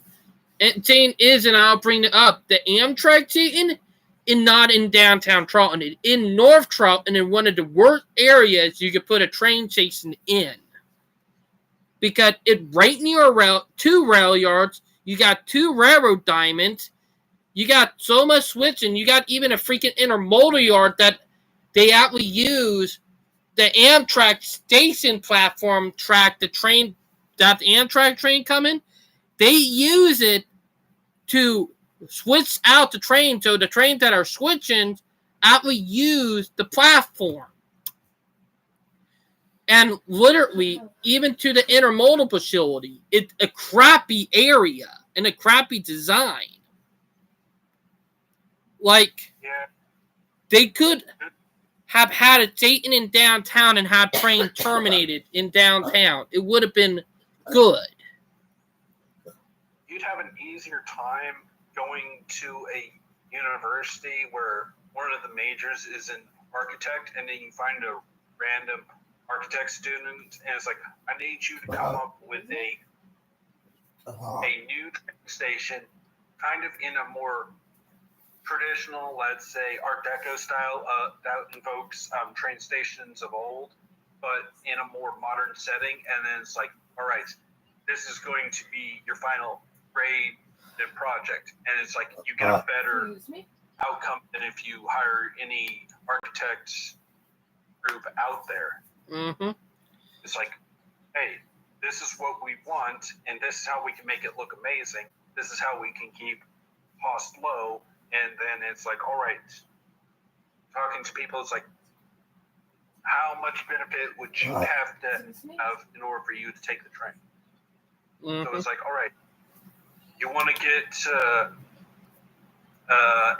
And Jane is, and I'll bring it up, the Amtrak Jane is not in downtown Charlton. It's in North Charlton, in one of the worst areas you could put a train station in. Because it's right near two rail yards, you got two railroad diamonds, you got so much switching, you got even a freaking intermodal yard that they actually use the Amtrak station platform track, the train, that the Amtrak train coming, they use it to switch out the train, so the trains that are switching actually use the platform. And literally, even to the intermodal facility, it's a crappy area and a crappy design. Like, they could have had a Dayton in downtown and had train terminated in downtown. It would have been good. You'd have an easier time going to a university where one of the majors is an architect, and then you find a random architect student, and it's like, I need you to come up with a new train station, kind of in a more traditional, let's say, Art Deco style that invokes train stations of old, but in a more modern setting. And then it's like, all right, this is going to be your final grade project, and it's like you get a better outcome than if you hire any architect group out there. Mm-hmm. It's like, hey, this is what we want, and this is how we can make it look amazing. This is how we can keep cost low. And then it's like, all right, talking to people, it's like, how much benefit would you have to have in order for you to take the train? Mm-hmm. So it's like, all right, you want to get to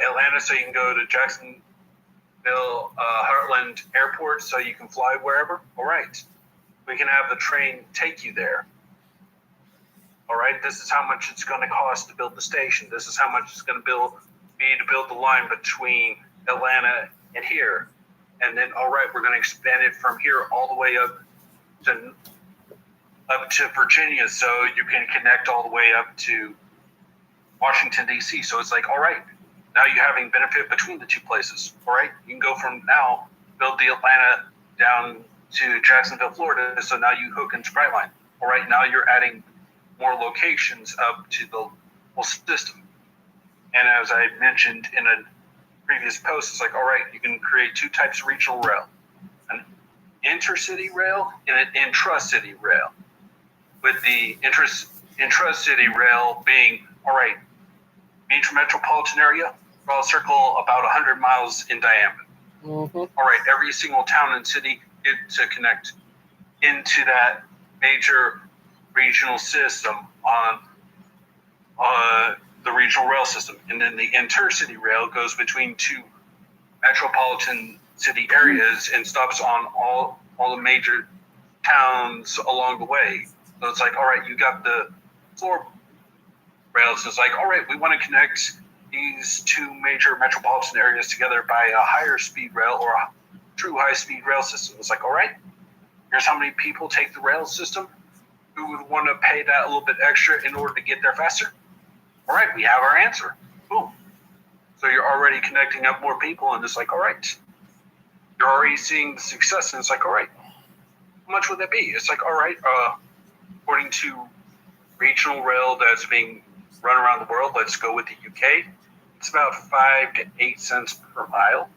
Atlanta so you can go to Jacksonville Heartland Airport so you can fly wherever? All right, we can have the train take you there. All right, this is how much it's going to cost to build the station. This is how much it's going to be to build the line between Atlanta and here. And then, all right, we're going to expand it from here all the way up to Virginia, so you can connect all the way up to Washington, D.C. So it's like, all right, now you're having benefit between the two places. All right, you can go from now, build the Atlanta down to Jacksonville, Florida, so now you hook into Brightline. All right, now you're adding more locations up to the whole system. And as I mentioned in a previous post, it's like, all right, you can create two types of regional rail. intercity rail and an intracity rail. With the intracity rail being, all right, major metropolitan area, draw a circle about 100 miles in diameter. Mm-hmm. All right, every single town and city get to connect into that major regional system on the regional rail system. And then the intercity rail goes between two metropolitan city areas and stops on all the major towns along the way. So it's like, all right, you got the floor rails. It's like, all right, we want to connect these two major metropolitan areas together by a higher speed rail or a true high speed rail system. It's like, all right, here's how many people take the rail system. Who would want to pay that a little bit extra in order to get there faster? All right, we have our answer. Boom. So you're already connecting up more people, and it's like, all right, you're already seeing the success, and it's like, all right, how much would that be? It's like, all right, according to regional rail that's being run around the world, let's go with the UK. It's about 5 to 8 cents per mile.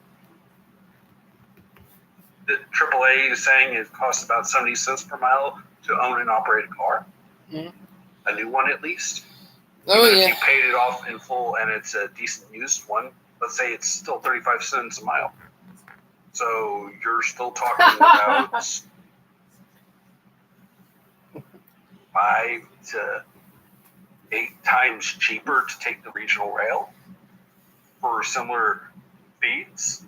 The AAA is saying it costs about 70 cents per mile to own and operate a car. Mhm. A new one, at least. Oh, Even yeah. if you paid it off in full and it's a decent used one, let's say it's still 35 cents a mile. So you're still talking about 5 to 8 times cheaper to take the regional rail for similar speeds.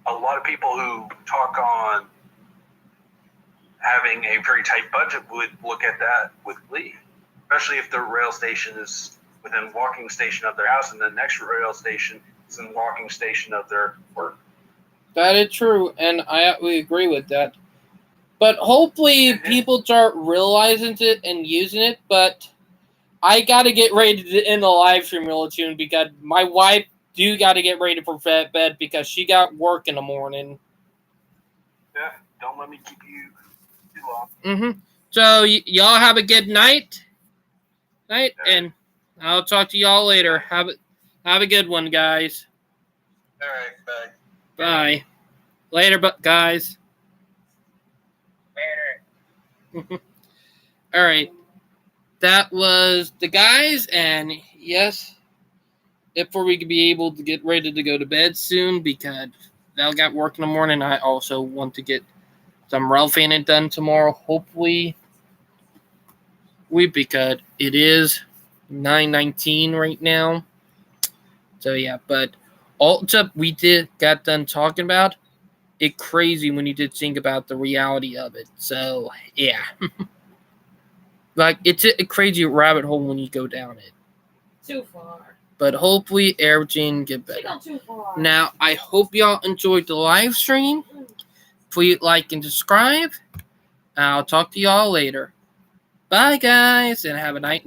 A lot of people who talk on having a very tight budget would look at that with glee, especially if the rail station is within walking station of their house and the next rail station is in walking station of their work. That is true, and we agree with that. But hopefully people start realizing it and using it, but I got to get ready to end the live stream real soon because my wife got to get ready for bed because she got work in the morning. Yeah, don't let me keep you too long. Mm-hmm. So y'all have a good night, and I'll talk to y'all later. Have a good one, guys. All right, bye. Bye. Later, guys. Later. All right. That was the guys, and yes, before we could be able to get ready to go to bed soon because Val got work in the morning. I also want to get some rail fanning done tomorrow. Hopefully, because it is 9:19 right now. So yeah, but all we got done talking about it. Crazy when you did think about the reality of it. So yeah, like it's a crazy rabbit hole when you go down it. Too far. But hopefully everything get better. Not too far. Now I hope y'all enjoyed the live stream. Please like and subscribe. I'll talk to y'all later. Bye guys, and have a night.